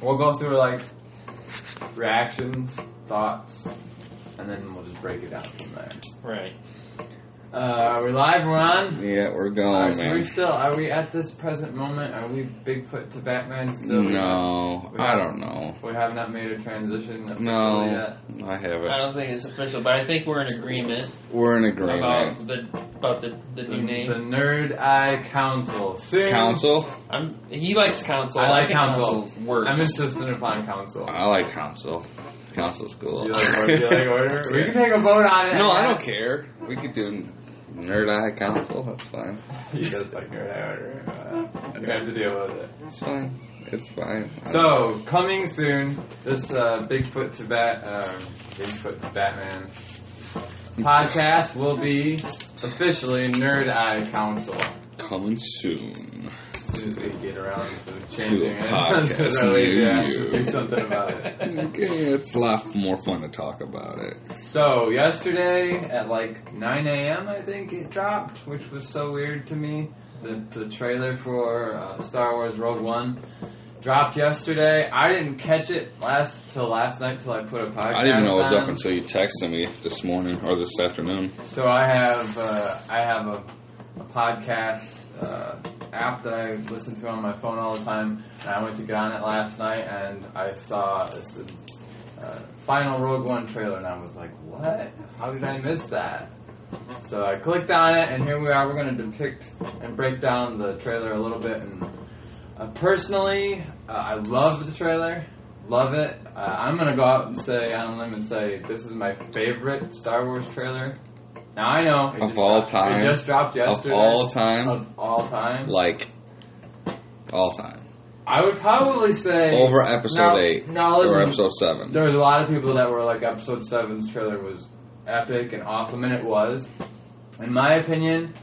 we'll go through like reactions, thoughts, and then we'll just break it down from there. Right. Are we live? We're on? Yeah, we're going, man. So are we at this present moment, are we Bigfoot to Batman still? No, I don't know. We have not made a transition officially yet? No, I haven't. I don't think it's official, but I think we're in agreement. We're in agreement. About the new name. The Nerd Eye Council. Council? He likes Council. I like Council. Works. I'm insistent upon Council. I like Council. Council's cool. You like Order? We can take a vote on it. No, I don't care. We could do Nerd Eye Council. That's fine. He does like Nerd Eye Order. You have to deal with it. It's fine. It's fine. So, coming soon, this Bigfoot to Batman podcast will be officially Nerd Eye Council. Coming soon. As soon as we get around to changing it. Podcast do something about it. Okay, it's a lot more fun to talk about it. So, yesterday at like 9 a.m. I think it dropped, which was so weird to me. The trailer for Star Wars Rogue One dropped yesterday. I didn't catch it till last night till I put a podcast on. I didn't know it was up until you texted me this morning or this afternoon. So I have a podcast app that I listen to on my phone all the time, and I went to get on it last night, and I saw this final Rogue One trailer, and I was like, what? How did I miss that? So I clicked on it, and here we are. We're going to depict and break down the trailer a little bit. And personally, I love the trailer. Love it. I'm going to go out and say, on a limb and say, this is my favorite Star Wars trailer. Now, I know. Of all time. It just dropped yesterday. Of all time. Of all time. Like, all time. I would probably say... Over episode 8. No, listen, or episode 7. There was a lot of people that were like, episode 7's trailer was epic and awesome, and it was. In my opinion,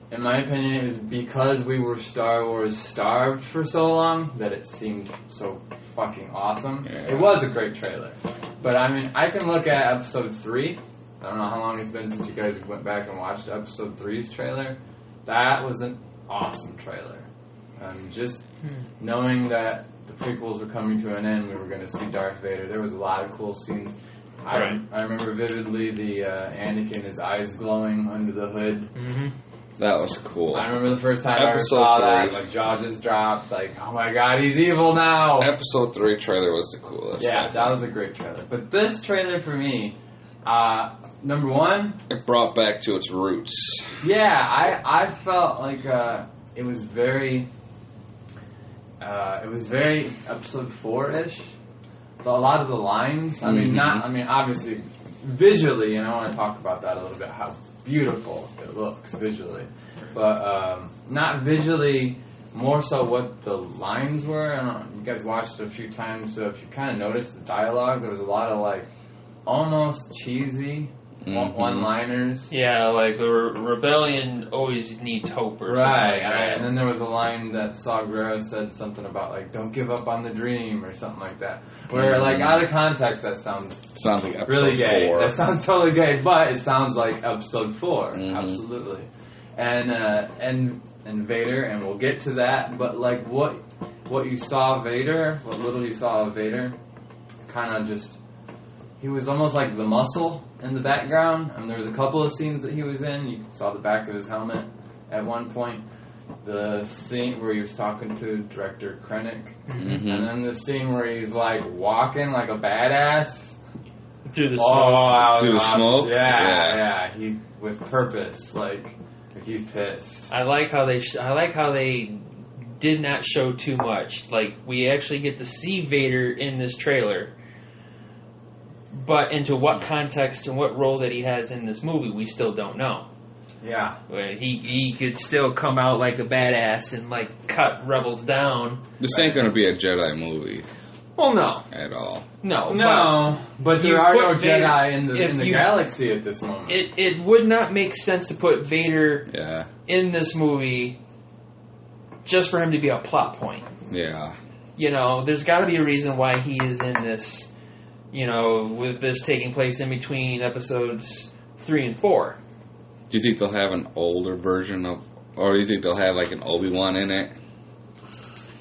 it was because we were Star Wars starved for so long that it seemed so fucking awesome. Yeah. It was a great trailer. But, I mean, I can look at episode 3... I don't know how long it's been since you guys went back and watched episode 3's trailer. That was an awesome trailer. Just knowing that the prequels were coming to an end, we were going to see Darth Vader. There was a lot of cool scenes. I remember vividly the Anakin, his eyes glowing under the hood. Mm-hmm. That was cool. I remember the first time I ever saw that. My jaw just dropped. Like, oh my god, he's evil now. Episode 3 trailer was the coolest. Yeah, that was a great trailer. But this trailer for me... number one, it brought back to its roots. Yeah, I felt like it was very episode 4-ish. A lot of the lines. I mean, obviously visually, I want to talk about that a little bit. How beautiful it looks visually, but not visually. More so, what the lines were. I don't know, you guys watched it a few times, so if you kind of noticed the dialogue, there was a lot of like almost cheesy one-liners. Yeah, like the rebellion always needs hope or something like that. And then there was a line that Saw Gerrera said something about like, don't give up on the dream or something like that. Where like out of context that sounds like episode really gay. 4. That sounds totally gay, but it sounds like episode 4. Absolutely. And Vader, and we'll get to that, but like what you saw Vader, what little you saw of Vader, kind of just, he was almost like the muscle in the background. I mean, there was a couple of scenes that he was in. You saw the back of his helmet at one point. The scene where he was talking to director Krennic. Mm-hmm. And then the scene where he's like walking like a badass. Through the smoke. Through the smoke? Yeah. He with purpose. Like he's pissed. I like how they did not show too much. Like, we actually get to see Vader in this trailer. But into what context and what role that he has in this movie, we still don't know. Yeah. He could still come out like a badass and, like, cut rebels down. This ain't gonna be a Jedi movie. Well, no. At all. No. But there are no Jedi in the galaxy at this moment. It would not make sense to put Vader in this movie just for him to be a plot point. Yeah. There's got to be a reason why he is in this, with this taking place in between episodes 3 and 4. Do you think they'll have an older version of, or do you think they'll have like an Obi-Wan in it?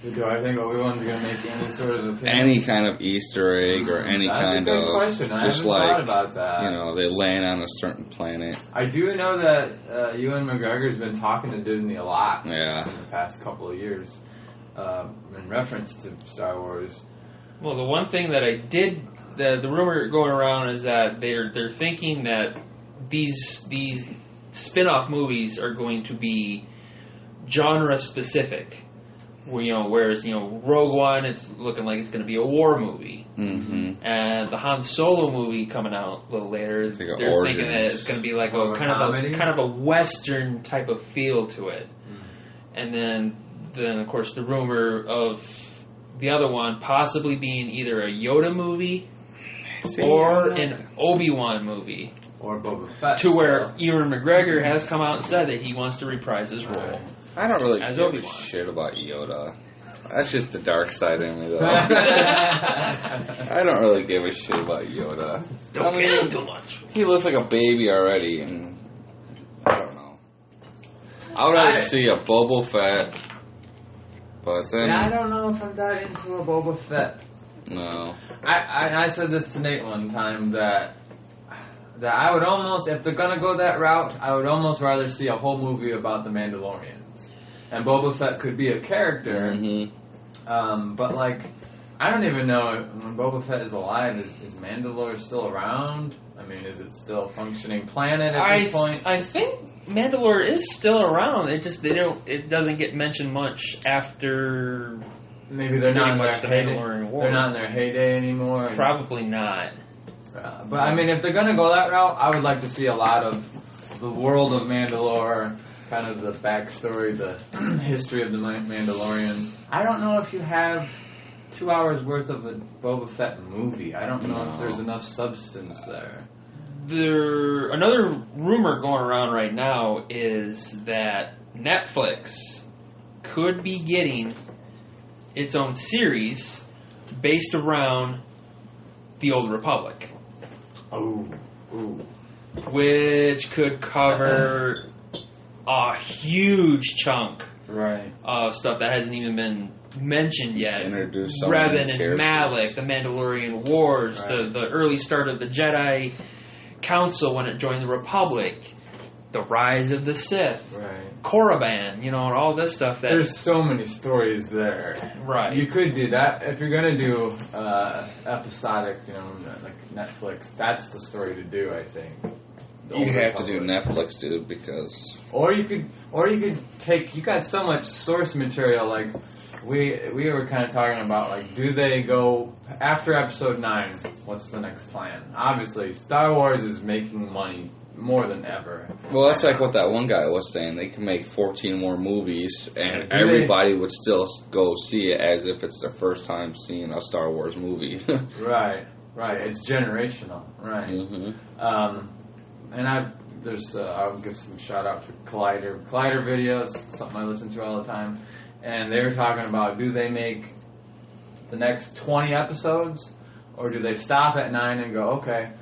Do I think Obi-Wan's going to make any sort of opinion? Any kind of Easter egg or any That's kind a good of question. I just haven't like thought about that. you know, they land on a certain planet. I do know that Ewan McGregor's been talking to Disney a lot Yeah. in the past couple of years in reference to Star Wars. Well, the one thing that I did, the rumor going around is that they're thinking that these spin-off movies are going to be genre specific. Whereas Rogue One, it's looking like it's going to be a war movie, Mm-hmm. and the Han Solo movie coming out a little later, Like they're origins. thinking that it's going to be like Or a a kind comedy? of a Western type of feel to it. And then of course the rumor of the other one possibly being either a Yoda movie or an Obi-Wan movie, Or Boba Fett. to where Ewan McGregor has come out and said that he wants to reprise his role. I don't really As give Obi-Wan. a shit about Yoda. That's just the dark side in me, though. Right. I don't really give a shit about Yoda. Don't get him too much. He looks like a baby already, and I don't know. I would rather see a Boba Fett, but then I don't know if I'm that into a Boba Fett. no. I said this to Nate one time that I would almost, if they're gonna go that route, I would almost rather see a whole movie about the Mandalorians. And Boba Fett could be a character, but like, I don't even know when Boba Fett is alive. Is Mandalore still around? I mean, is it still a functioning planet at this point? I think Mandalore is still around. It doesn't get mentioned much after. Maybe they're not in their much the heyday. Mandalorian War. They're not in their heyday anymore. Probably not. But I mean, if they're gonna go that route, I would like to see a lot of the world of Mandalore, kind of the backstory, the history of the Mandalorian. I don't know if you have 2 hours worth of a Boba Fett movie. I don't know if there's enough substance there. Another rumor going around right now is that Netflix could be getting its own series based around the Old Republic. Oh, ooh. Which could cover a huge chunk Right. of stuff that hasn't even been mentioned yet. Introduce some Revan new and characters. Malak, the Mandalorian Wars, Right. the early start of the Jedi Council when it joined the Republic, the rise of the Sith, Right. Korriban, and all this stuff. There's so many stories there. Right. You could do that if you're gonna do episodic, like Netflix. That's the story to do, I think. The You Old have to do Republic. Netflix, dude, because Or you could take. You got so much source material. Like we were kind of talking about. Like, do they go after Episode 9? What's the next plan? Obviously, Star Wars is making money more than ever. well, that's like what that one guy was saying. They can make 14 more movies, and Do everybody would still go see it as if it's their first time seeing a Star Wars movie. Right. It's generational. Right. Mm-hmm. And I'll give some shout out to Collider videos, something I listen to all the time, and they were talking about, do they make the next 20 episodes, or do they stop at 9 and go, okay,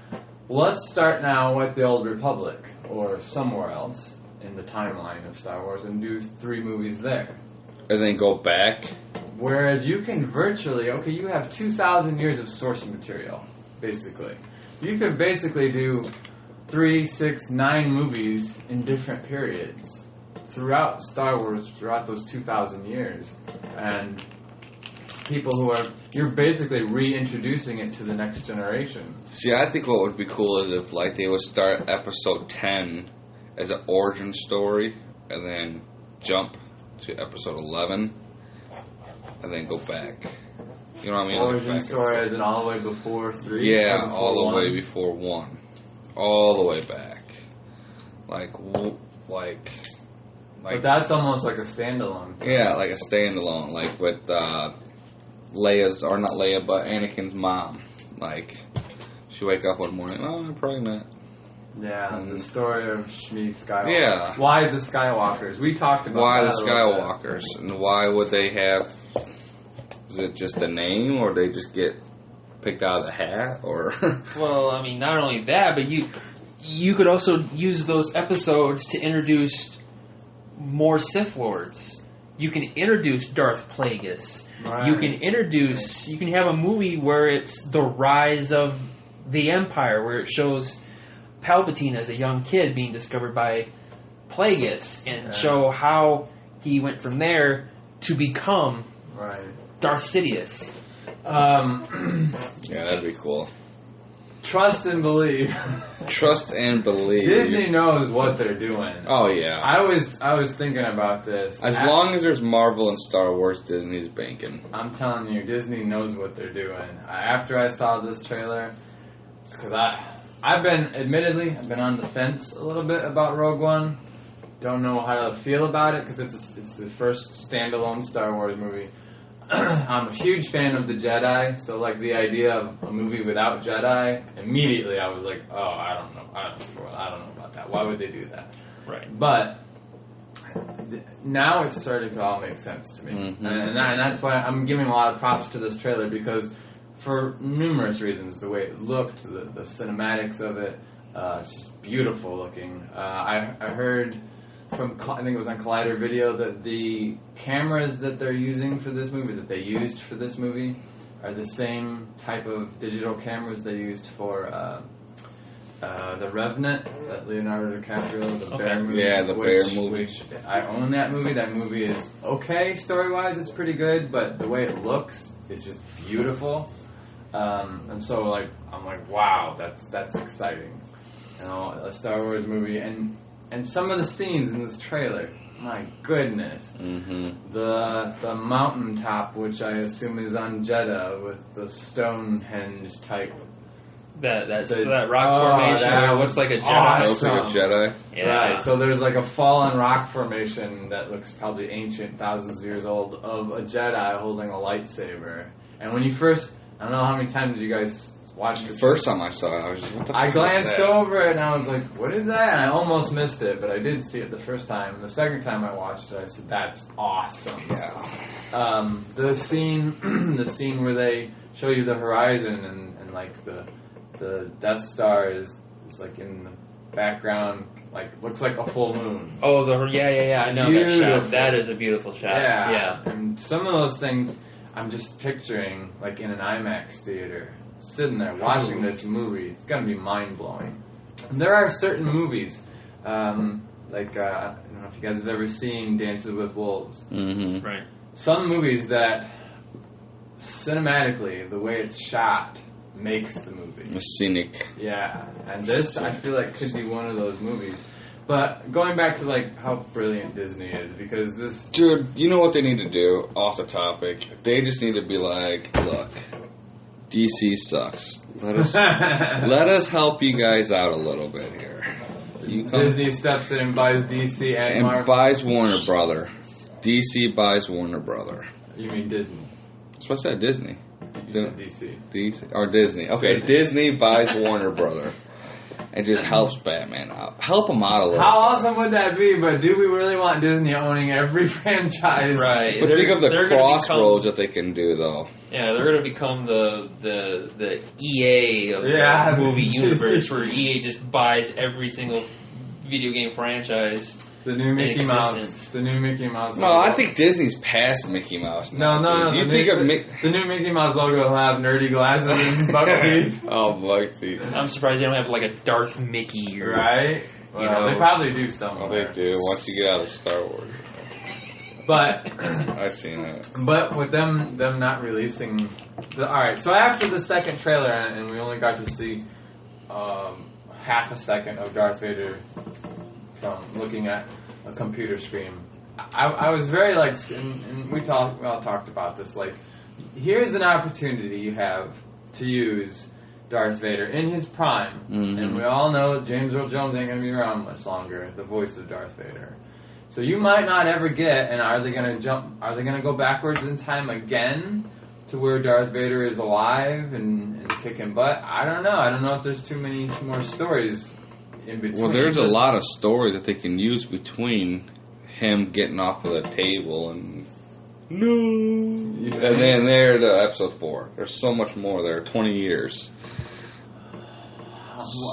let's start now with the Old Republic or somewhere else in the timeline of Star Wars and do 3 movies there. And then go back. Whereas you can virtually, you have 2,000 years of source material, basically. You could basically do 3, 6, 9 movies in different periods throughout Star Wars, throughout those 2,000 years. And people you're basically reintroducing it to the next generation. See, I think what would be cool is if, like, they would start episode 10 as an origin story, and then jump to episode 11, and then go back. You know what I mean? Origin Back story as in all the way before 3? Yeah, or before all the 1? way before 1. All the way back. Like... But that's almost like a standalone. Yeah, like a standalone, like with Leia's, or not Leia, but Anakin's mom. Like, she wake up one morning, oh, I'm pregnant. Yeah, the story of Shmi Skywalker. Yeah. Why the Skywalkers? We talked about Why that the a little bit. Skywalkers? And why would they have... Is it just a name, or they just get picked out of the hat, or... Well, I mean, not only that, but you could also use those episodes to introduce more Sith Lords. you can introduce Darth Plagueis. Right. You can introduce. You can have a movie where it's the rise of the Empire, where it shows Palpatine as a young kid being discovered by Plagueis, and show how he went from there to become Darth Sidious. Yeah, that'd be cool. Trust and believe. Trust and believe. Disney knows what they're doing. Oh yeah. I was thinking about this. As long as there's Marvel and Star Wars, Disney's banking. I'm telling you, Disney knows what they're doing. After I saw this trailer, because I've been on the fence a little bit about Rogue One. Don't know how to feel about it because it's the first standalone Star Wars movie. I'm a huge fan of the Jedi, so like the idea of a movie without Jedi, immediately I was like, oh, I don't know about that. Why would they do that? Right. But now it's starting to all make sense to me, mm-hmm. and that's why I'm giving a lot of props to this trailer because for numerous reasons, the way it looked, the cinematics of it, it's just beautiful looking. I heard from, I think it was on Collider Video, that the cameras that they're using for this movie, that they used for this movie, are the same type of digital cameras they used for The Revenant, that Leonardo DiCaprio, the bear movie. Yeah, the bear movie. Which I own that movie. That movie is okay story-wise, it's pretty good, but the way it looks is just beautiful. And so, like, I'm like, wow, that's exciting. You know, a Star Wars movie, and some of the scenes in this trailer, my goodness. Mm-hmm. The mountaintop, which I assume is on Jeddah, with the Stonehenge type. That rock formation that looks like a Jedi. Looks like a Jedi. Yeah. Right, so there's like a fallen rock formation that looks probably ancient, thousands of years old, of a Jedi holding a lightsaber. And when you first, I don't know how many times you guys watched The first time I saw it, I was just, what the fuck I is glanced that? over it and I was like, what is that? And I almost missed it, but I did see it the first time. And the second time I watched it, I said, that's awesome. Yeah. The scene where they show you the horizon and like the Death Star is like in the background, like looks like a full moon. Oh, yeah. I know that shot. That is a beautiful shot. Yeah. And some of those things I'm just picturing like in an IMAX theater, sitting there watching this movie. It's gonna be mind blowing. And there are certain movies, like I don't know if you guys have ever seen Dances with Wolves. Mm-hmm. Right. Some movies that cinematically, the way it's shot, makes the movie. Scenic. Yeah, and this I feel like could be one of those movies. But going back to like how brilliant Disney is, because this Dude, you know what they need to do, off the topic? They just need to be like, look, DC sucks. Let us help you guys out a little bit here. You come Disney steps in and buys DC and Marvel. buys Warner Brother. DC buys Warner Brother. You mean Disney? That's what I said, Disney. You said DC. DC or Disney. Okay, Disney buys Warner Brother. It just helps Batman out. Help him out a little. How awesome would that be? But do we really want Disney owning every franchise? Right. But think of the crossroads that they can do, though. Yeah, they're going to become the EA of Yeah. the movie universe, where EA just buys every single video game franchise. The new Mickey in Mouse. existence. The new Mickey Mouse. No, logo. I think Disney's past Mickey Mouse No. now. You think of the new Mickey Mouse logo will have nerdy glasses and buck teeth. Oh, buck teeth. I'm surprised they don't have like a Darth Mickey. Or, Right? Well, they probably do somewhere. Oh, they do. Once you get out of Star Wars. But I've seen it. But with them not releasing... Alright, so after the second trailer, and we only got to see half a second of Darth Vader from looking at a computer screen, I was very like... And we all talked about this, like, here's an opportunity you have to use Darth Vader in his prime, and we all know James Earl Jones ain't going to be around much longer, the voice of Darth Vader. So you might not ever get, and are they going to go backwards in time again to where Darth Vader is alive and kicking butt? I don't know if there's too many more stories in between. Well, there's a lot of story that they can use between him getting off of the table and and then there to episode 4. There's so much more there. 20 years.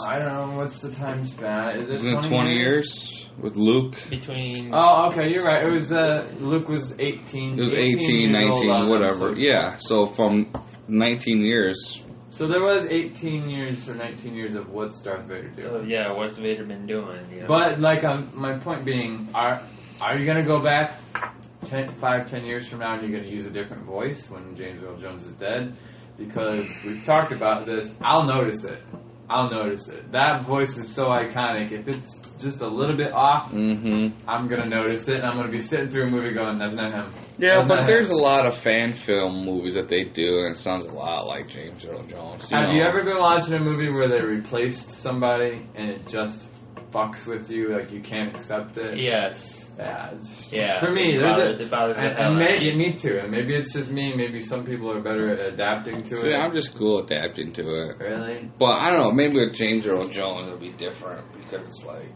I don't know. What's the time span? Is it Isn't it 20 years? with Luke. between. Oh, okay, you're right. It was Luke was 18. It was 18, 18, 19, whatever. episode. Yeah, so from 19 years. So there was 18 years or 19 years of what's Darth Vader doing. Yeah, what's Vader been doing? You know? But like, my point being, are you gonna go back 5-10 years from now and you're gonna use a different voice when James Earl Jones is dead? Because we've talked about this. I'll notice it. That voice is so iconic. If it's just a little bit off, I'm gonna notice it, and I'm gonna be sitting through a movie going, "That's not him." Yeah, That's but not there's him. a lot of fan film movies that they do, and it sounds a lot like James Earl Jones. Have you ever been watching a movie where they replaced somebody and it just fucks with you, like you can't accept it? Yes. Yeah. For me, it bothers the hell out of me. me too. And maybe it's just me. Maybe some people are better at adapting to See, it. I'm just cool adapting to it. Really? But I don't know, maybe with James Earl Jones it'll be different because it's like...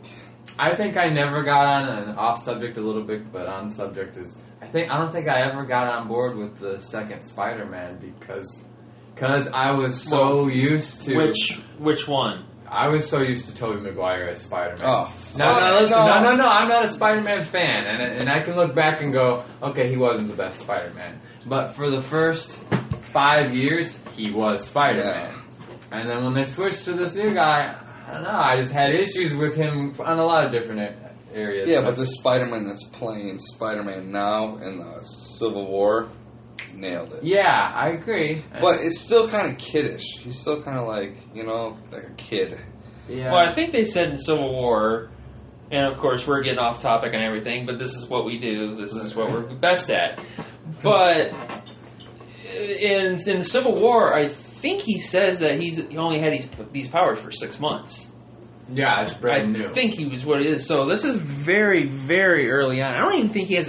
I think I never got on an off subject a little bit, but on subject is I don't think I ever got on board with the second Spider-Man because I was so used to Which one? I was so used to Tobey Maguire as Spider-Man. Oh, No, I'm not a Spider-Man fan, and I can look back and go, okay, he wasn't the best Spider-Man, but for the first 5 years, he was Spider-Man, and then when they switched to this new guy, I don't know, I just had issues with him on a lot of different areas. Yeah, but the Spider-Man that's playing Spider-Man now in the Civil War nailed it. Yeah, I agree. But it's still kind of kiddish. He's still kind of like, like a kid. Yeah. Well, I think they said in Civil War, and of course we're getting off topic and everything, but this is what we do. This is what we're best at. But in Civil War, I think he says that he only had these powers for 6 months. Yeah, it's brand new. I think he was what it is. So this is very, very early on. I don't even think he had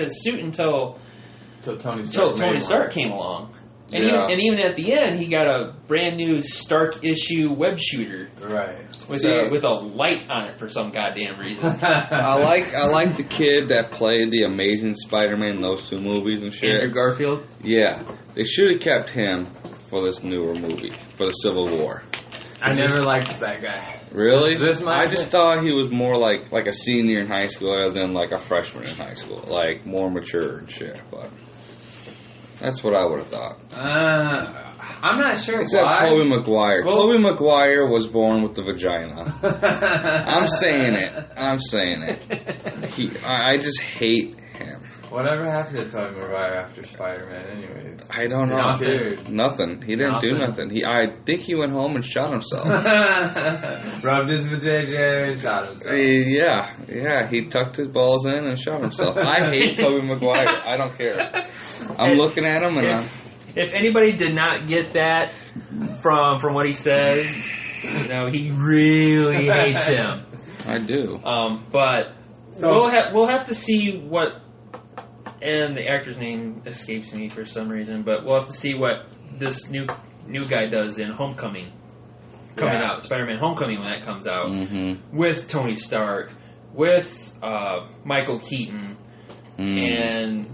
a suit until Tony Stark came along. And, even at the end, he got a brand new Stark issue web shooter, right? With a light on it for some goddamn reason. I like the kid that played the Amazing Spider-Man in those 2 movies and shit. Andrew Garfield. Yeah, they should have kept him for this newer movie for the Civil War. I never liked that guy. Really? I just thought he was more like a senior in high school rather than like a freshman in high school, like more mature and shit. But that's what I would have thought. I'm not sure Except why. Tobey Maguire. Well, Tobey Maguire was born with the vagina. I'm saying it. I just hate him. Whatever happened to Tobey Maguire after Spider-Man anyways? I don't know. Nothing. He didn't do nothing. I think he went home and shot himself. Rubbed his vajayjay and shot himself. Yeah. He tucked his balls in and shot himself. I hate Tobey Maguire. I don't care. I'm looking at him and if anybody did not get that from what he said, he really hates him. I do. But we'll have to see what. And the actor's name escapes me for some reason, but we'll have to see what this new guy does in Homecoming. Coming out, Spider-Man Homecoming, when that comes out. Mm-hmm. With Tony Stark, with Michael Keaton, and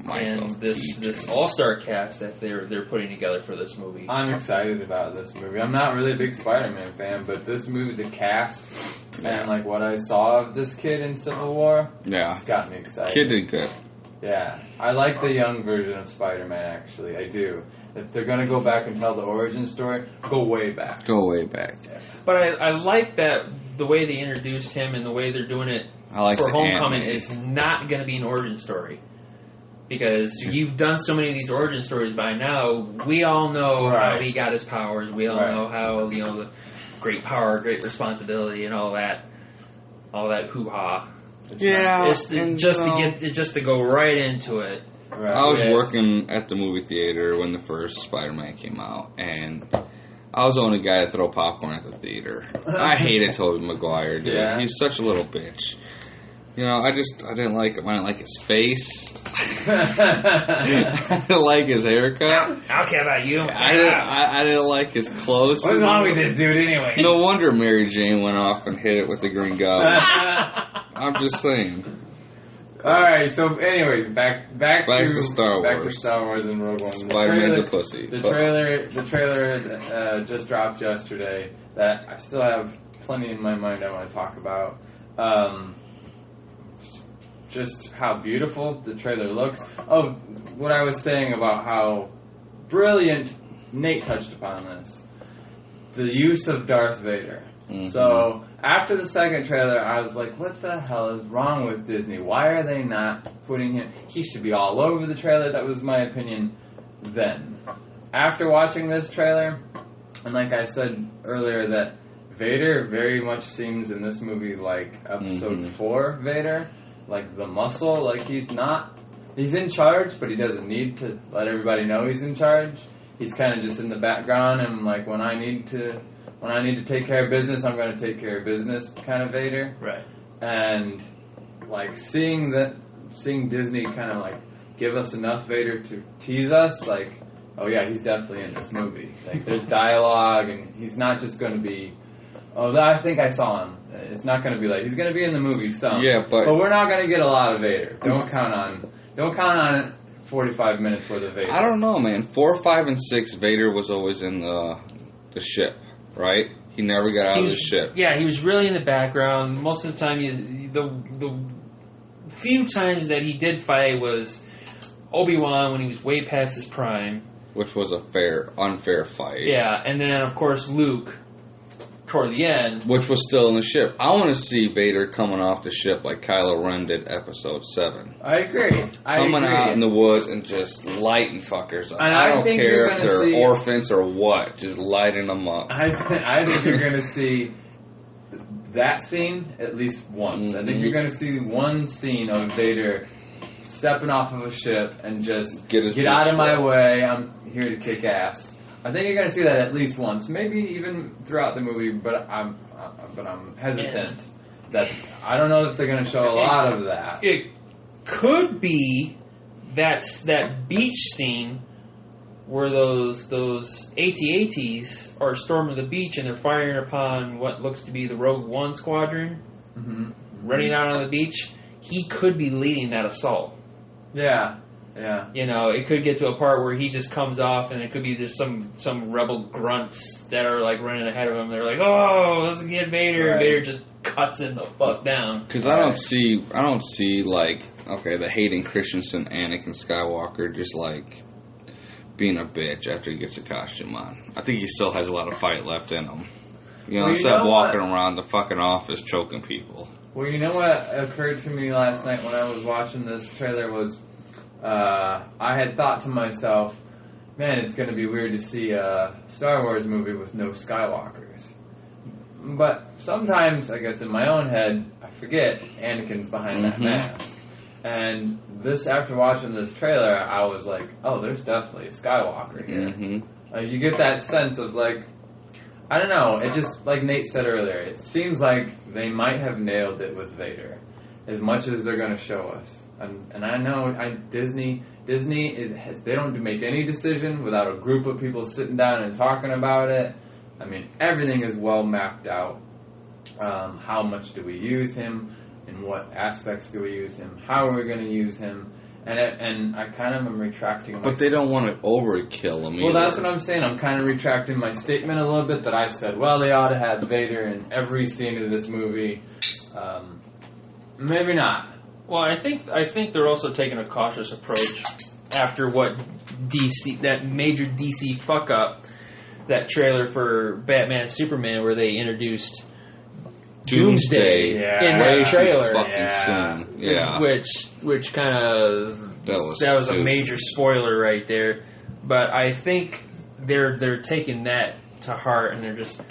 this all-star cast that they're putting together for this movie. I'm excited about this movie. I'm not really a big Spider-Man fan, but this movie, the cast, and like what I saw of this kid in Civil War, got me excited. Kid did good. Yeah, I like the young version of Spider-Man, actually. I do. If they're going to go back and tell the origin story, go way back. Yeah. But I like that the way they introduced him and the way they're doing it for Homecoming is not going to be an origin story. Because you've done so many of these origin stories by now, we all know how he got his powers. We all know how, the great power, great responsibility, and all that hoo-ha. It's just to go right into it. Right. I was working at the movie theater when the first Spider-Man came out, and I was the only guy to throw popcorn at the theater. I hated Tobey Maguire, dude. Yeah. He's such a little bitch. I didn't like him. I didn't like his face. I didn't like his haircut. I don't care about you. I didn't like his clothes. What's wrong with this dude anyway? No wonder Mary Jane went off and hit it with the Green Goblin. I'm just saying. Alright, so anyways, back to Star Wars. Back to Star Wars and Rogue One. Spider-Man's a pussy. The trailer just dropped yesterday that I still have plenty in my mind I want to talk about. Just how beautiful the trailer looks. Oh, what I was saying about how brilliant Nate touched upon this. The use of Darth Vader. Mm-hmm. So, after the second trailer, I was like, what the hell is wrong with Disney? Why are they not putting him... He should be all over the trailer. That was my opinion then. After watching this trailer, and like I said earlier, that Vader very much seems in this movie like Episode 4 Vader. Like the muscle. Like he's not... He's in charge, but he doesn't need to let everybody know he's in charge. He's kind of just in the background, and like when I need to take care of business, I'm going to take care of business kind of Vader. Right. And like seeing Disney kind of like give us enough Vader to tease us, like, oh yeah, he's definitely in this movie. Like there's dialogue, and he's not just going to be, oh, I think I saw him. It's not going to be like, he's going to be in the movie some. Yeah, but we're not going to get a lot of Vader. Don't count on 45 minutes worth of Vader. I don't know, man. 4, 5, and 6, Vader was always in the ship, right? He never got out of the ship. Yeah, he was really in the background. Most of the time, the few times that he did fight was Obi-Wan when he was way past his prime. Which was a unfair fight. Yeah, and then, of course, Luke toward the end. Which was still in the ship. I want to see Vader coming off the ship like Kylo Ren did Episode 7. I agree. Coming out in the woods and just lighting fuckers up. And I don't care if they're see, orphans or what. Just lighting them up. I think you're going to see that scene at least once. Mm-hmm. I think you're going to see one scene of Vader stepping off of a ship and just get out of my way. I'm here to kick ass. I think you're going to see that at least once, maybe even throughout the movie. But I'm hesitant that I don't know if they're going to show a lot of that. It could be that beach scene where those AT-ATs are storming the beach and they're firing upon what looks to be the Rogue One squadron, running out on the beach. He could be leading that assault. Yeah. You know, it could get to a part where he just comes off, and it could be just some rebel grunts that are like running ahead of him. They're like, "Oh, let's get Vader!" Right. Vader just cuts him the fuck down. Because I don't see like, okay, the Hayden Christensen Anakin Skywalker just like being a bitch after he gets a costume on. I think he still has a lot of fight left in him. You know, instead of walking around the fucking office choking people. Well, you know what occurred to me last night when I was watching this trailer was. I had thought to myself, man, it's going to be weird to see a Star Wars movie with no Skywalkers. But sometimes, I guess in my own head, I forget Anakin's behind that mask. And after watching this trailer, I was like, oh, there's definitely a Skywalker here. Like, you get that sense of like, I don't know, it just, like Nate said earlier, it seems like they might have nailed it with Vader as much as they're going to show us. And I know Disney is they don't make any decision without a group of people sitting down and talking about it. I mean, everything is well mapped out. How much do we use him? In what aspects do we use him? How are we going to use him? And I kind of am retracting. But they don't want to overkill him. Well, that's what I'm saying. I'm kind of retracting my statement a little bit that I said. Well, they ought to have Vader in every scene of this movie. Maybe not. Well, I think they're also taking a cautious approach after what that major DC fuck up, that trailer for Batman Superman where they introduced Doomsday in that trailer. Yeah. Which kind of that was a major spoiler right there. But I think they're taking that to heart and they're just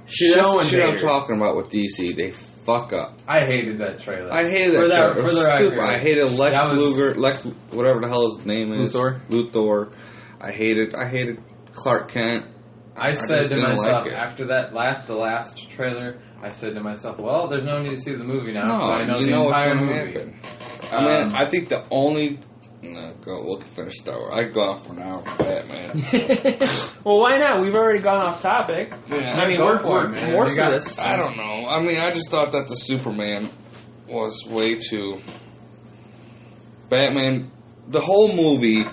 showing shit I'm talking about with DC. They fuck up. I hated that trailer. I hated that trailer. It was stupid. I hated Lex whatever the hell his name is. Luthor. I hated Clark Kent. I said to myself after the last trailer, I said to myself, well, there's no need to see the movie now. No, I know the entire movie. Happen. I mean, I think the only... No, we'll finish Star Wars. I could go on for an hour for Batman. Well, why not? We've already gone off topic. Yeah, I mean, we're for this. I don't know. I mean, I just thought that the Superman was way too... Batman... The whole movie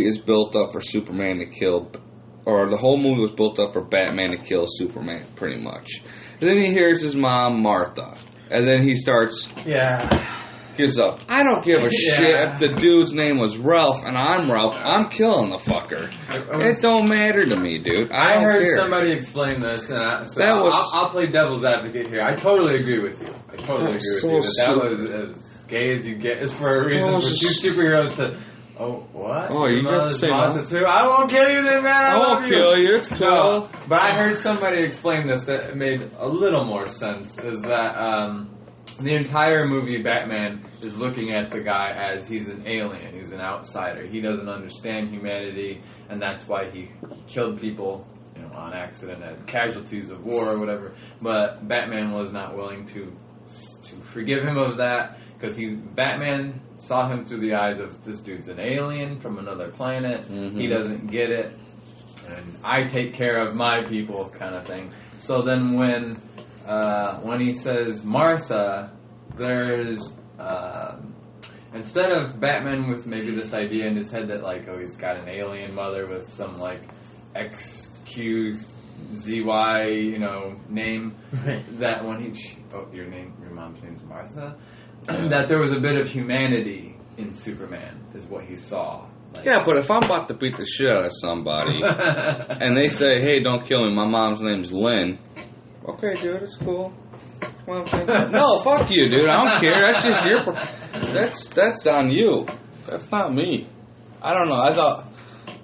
is built up for Superman to kill... Or the whole movie was built up for Batman to kill Superman, pretty much. And then he hears his mom, Martha. And then he starts... Gives up. I don't give a shit if the dude's name was Ralph and I'm Ralph. I'm killing the fucker. It don't matter to me, dude. I don't heard care. somebody explain this, and I'll play devil's advocate here. I totally agree with you. That was as gay as you get. Is for a reason for two superheroes to... Oh, what? Oh, you got to say too. I won't kill you then, man. I won't kill you. It's cool. No, but I heard somebody explain this that made a little more sense. Is that the entire movie Batman is looking at the guy as he's an alien. He's an outsider. He doesn't understand humanity, and that's why he killed people, on accident, casualties of war or whatever. But Batman was not willing to forgive him of that. Because Batman saw him through the eyes of this dude's an alien from another planet. Mm-hmm. He doesn't get it, and I take care of my people, kind of thing. So then when he says Martha, there's instead of Batman with maybe this idea in his head that he's got an alien mother with some XQZY name, that when your mom's name's Martha. That there was a bit of humanity in Superman, is what he saw. Yeah, but if I'm about to beat the shit out of somebody, and they say, hey, don't kill me, my mom's name's Lynn. Okay, dude, it's cool. No, fuck you, dude, I don't care. That's just your... That's on you. That's not me. I don't know, I thought...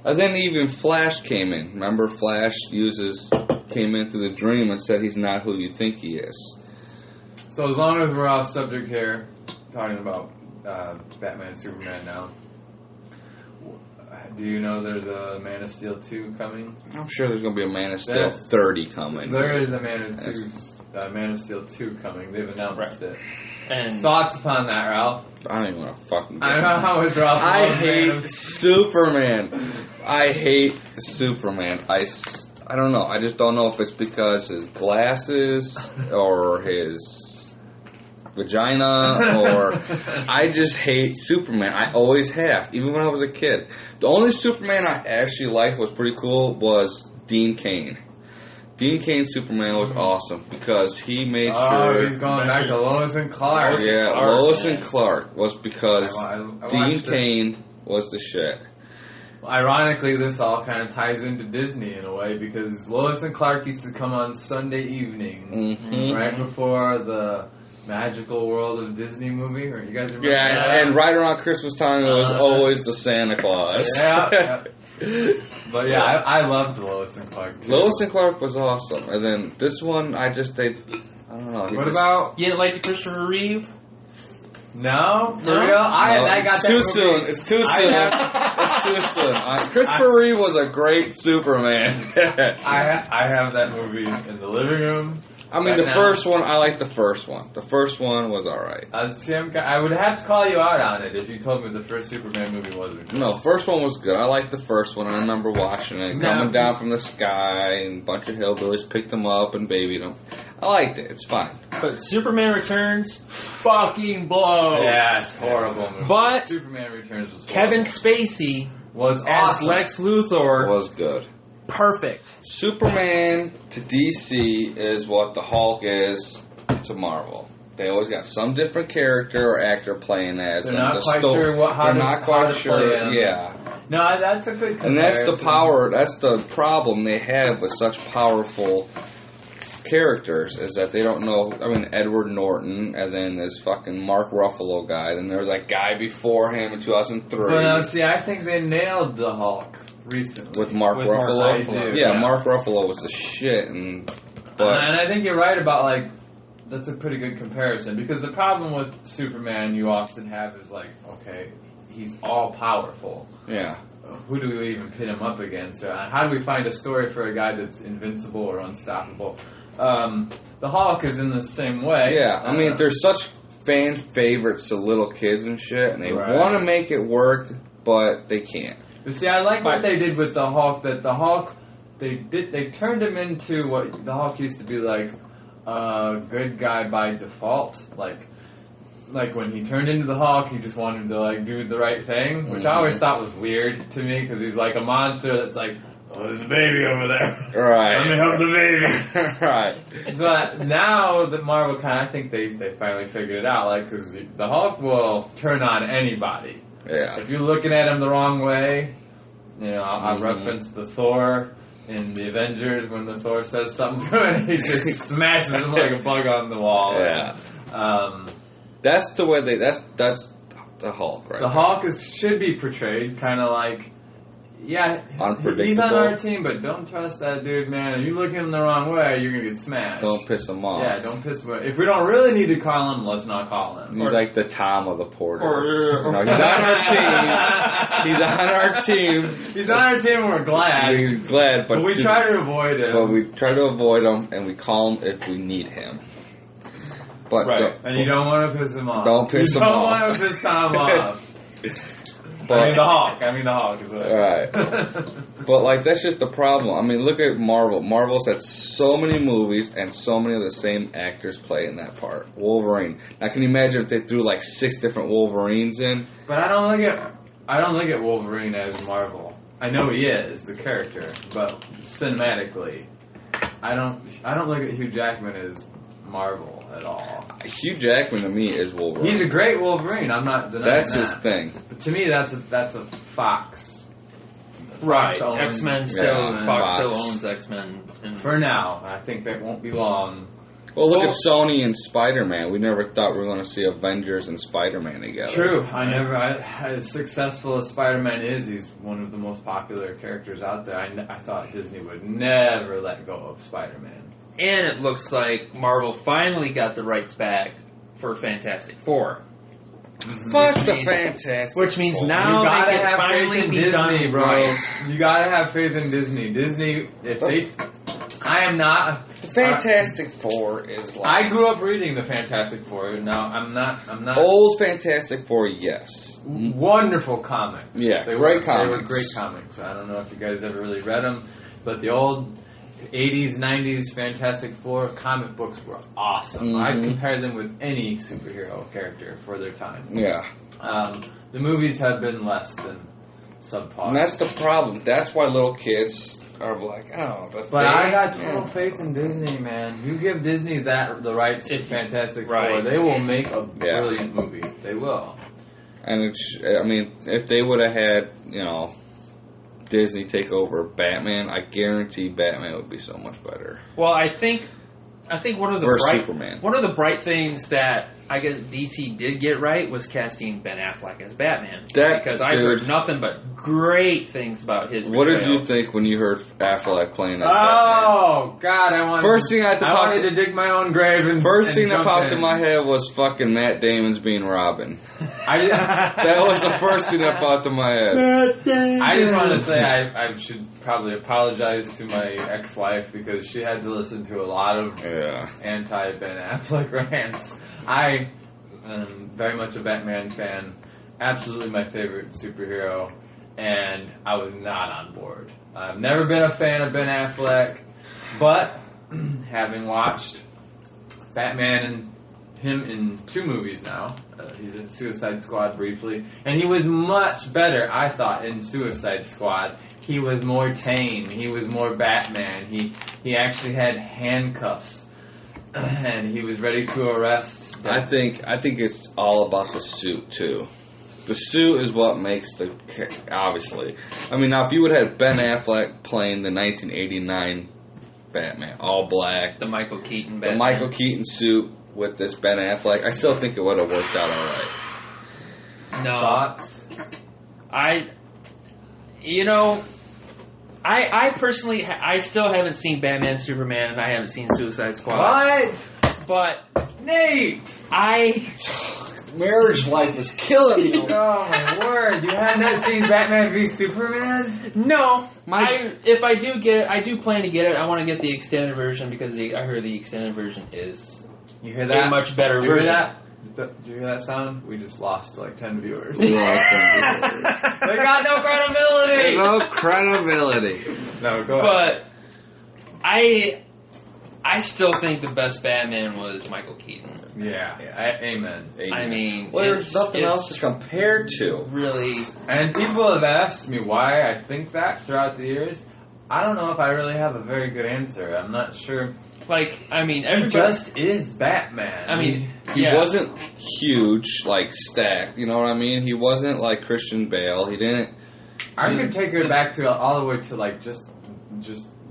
And then even Flash came in. Remember, Flash came in through the dream and said he's not who you think he is. So as long as we're off subject here, talking about Batman and Superman now, do you know there's a Man of Steel 2 coming? I'm sure there's going to be a Man of Steel 30 coming. There is a Man of Steel 2 coming. They've announced it. And thoughts upon that, Ralph? I don't even want to fucking get I know how it's Ralph. I hate Superman. I hate Superman. I don't know. I just don't know if it's because his glasses or his vagina, or I just hate Superman. I always have, even when I was a kid. The only Superman I actually liked was pretty cool was Dean Cain. Dean Cain's Superman was awesome because he made sure... Oh, he's going back to Lois and Clark. Yeah, Lois and Clark was because Dean Cain was the shit. Well, ironically, this all kind of ties into Disney in a way because Lois and Clark used to come on Sunday evenings right before the Magical World of Disney movie. Or you guys remember that? And right around Christmas time, it was always the Santa Claus. Yeah. But yeah, I loved Lois and Clark too. Lois and Clark was awesome. And then this one, I don't know. What about... You didn't like Christopher Reeve? No? For real? I got that movie. It's too soon. It's too soon. Christopher Reeve was a great Superman. I have that movie in the living room. I mean, the first one, I like the first one. The first one was alright. I would have to call you out on it if you told me the first Superman movie wasn't good. No, the first one was good. I liked the first one. I remember watching it. Coming down from the sky, and a bunch of hillbillies picked them up and babied them. I liked it. It's fine. But Superman Returns fucking blows. Yeah, it's horrible movie. But Superman Returns was horrible. Kevin Spacey was as awesome. Lex Luthor Was good. Perfect. Superman to DC is what the Hulk is to Marvel. They always got some different character or actor playing as. They're not quite sure how to play him. Yeah. No, that's a good comparison. And that's the power. That's the problem they have with such powerful characters is that they don't know. I mean, Edward Norton, and then this fucking Mark Ruffalo guy. Then there was that guy before him in 2003. But now, see, I think they nailed the Hulk recently with Mark Ruffalo. I do, yeah, Mark Ruffalo was the shit, and I think you're right about that's a pretty good comparison because the problem with Superman you often have is okay, he's all powerful. Yeah. Who do we even pit him up against? How do we find a story for a guy that's invincible or unstoppable? The Hulk is in the same way. Yeah, I mean, there's such fan favorites to little kids and shit, and they want to make it work, but they can't. But see, I like what they did with the Hulk. That the Hulk, they turned him into what the Hulk used to be a good guy by default. Like when he turned into the Hulk, he just wanted to do the right thing, which I always thought was weird to me because he's like a monster that's oh, there's a baby over there. Right. Let me help the baby. Right. But now that Marvel I think they finally figured it out, like, because the Hulk will turn on anybody. Yeah. If you're looking at him the wrong way, I'll reference the Thor in the Avengers when the Thor says something to him and he just smashes him like a bug on the wall. Yeah. That's the way that's the Hulk, right? The Hulk should be portrayed kind of like, unpredictable. He's on our team, but don't trust that dude, man. If you look at him the wrong way, you're going to get smashed. Don't piss him off. Yeah, don't piss him off. If we don't really need to call him, let's not call him. He's like the Tom of the Porters. Or he's on our team. He's on our team. He's on our team, we're glad. We're glad, but we try to avoid him. But we try to avoid him, and we call him if we need him. But right, and you don't want to piss him off. Don't piss him off. You don't want to piss Tom off. But, I mean the Hulk. Is what right. But, like, that's just the problem. I mean, look at Marvel. Marvel's had so many movies and so many of the same actors play in that part. Wolverine. Now, can you imagine if they threw, like, 6 different Wolverines in? But I don't look at Wolverine as Marvel. I know he is, the character, but cinematically, I don't look at Hugh Jackman as Marvel at all. Hugh Jackman to me is Wolverine. He's a great Wolverine. I'm not denying That's his thing. But to me, that's a Fox. Right. Fox owns- X-Men still, Yeah, Fox Fox. still owns X-Men. For now, I think that won't be long. Well, look at Sony and Spider-Man. We never thought we were going to see Avengers and Spider-Man together. True. As successful as Spider-Man is, he's one of the most popular characters out there. I thought Disney would never let go of Spider-Man. And it looks like Marvel finally got the rights back for Fantastic Four. Fuck the Fantastic Which means Four. now You gotta they can have finally faith in be Disney, done bro. right. You gotta have faith in Disney. Disney, if they... I am not... The Fantastic Four is like... I grew up reading the Fantastic Four. Now, I'm not... Old Fantastic Four, yes. Wonderful comics. Yeah, They great were comics. great comics. I don't know if you guys ever really read them, but the old 80s, 90s Fantastic Four comic books were awesome. Mm-hmm. I'd compare them with any superhero character for their time. Yeah. The movies have been less than subpar. And that's the problem. That's why little kids are like, oh, that's But I got total faith in Disney, man. You give Disney the rights to Fantastic Four, they will make a brilliant movie. They will. And if they would have had, Disney take over Batman, I guarantee Batman would be so much better. Well, I think one of the Versus bright Superman. One of the bright things that I guess DC did get right was casting Ben Affleck as Batman. Because I heard nothing but great things about his What did portrayal. you think when you heard Affleck playing as Oh, God, I wanted to dig my own grave. First thing that jump popped in in my head was fucking Matt Damon's being Robin. That That was the first thing that popped in my head. I just want to say I should probably apologize to my ex-wife because she had to listen to a lot of anti-Ben Affleck rants. I am very much a Batman fan, absolutely my favorite superhero, and I was not on board. I've never been a fan of Ben Affleck, but having watched Batman and him in 2 movies now, he's in Suicide Squad briefly, and he was much better, I thought, in Suicide Squad. He was more tame. He was more Batman. He actually had handcuffs. And he was ready to arrest. I think it's all about the suit too. The suit is what makes obviously. I mean, now if you would have had Ben Affleck playing the 1989 Batman, all black, The Michael Keaton Batman. the Michael Keaton suit with this Ben Affleck, I still think it would have worked out all right. No. Thoughts? I personally, I still haven't seen Batman, Superman, and I haven't seen Suicide Squad. What? But Nate! Marriage life is killing you. Oh my word! You have not seen Batman v Superman? no, if I do get it, I do plan to get it. I want to get the extended version because I heard the extended version is You hear that? a much better Did you hear version. that? Did you hear that sound? We just lost like 10 viewers. They They got no credibility. no credibility. No, go ahead. But I still think the best Batman was Michael Keaton. Yeah. Amen. I mean, there's nothing else to compare to. Really, And people have asked me why I think that throughout the years. I don't know if I really have a very good answer. I'm not sure. Like, I mean, He everybody just is Batman. I mean, He wasn't huge, like, stacked, you know what I mean? He wasn't like Christian Bale. He didn't... I could take it back to all the way to, like, just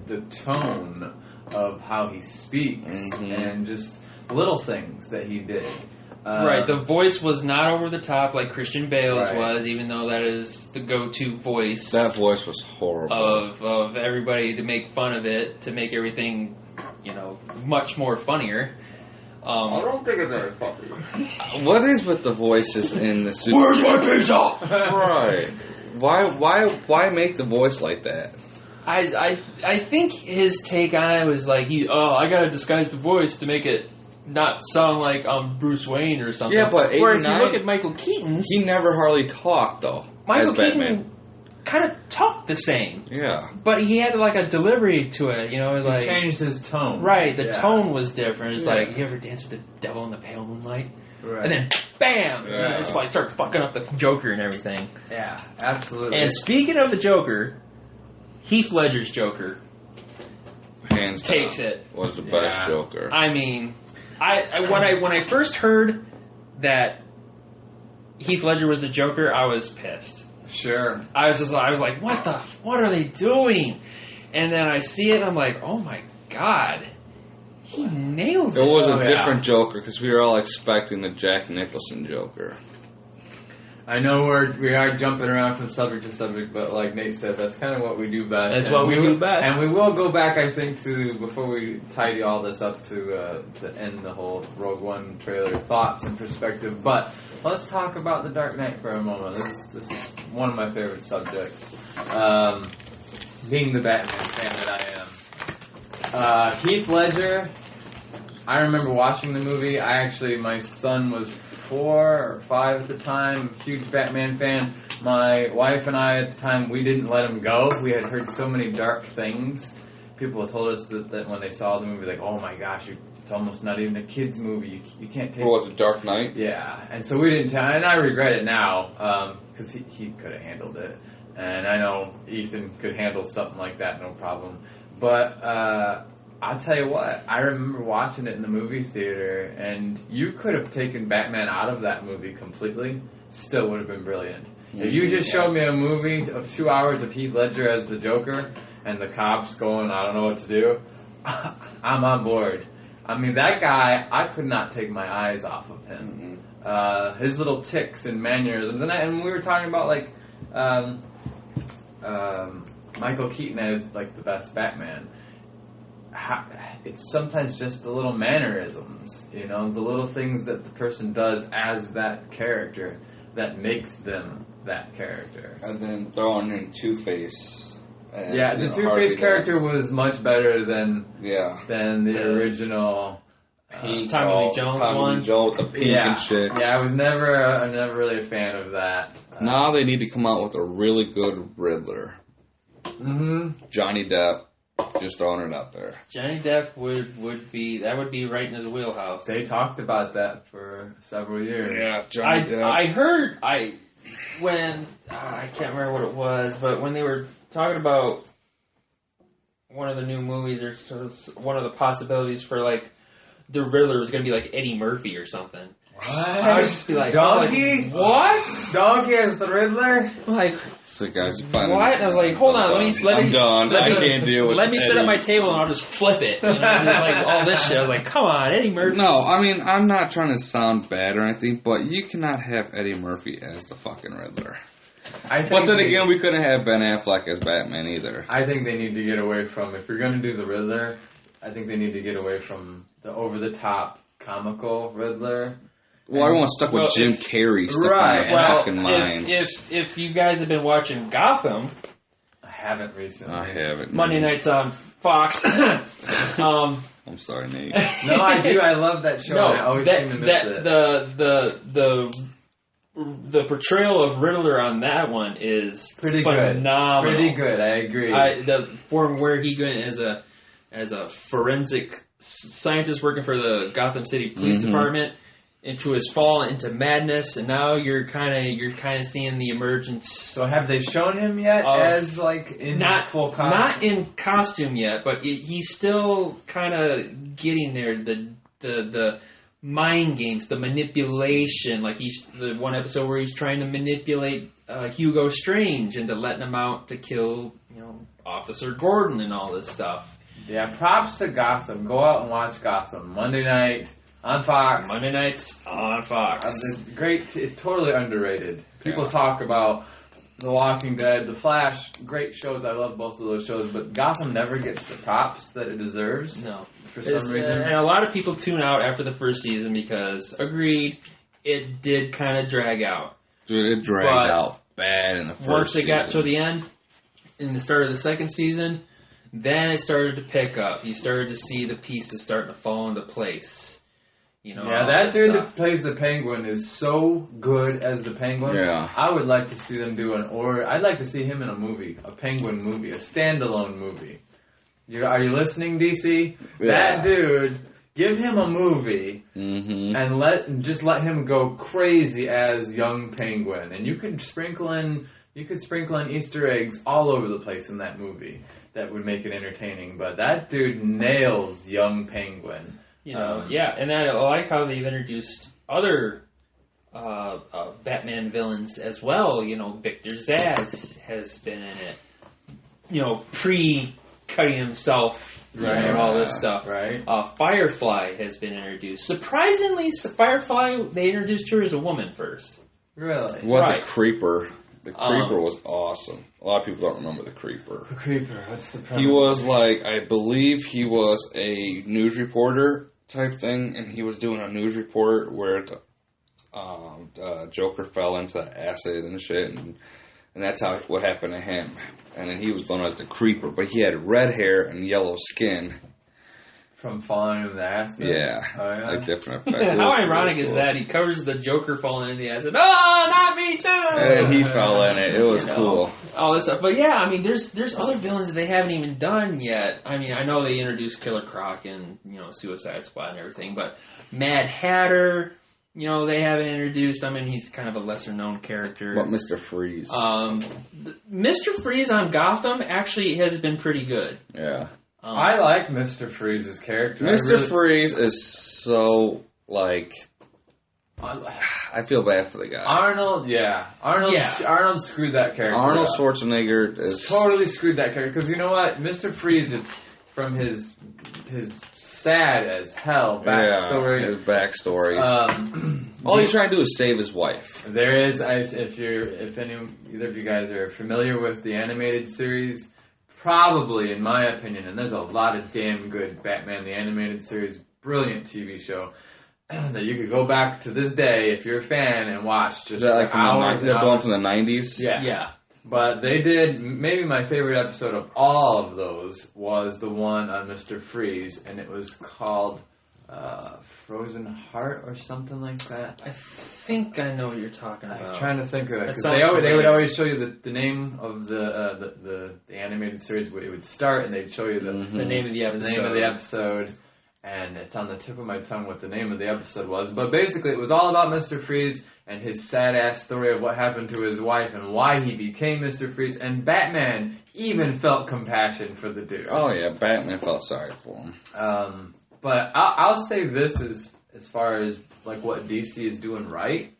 the tone of how he speaks and just little things that he did. Right, the voice was not over the top like Christian Bale's Right. was, even though that is the go-to voice. That voice was horrible. Of everybody to make fun of it, to make everything, much more funnier. I don't think it's very funny. What is with the voices in the Super... Where's my pizza? Right. Why make the voice like that? I think his take on it was like, I gotta disguise the voice to make it not sound like I'm Bruce Wayne or something. Yeah, but where if you look at Michael Keaton's... He never hardly talked, though, Michael as Keaton Batman. kind of talked the same. Yeah. But he had like a delivery to it, like... He changed his tone. Right, the tone was different. It's Yeah. like, you ever dance with the devil in the pale moonlight? Right. And then, bam! Yeah. You just like start fucking up the Joker and everything. Yeah, absolutely. And speaking of the Joker, Heath Ledger's Joker Hands down, takes it. was the best Yeah. Joker. I mean, when I first heard that Heath Ledger was the Joker, I was pissed. Sure. I was like, what are they doing? And then I see it, and I'm like, oh my god, he nails it. It was a yeah. different Joker because we were all expecting the Jack Nicholson Joker. I know we are jumping around from subject to subject, but like Nate said, that's kind of what we do best. That's And what we do best. And we will go back, I think, to before we tidy all this up to end the whole Rogue One trailer thoughts and perspective. But let's talk about The Dark Knight for a moment. This is one of my favorite subjects. Being the Batman fan that I am, Heath Ledger. I remember watching the movie. My son was 4 or 5 at the time, huge Batman fan. My wife and I at the time, we didn't let him go. We had heard so many dark things. People told us that when they saw the movie, like, oh my gosh, it's almost not even a kid's movie. You can't take... What was it, Dark Knight? Yeah, and so we didn't tell, and I regret it now, because he could have handled it. And I know Ethan could handle something like that, no problem. But, I'll tell you what, I remember watching it in the movie theater, and you could have taken Batman out of that movie completely, still would have been brilliant. If you just showed me a movie of 2 hours of Heath Ledger as the Joker, and the cops going, I don't know what to do, I'm on board. I mean, that guy, I could not take my eyes off of him. His little tics and mannerisms, and we were talking about, like, Michael Keaton as, like, the best Batman. It's sometimes just the little mannerisms, the little things that the person does as that character that makes them that character. And then throwing in Two-Face. Yeah, the Two-Face character was much better than the original Pink, Tommy Lee Jones one. Lee Jones with the pink and shit. Yeah, I'm never really a fan of that. Now they need to come out with a really good Riddler. Johnny Depp. Just throwing it out there. Johnny Depp would be right in his wheelhouse. They talked about that for several years. Yeah, Johnny Depp. I heard I can't remember what it was, but when they were talking about one of the new movies or sort of one of the possibilities for like the Riddler was going to be like Eddie Murphy or something. What? I would just be like, Donkey? What? Donkey as the Riddler? Like, so guys, what? I was like, hold on, let me. I'm done. I can't deal with. Let me sit Eddie. at my table and I'll just flip it. Just like all this shit. I was like, come on, Eddie Murphy. No, I mean I'm not trying to sound bad or anything, but you cannot have Eddie Murphy as the fucking Riddler. But then again, we couldn't have Ben Affleck as Batman either. I think they need to get away from, if you're going to do the Riddler, I think they need to get away from the over-the-top comical Riddler. Well, everyone's stuck with Jim Carrey stuck in their fucking minds. If you guys have been watching Gotham, I haven't recently. I haven't. Monday nights on Fox. I'm sorry, Nate. No, I do. I love that show. I always seem to miss it. The portrayal of Riddler on that one is pretty phenomenal. Good. Pretty good. I agree. The form where he went as a forensic scientist working for the Gotham City Police Department. into his fall into madness, and now you're kind of seeing the emergence. So have they shown him yet as like in full costume? Not in costume yet, but he's still kind of getting there. The mind games, the manipulation. Like he's the one episode where he's trying to manipulate Hugo Strange into letting him out to kill Officer Gordon and all this stuff. Yeah, props to Gotham. Go out and watch Gotham Monday night. On Fox. Monday nights on Fox. Great, it's totally underrated. People talk about The Walking Dead, The Flash, great shows. I love both of those shows, but Gotham never gets the props that it deserves. No. For some reason. And a lot of people tune out after the first season because, agreed, it did kind of drag out. Dude, it dragged out bad in the first once it got season. to the end, in the start of the second season, then it started to pick up. You started to see the pieces starting to fall into place. That dude that plays the Penguin is so good as the Penguin. Yeah. I would like to see them do I'd like to see him in a movie, a Penguin movie, a standalone movie. Are you listening, DC? Yeah. That dude, give him a movie and let him go crazy as young Penguin, and you could sprinkle in Easter eggs all over the place in that movie that would make it entertaining. But that dude nails young Penguin. And I like how they've introduced other Batman villains as well. Victor Zsasz has been in it. Pre-cutting himself, and all this stuff. Right. Firefly has been introduced. Surprisingly, Firefly, they introduced her as a woman first. Really? The Creeper? The Creeper was awesome. A lot of people don't remember the Creeper. The Creeper, what's the premise? He was I believe he was a news reporter type thing, and he was doing a news report where the Joker fell into acid and shit, and that's what happened to him. And then he was known as the Creeper, but he had red hair and yellow skin. From falling into the acid? Yeah. Oh, yeah? Like different effects. How ironic is that? He covers the Joker falling into the acid. Oh, not me too! And he fell in it. It was cool. All this stuff. But yeah, I mean, there's other villains that they haven't even done yet. I mean, I know they introduced Killer Croc and, Suicide Squad and everything, but Mad Hatter, they haven't introduced. I mean, he's kind of a lesser known character. But Mr. Freeze. Mr. Freeze on Gotham actually has been pretty good. Yeah. I like Mr. Freeze's character. Mr. Freeze is so, I feel bad for the guy. Arnold screwed that character Arnold up. Schwarzenegger is... Totally screwed that character. Because you know what? Mr. Freeze, from his sad as hell backstory. Yeah, his backstory. All he's trying to do is save his wife. There is, if either of you guys are familiar with the animated series... Probably, in my opinion, and there's a lot of damn good Batman the Animated Series, brilliant TV show, that you could go back to this day, if you're a fan, and watch just hours. Is that the one from the 90s? Yeah. But they did, maybe my favorite episode of all of those was the one on Mr. Freeze, and it was called Frozen Heart or something like that. I think I know what you're talking about. I was trying to think of it because That they would always show you the name of the animated series. It would start and they'd show you the name of the episode. The name of the episode, and it's on the tip of my tongue what the name of the episode was. But basically, it was all about Mr. Freeze and his sad ass story of what happened to his wife and why he became Mr. Freeze. And Batman even felt compassion for the dude. Oh yeah, Batman felt sorry for him. But I'll say this as far as what DC is doing right,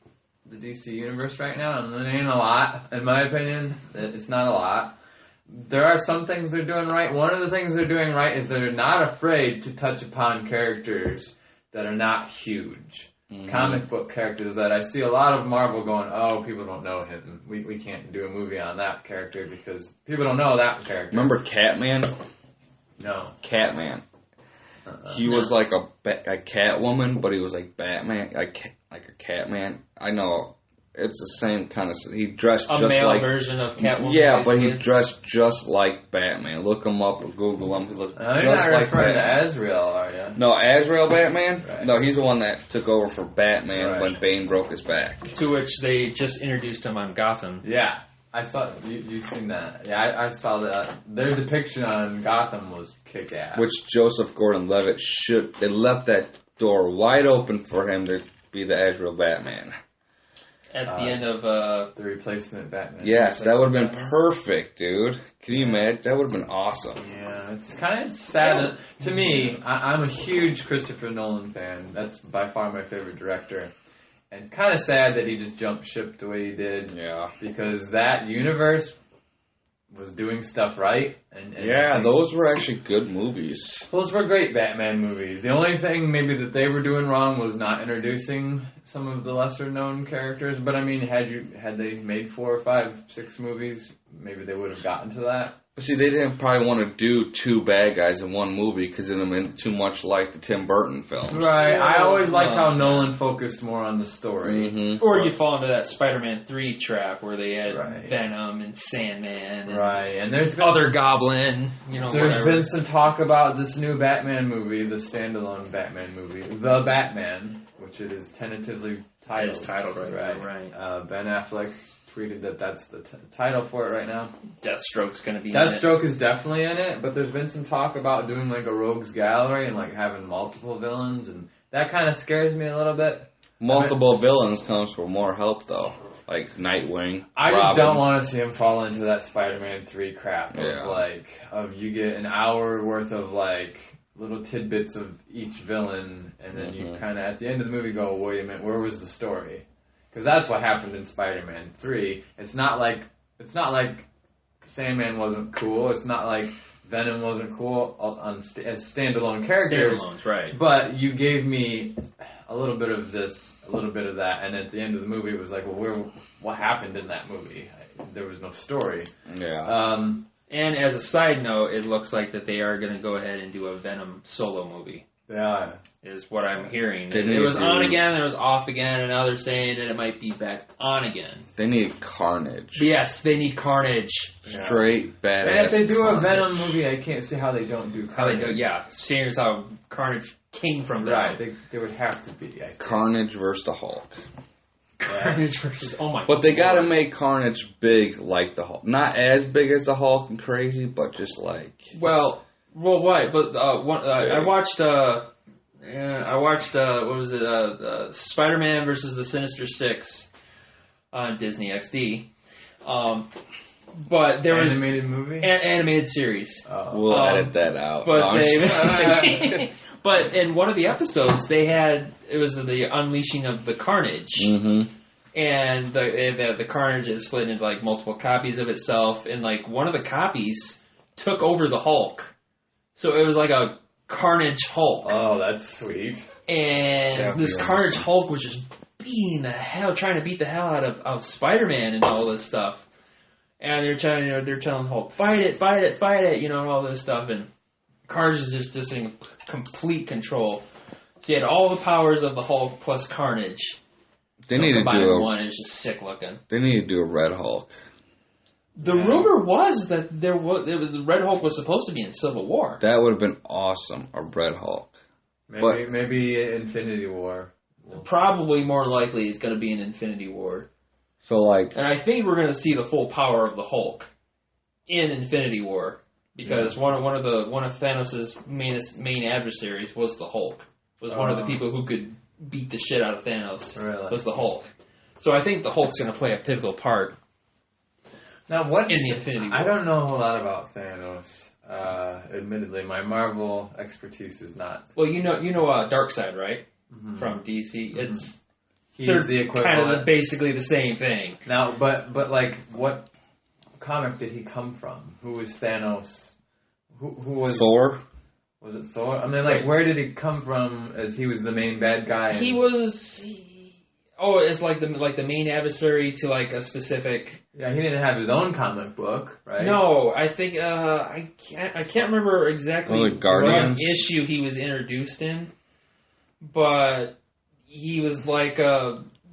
the DC universe right now, and it ain't a lot, in my opinion. It's not a lot. There are some things they're doing right. One of the things they're doing right is they're not afraid to touch upon characters that are not huge. Comic book characters that I see a lot of Marvel going, oh, people don't know him. We can't do a movie on that character because people don't know that character. Remember Catman? No. Catman. He was like a Catwoman, but he was like Batman, like a Catman. I know it's the same kind of. He dressed a just male like version of Catwoman. Yeah, but he dressed just like Batman. Look him up or Google him. He looked just you're not like referring Batman. to Azrael, are you? No, Azrael Batman. Right. No, he's the one that took over for Batman when Bane broke his back. To which they just introduced him on Gotham. Yeah. I saw you've seen that. Yeah, I saw that. Their depiction on Gotham was kick-ass. Which Joseph Gordon-Levitt they left that door wide open for him to be the actual Batman. At the end of the replacement Batman. Yes, that would have been perfect, dude. Can you imagine? That would have been awesome. Yeah, it's kind of sad. To me, I'm a huge Christopher Nolan fan. That's by far my favorite director. And kind of sad that he just jumped ship the way he did. Yeah. Because that universe was doing stuff right. And yeah, those were actually good movies. Those were great Batman movies. The only thing maybe that they were doing wrong was not introducing some of the lesser known characters. But I mean, had they made 4 or 5, 6 movies, maybe they would have gotten to that. But see, they didn't probably want to do 2 bad guys in one movie because it would have been too much like the Tim Burton films. Right. I always liked how Nolan focused more on the story. Mm-hmm. Or you fall into that Spider-Man 3 trap where they had Venom and Sandman and and there's been other Goblin. There's been some talk about this new Batman movie, the standalone Batman movie, The Batman, which it is tentatively titled. It's titled right. Ben Affleck tweeted that that's the title for it right now. Deathstroke's going to be Deathstroke is definitely in it, but there's been some talk about doing like a rogues gallery and like having multiple villains, and that kind of scares me a little bit. Multiple villains comes for more help, though. Like Nightwing, I just Robin. don't want to see him fall into that Spider-Man 3 crap of you get an hour worth of like little tidbits of each villain, and then you kind of at the end of the movie go, wait a minute, where was the story? Because that's what happened in Spider-Man 3. It's not like Sandman wasn't cool. It's not like Venom wasn't cool as standalone characters. Standalones, right. But you gave me a little bit of this, a little bit of that, and at the end of the movie it was like, well, what happened in that movie? There was no story. Yeah. And as a side note, it looks like that they are going to go ahead and do a Venom solo movie. Yeah. Is what I'm hearing. It was on again, it was off again, and now they're saying that it might be back on again. They need Carnage. Yes, they need Carnage. Straight badass. And if they do Carnage. a Venom movie, I can't see how they don't do Carnage. How they do, yeah. Seeing as how Carnage came from Venom. Right, they would have to be, I think. Carnage versus the Hulk. Carnage versus, oh my. But they gotta make Carnage big like the Hulk. Not as big as the Hulk and crazy, but just like... Well, why? But I watched what was it? Spider-Man versus the Sinister Six on Disney XD. But there was animated movie, animated series. We'll edit that out. But No, but in one of the episodes, it was the unleashing of the Carnage. Mm-hmm. And the Carnage is split into like multiple copies of itself, and like one of the copies took over the Hulk. So it was like a Carnage Hulk. Oh, that's sweet. And this Carnage Hulk was just trying to beat the hell out of Spider-Man and all this stuff. And they're telling Hulk, fight it, and all this stuff. And Carnage is just in complete control. So you had all the powers of the Hulk plus Carnage. They need to do one. It's just sick looking. They need to do a Red Hulk. The rumor was that the Red Hulk was supposed to be in Civil War. That would have been awesome, a Red Hulk. Maybe Infinity War. Probably more likely it's going to be in Infinity War. So like, and I think we're going to see the full power of the Hulk in Infinity War because one of Thanos' main adversaries was the Hulk. Was one of the people who could beat the shit out of Thanos. Really? Was the Hulk. So I think the Hulk's going to play a pivotal part. Now, what in the Infinity War. I don't know a whole lot about Thanos. Admittedly, my Marvel expertise is not. Well, you know, Darkseid, right? Mm-hmm. From DC. He's the equivalent. Kind of basically the same thing. Now, but like, what comic did he come from? Who was Thanos? Who was Thor? Was it Thor? I mean, like, where did he come from? As he was the main bad guy. It's like the main adversary to like a specific. Yeah, he didn't have his own comic book, right? No, I think I can't remember exactly what issue he was introduced in, but he was like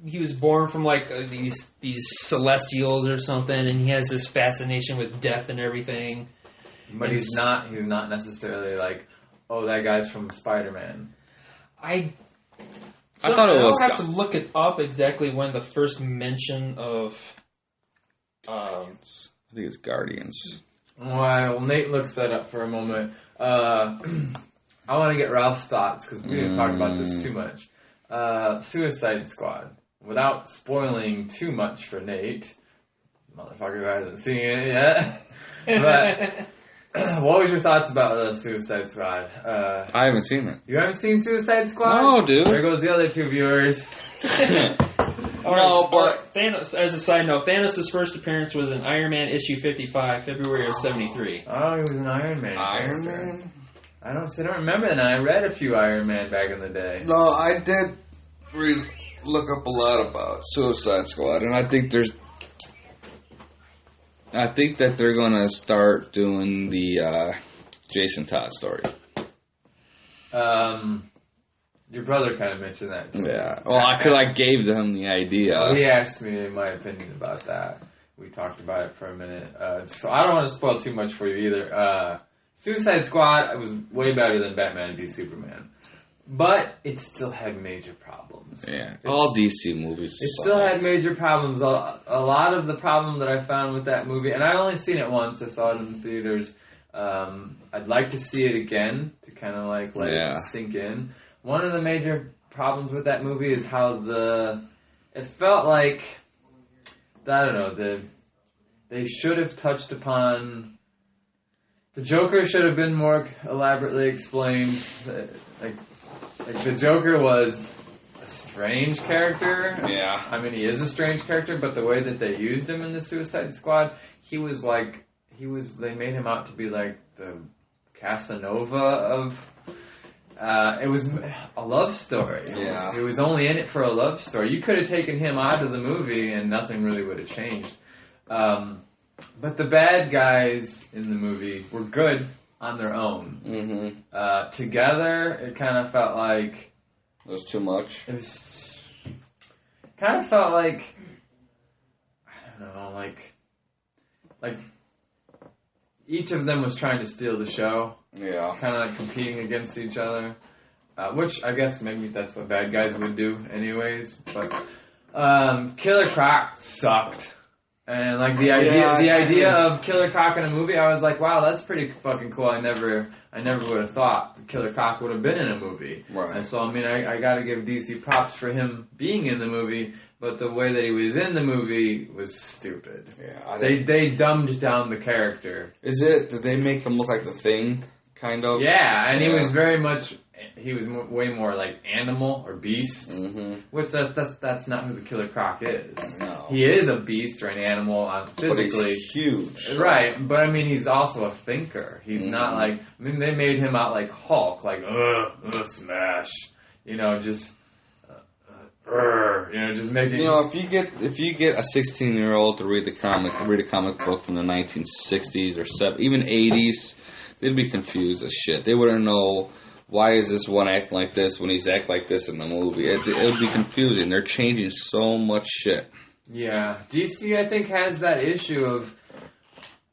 he was born from like these celestials or something, and he has this fascination with death and everything. But he's not necessarily like, oh, that guy's from Spider-Man. I thought it was. I'll have to look it up exactly when the first mention of. I think it's Guardians. While Nate looks that up for a moment, I want to get Ralph's thoughts because we didn't talk about this too much. Suicide Squad. Without spoiling too much for Nate, motherfucker who hasn't seen it yet. But what was your thoughts about Suicide Squad? I haven't seen it. You haven't seen Suicide Squad? No, dude. There goes the other 2 viewers. No, but Thanos, as a side note, Thanos' first appearance was in Iron Man issue 55, February of 73. Oh, he was an Iron Man. Iron character. Man? I don't remember that. I read a few Iron Man back in the day. No, I did look up a lot about Suicide Squad, and I think that they're gonna start doing the Jason Todd story. Your brother kind of mentioned that too. Yeah, well, because I gave them the idea. Well, he asked me my opinion about that. We talked about it for a minute. So I don't want to spoil too much for you either. Suicide Squad was way better than Batman v Superman. But it still had major problems. Yeah, all DC movies. It still had major problems. A lot of the problem that I found with that movie, and I only seen it once. I saw it in the theaters. I'd like to see it again to kind of like let it sink in. One of the major problems with that movie is how it felt like, I don't know, they should have touched upon, the Joker should have been more elaborately explained. Like the Joker was a strange character. Yeah. I mean, he is a strange character, but the way that they used him in the Suicide Squad, they made him out to be like the Casanova of, it was a love story. It was only in it for a love story. You could have taken him out of the movie and nothing really would have changed. But the bad guys in the movie were good on their own. Mm-hmm. Together, it kind of felt like... It was too much? It was... kind of felt like... I don't know, like... each of them was trying to steal the show. Yeah. Kind of like competing against each other. Which, I guess, maybe that's what bad guys would do anyways. But Killer Croc sucked. And like the idea of Killer Croc in a movie, I was like, wow, that's pretty fucking cool. I never would have thought Killer Croc would have been in a movie. Right. And so I mean, I got to give DC props for him being in the movie, but the way that he was in the movie was stupid. Yeah. They dumbed down the character. Did they make him look like the Thing, kind of? Yeah, and he was very much. He was way more like animal or beast, which that's not who the Killer Croc is. No. He is a beast or an animal physically. But he's huge. Right, but I mean, he's also a thinker. He's not like, I mean, they made him out like Hulk, like, smash. You know, just, just making... You know, if you get a 16-year-old to read a comic book from the 1960s or even 80s, they'd be confused as shit. They wouldn't know... Why is this one acting like this when he's acting like this in the movie? It would be confusing. They're changing so much shit. Yeah. DC, I think, has that issue of...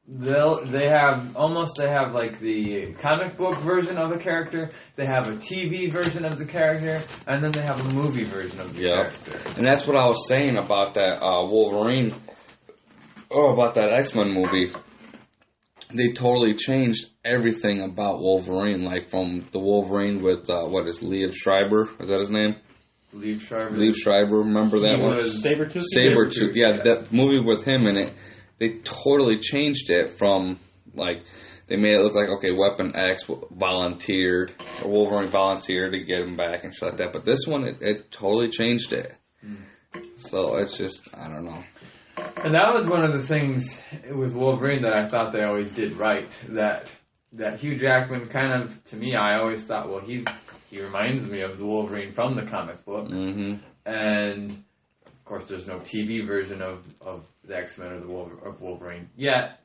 They have like the comic book version of a character, they have a TV version of the character, and then they have a movie version of the character. And that's what I was saying about that Wolverine, about that XMen movie. They totally changed everything about Wolverine, like from the Wolverine with, Liev Schreiber? Is that his name? Liev Schreiber, remember that one? Sabretooth, yeah, that movie with him in it. They totally changed it from, like, they made it look like, okay, Weapon X volunteered, or Wolverine volunteered to get him back and shit like that. But this one, it totally changed it. So it's just, I don't know. And that was one of the things with Wolverine that I thought they always did right. That Hugh Jackman kind of, to me, I always thought, well, he reminds me of the Wolverine from the comic book. Mm-hmm. And, of course, there's no TV version of the X-Men or of Wolverine yet.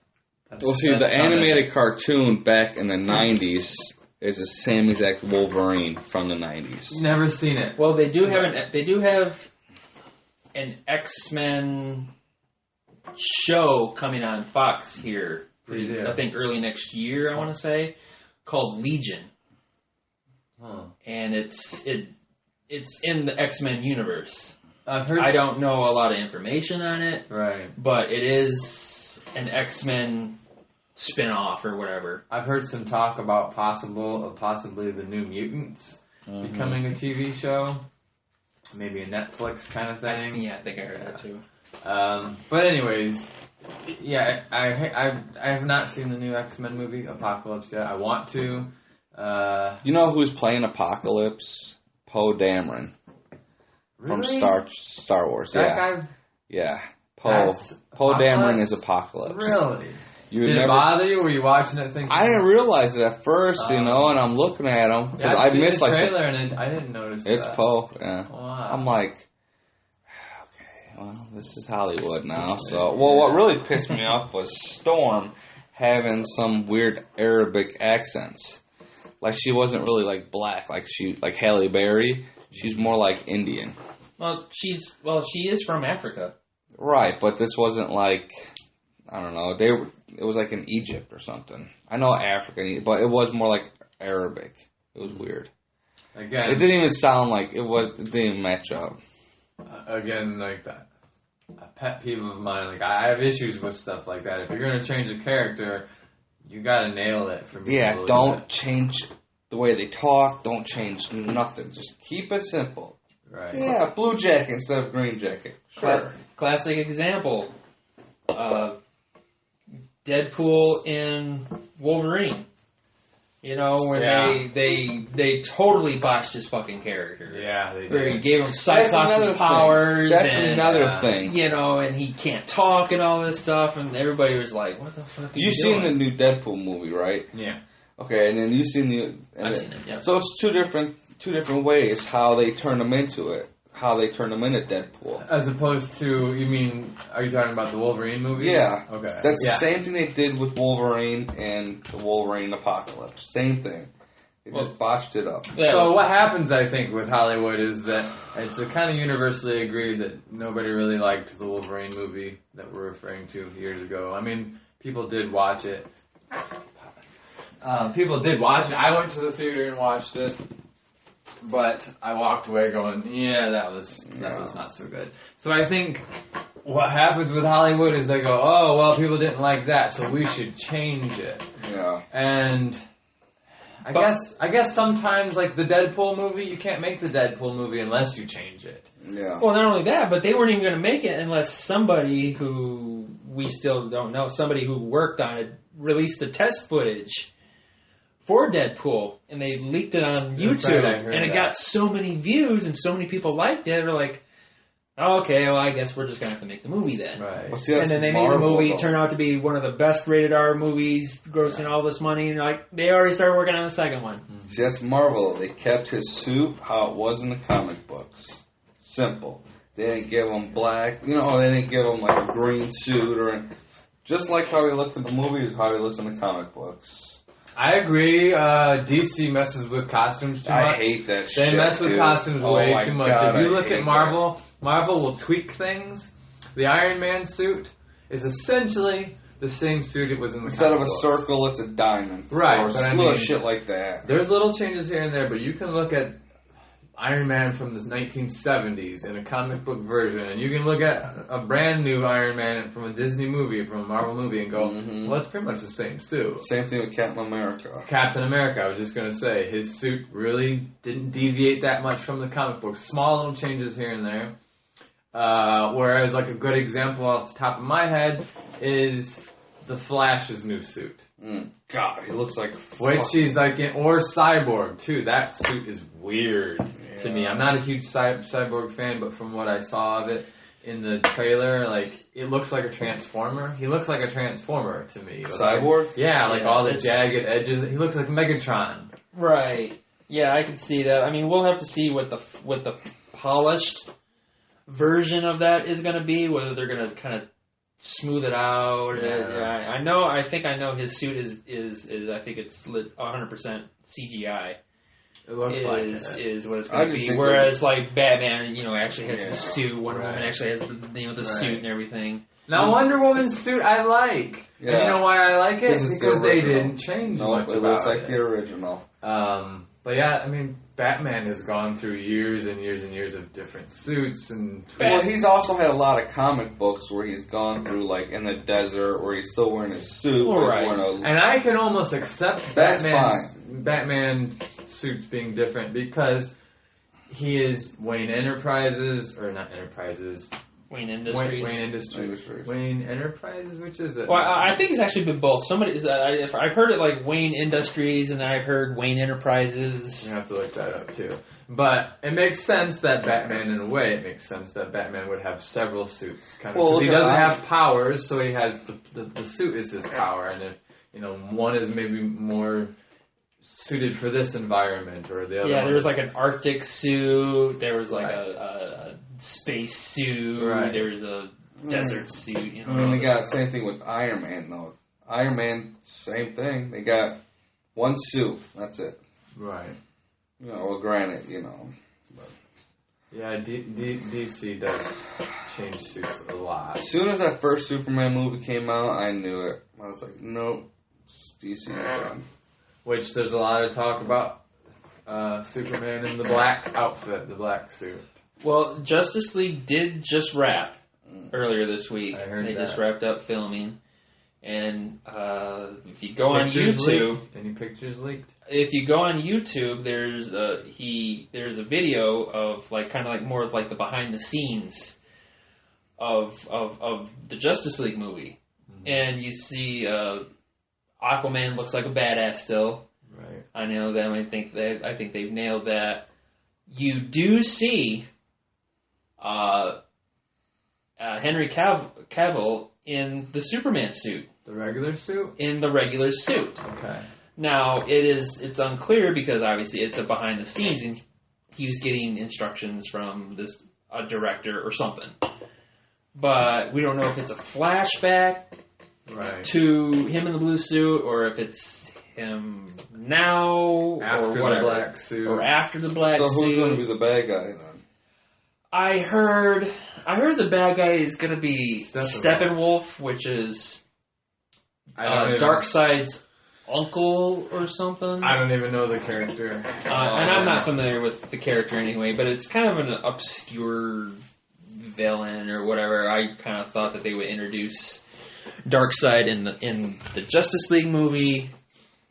The animated cartoon back in the 90s is the same exact Wolverine from the 90s. Never seen it. Well, they do have an X-Men show coming on Fox here. I think early next year, I want to say, called Legion. Huh. And it's in the X-Men universe. I don't know a lot of information on it. Right. But it is an X-Men spin-off or whatever. I've heard some talk about possibly the New Mutants becoming a TV show. maybe a Netflix kind of thing. I think I heard that too. But anyways, yeah, I have not seen the new X-Men movie, Apocalypse, yet. I want to. You know who's playing Apocalypse? Poe Dameron. From Really? Star Wars. That Yeah. guy? Yeah. Poe Dameron is Apocalypse. Really? You Did it bother you? Were you watching it thinking... I didn't realize it at first, and I'm looking at him. Because Yeah, I I've seen missed the like trailer and I didn't notice it's that. Poe, yeah. Wow. I'm like, okay, well, this is Hollywood now. So, what really pissed me off was Storm having some weird Arabic accents. Like, she wasn't really, like, black, like Halle Berry. She's more like Indian. Well, she is from Africa. Right, but this wasn't like, I don't know, it was like in Egypt or something. I know African, but it was more like Arabic. It was weird. Again, It didn't even sound like, it didn't even match up. Again, like that. A pet peeve of mine, like, I have issues with stuff like that. If you're going to change a character, you got to nail it for me. Yeah, to don't change the way they talk. Don't change nothing. Just keep it simple. Right. Yeah, blue jacket instead of green jacket. Sure. Classic example. Deadpool in Wolverine. You know, when they totally botched his fucking character. Yeah, they Where he did. gave him Cyclops' powers. That's and, another thing. You know, and he can't talk and all this stuff, and everybody was like, what the fuck are you You've seen the doing? new Deadpool movie, right? Yeah. Okay, and then you've seen the... I've seen it, yeah. So it's two different ways how they turn them into it. How they turn them into Deadpool. As opposed to, you mean, are you talking about the Wolverine movie? Yeah. Okay. That's the same thing they did with Wolverine and the Wolverine Apocalypse. Same thing. They just botched it up. Yeah. So what happens, I think, with Hollywood is that it's kind of universally agreed that nobody really liked the Wolverine movie that we're referring to years ago. I mean, people did watch it. People did watch it. I went to the theater and watched it, but I walked away going, "Yeah, that was not so good." So I think what happens with Hollywood is they go, "Oh, well, people didn't like that, so we should change it." Yeah. And I guess sometimes, like the Deadpool movie, you can't make the Deadpool movie unless you change it. Yeah. Well, not only that, but they weren't even going to make it unless somebody who we still don't know, somebody who worked on it, released the test footage for Deadpool, and they leaked it on YouTube, right, I heard and it that. got so many views, and so many people liked it. They're like, oh, "Okay, well, I guess we're just going to have to make the movie then." Right. Well, see, And that's then they made the Marvel, movie though. turn out to be one of the best rated R movies, grossing all this money, and like they already started working on the second one. See, that's Marvel. They kept his suit how it was in the comic books. Simple. They didn't give him black. They didn't give him like a green suit or just like how he looked in the movies, how he looks in the comic books. I agree. DC messes with costumes too much. I hate that shit. They mess with dude. costumes Oh way my too much. God, If you I look hate at Marvel, Marvel will tweak things. The Iron Man suit is essentially the same suit it was in the Instead of a comic books. circle, it's a diamond. Right, Or but I little mean- shit like that. There's little changes here and there, but you can look at Iron Man from the 1970s in a comic book version, and you can look at a brand new Iron Man from a Disney movie, from a Marvel movie, and go, well, it's pretty much the same suit. Same thing with Captain America. Captain America, I was just going to say, his suit really didn't deviate that much from the comic books. Small little changes here and there. Whereas, like, a good example off the top of my head is the Flash's new suit. God, he looks like... Which she's like in, or Cyborg too. That suit is weird to me. I'm not a huge Cyborg fan, but from what I saw of it in the trailer, like it looks like a Transformer. He looks like a Transformer to me. Cyborg? Yeah, like Yeah, all the it's- jagged edges. He looks like Megatron. Right. Yeah, I can see that. I mean, we'll have to see what the polished version of that is going to be. Whether they're going to kind of smooth it out. Yeah. I think I know his suit is I think it's 100% CGI. It looks like it. Is what it's I going to just be. think Whereas like Batman, actually has Yeah. the suit. Wonder Right. Woman actually has the suit and everything. Now Wonder Woman's suit I like. Yeah. And you know why I like it? Because it's the Because they original. didn't change No, much it about looks like it. the original. But yeah, I mean, Batman has gone through years and years and years of different suits and Well, he's also had a lot of comic books where he's gone through, like, in the desert, where he's still wearing his suit. Well, where he's right. wearing a- And I can almost accept That's Batman suits being different because he is Wayne Enterprises, or not Enterprises. Wayne Industries. Wayne Industries. Wayne Enterprises, which is it? Well, I think it's actually been both. I've heard it like Wayne Industries, and I've heard Wayne Enterprises. You have to look that up too. But it makes sense that Batman, in a way, it makes sense that Batman would have several suits. Kind of, he doesn't have powers, so he has the suit is his power, and if one is maybe more suited for this environment or the other. Yeah, there was like an Arctic suit. There was like a space suit. Right. There was a desert suit. And then they got same thing with Iron Man though. Iron Man, same thing. They got one suit. That's it. Right. Well, granted, But. Yeah, DC does change suits a lot. As soon as that first Superman movie came out, I knew it. I was like, nope, DC done. Which there's a lot of talk about Superman in the black outfit, the black suit. Well, Justice League did just wrap earlier this week. I heard they that. just wrapped up filming. And if you go on YouTube... Any pictures leaked? If you go on YouTube, there's a video of kind of more of the behind the scenes of the Justice League movie. Mm-hmm. And you see Aquaman looks like a badass still. Right. I know them. I think they've nailed that. You do see Henry Cavill in the Superman suit. The regular suit? In the regular suit. Okay. Now, it's unclear because obviously it's a behind the scenes and he was getting instructions from a director or something. But we don't know if it's a flashback to him in the blue suit or if it's him now after or whatever. The black suit. Or after the black suit. So who's going to be the bad guy then? I heard the bad guy is going to be Steppenwolf, which is Darkseid's uncle or something. I don't even know the character. And I'm not familiar with the character anyway, but it's kind of an obscure villain or whatever. I kind of thought that they would introduce Darkseid in the Justice League movie,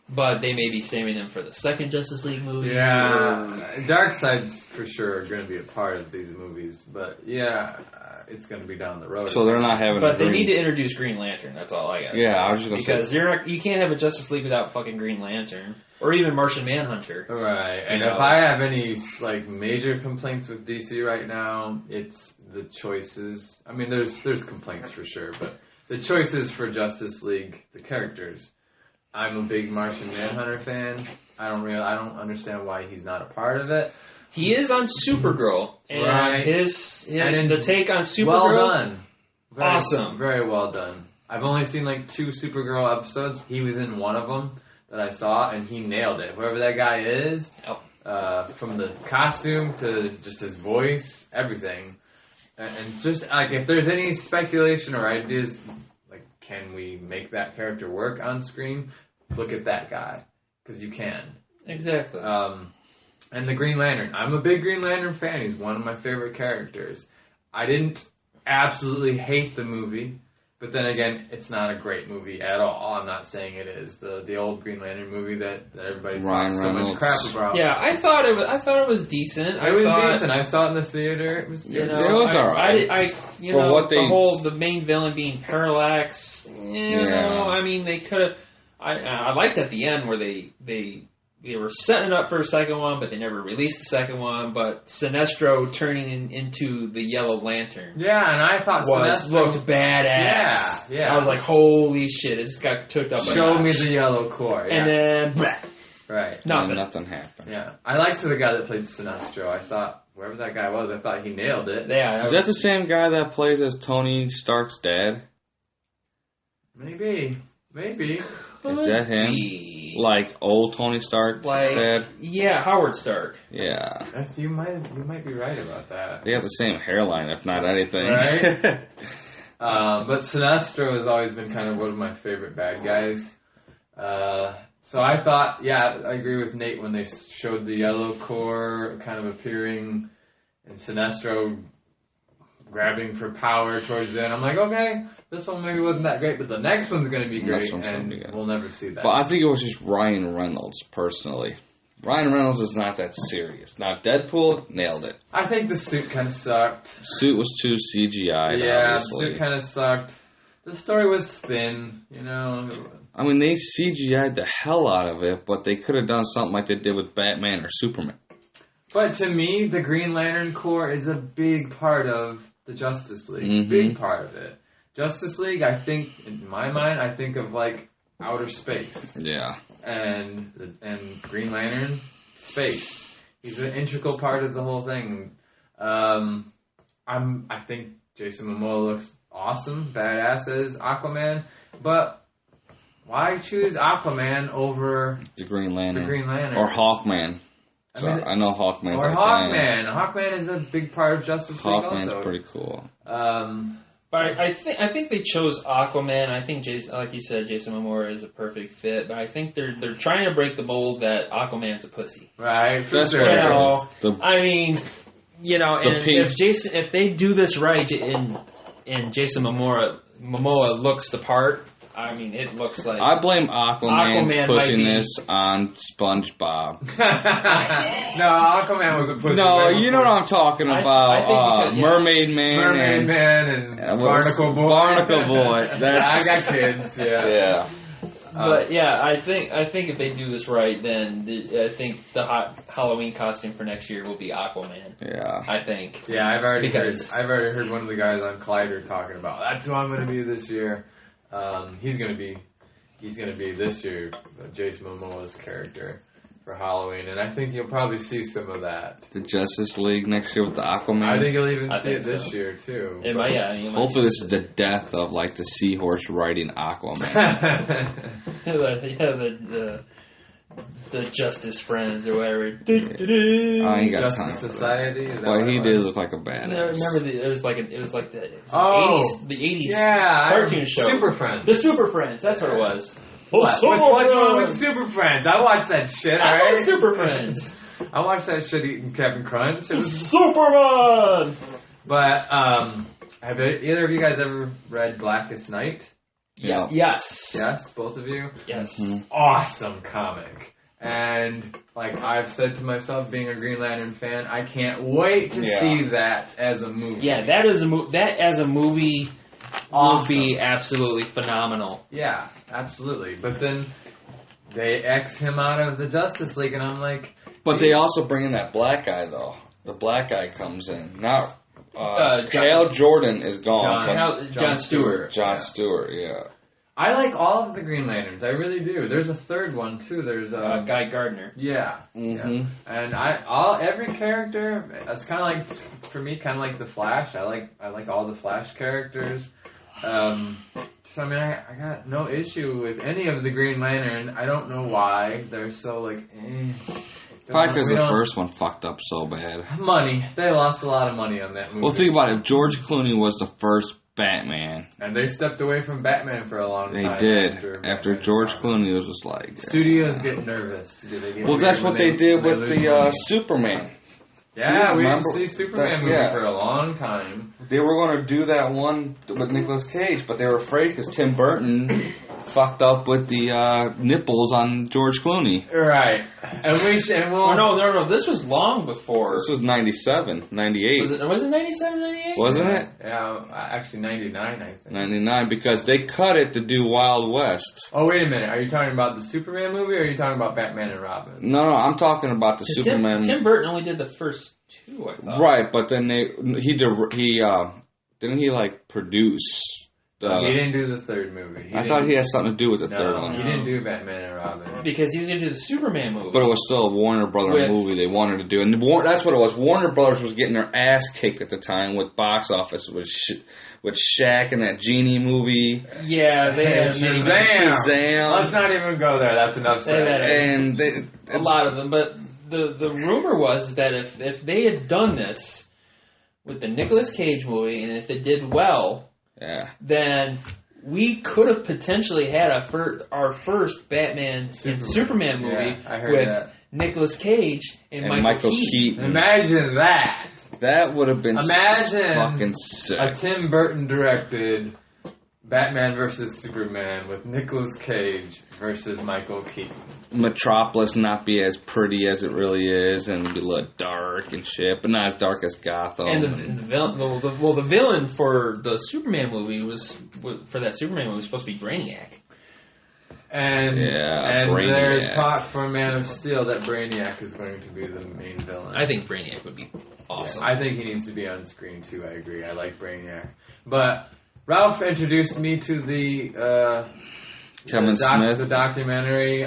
but they may be saving him for the second Justice League movie. Yeah, Darkseid's for sure going to be a part of these movies, but yeah, it's going to be down the road. So they're not having. But they need to introduce Green Lantern. That's all I got. Yeah, I was just going to say because you can't have a Justice League without fucking Green Lantern or even Martian Manhunter. Right. And if I have any major complaints with DC right now, it's the choices. I mean, there's complaints for sure, but the choices for Justice League, the characters. I'm a big Martian Manhunter fan. I don't understand why he's not a part of it. He is on Supergirl, and the take on Supergirl, well done, awesome, very well done. I've only seen 2 Supergirl episodes. He was in one of them that I saw, and he nailed it. Whoever that guy is, from the costume to just his voice, everything, and just if there's any speculation or ideas. Can we make that character work on screen? Look at that guy. Because you can. Exactly. And the Green Lantern. I'm a big Green Lantern fan. He's one of my favorite characters. I didn't absolutely hate the movie. But then again, it's not a great movie at all. I'm not saying it is. The old Green Lantern movie that everybody talks so much crap about. Yeah, I thought it was decent. It was decent. I saw it in the theater. It was alright. The main villain being Parallax. I mean, they could have. I liked at the end where they were setting it up for a second one, but they never released the second one. But Sinestro turning into the Yellow Lantern. Yeah, and I thought Sinestro looked badass. Yeah. I was like, holy shit, it just got took up. Show me the yellow core. Yeah. And then, blah. Right. Nothing happened. Yeah. I liked the guy that played Sinestro. I thought, whoever that guy was, I thought he nailed it. Yeah. Is that the same guy that plays as Tony Stark's dad? Maybe. Is that him? Like old Tony Stark dad? Yeah, Howard Stark. Yeah. You might be right about that. They have the same hairline, if not anything. Right? But Sinestro has always been kind of one of my favorite bad guys. So I thought, I agree with Nate when they showed the yellow core kind of appearing and Sinestro grabbing for power towards the end. I'm like, okay, this one maybe wasn't that great, but the next one's going to be great, and we'll never see that. But I think it was just Ryan Reynolds, personally. Ryan Reynolds is not that serious. Now, Deadpool nailed it. I think the suit kind of sucked. Suit was too CGI. Yeah, obviously. suit kind of sucked. The story was thin, you know. I mean, they CGI'd the hell out of it, but they could have done something like they did with Batman or Superman. But to me, the Green Lantern Corps is a big part of the Justice League. Mm-hmm. Big part of it. Justice League, I think, in my mind, I think of like outer space. Yeah. And Green Lantern, space. He's an integral part of the whole thing. I think Jason Momoa looks awesome, badass as Aquaman, but why choose Aquaman over The Green Lantern. Or Hawkman. So I know Hawkman's or like Hawkman. Hawkman is a big part of Justice League Hawkman's also. pretty cool. But I think they chose Aquaman. I think Jason, like you said, Jason Momoa is a perfect fit. But I think they're trying to break the mold that Aquaman's a pussy. Right. That's sure. what it is. I mean, you know, and if they do this right, and Jason Momoa looks the part. I mean, it looks like I blame Aquaman's Aquaman pussiness on SpongeBob. No, Aquaman was a pussy. No, you know what I'm talking about. I think Mermaid Man. Mermaid Man and Barnacle Boy. Barnacle Boy. I got kids. Yeah. Yeah. But yeah, I think if they do this right, then I think the Halloween costume for next year will be Aquaman. Yeah. I think. Yeah, I've already heard one of the guys on Collider talking about that's who I'm going to be this year. He's gonna be this year Jason Momoa's character for Halloween, and I think you'll probably see some of that. The Justice League next year with the Aquaman. I think you'll even see it this year too. Hopefully, this is the death of like the seahorse riding Aquaman. the Justice Friends or whatever. I ain't got Justice time. Society. Well, he did look like a badass. I remember it was like the 80s cartoon show. Super Friends. The Super Friends. That's what it was. What's wrong with Super Friends? I watched that shit. I love Super Friends. I watched that shit eating Captain Crunch. It was Superman. But have either of you guys ever read Blackest Night? Yeah. Yes. Yes, both of you? Yes. Mm-hmm. Awesome comic. And like I've said to myself, being a Green Lantern fan, I can't wait to see that as a movie. Yeah, that as a movie would be absolutely phenomenal. Yeah, absolutely. But then they X him out of the Justice League, and I'm like... But they also bring in that black guy, though. The black guy comes in. Now, Hal Jordan is gone. John Stewart. John Stewart, yeah. I like all of the Green Lanterns. I really do. There's a third one too. There's Guy Gardner. Yeah. Mm-hmm. Yeah. And every character. It's kind of like for me, kind of like the Flash. I like all the Flash characters. So I mean, I got no issue with any of the Green Lantern. I don't know why they're so like. Probably because the first one fucked up so bad. Money. They lost a lot of money on that movie. Well, think about it. George Clooney was the first Batman. And they stepped away from Batman for a long time. They did. After George Clooney was just like... Studios get nervous. Well, that's what they did with the Superman. Yeah, we didn't see Superman movie for a long time. They were going to do that one with Nicolas Cage, but they were afraid because Tim Burton fucked up with the nipples on George Clooney. Right. No. This was long before. This was 97, 98. Was it 97, 98? Wasn't it? Yeah, actually 99, I think. 99, because they cut it to do Wild West. Oh, wait a minute. Are you talking about the Superman movie, or are you talking about Batman and Robin? No, I'm talking about the Superman. Tim Burton only did the first two, I thought. Right, but then didn't he like produce? He didn't do the third movie. I thought he had something to do with the third one. He didn't do Batman and Robin. Because he was going to do the Superman movie. But it was still a Warner Brothers movie they wanted to do. And that's what it was. Warner Brothers was getting their ass kicked at the time with box office, with Shaq and that Genie movie. Yeah, they had Shazam. Let's not even go there. That's enough said. And a lot of them. But the rumor was that if they had done this with the Nicolas Cage movie, and if it did well... Yeah. Then we could have potentially had our first Batman and Superman movie with Nicolas Cage and Michael Keaton. Imagine that. That would have been fucking sick. A Tim Burton directed Batman versus Superman with Nicolas Cage versus Michael Keaton. Metropolis not be as pretty as it really is, and be a little dark and shit, but not as dark as Gotham. And the villain, the villain for the Superman movie was supposed to be Brainiac. And Brainiac. there's talk for Man of Steel that Brainiac is going to be the main villain. I think Brainiac would be awesome. Yeah, I think he needs to be on screen too. I agree. I like Brainiac, but Ralph introduced me to the documentary.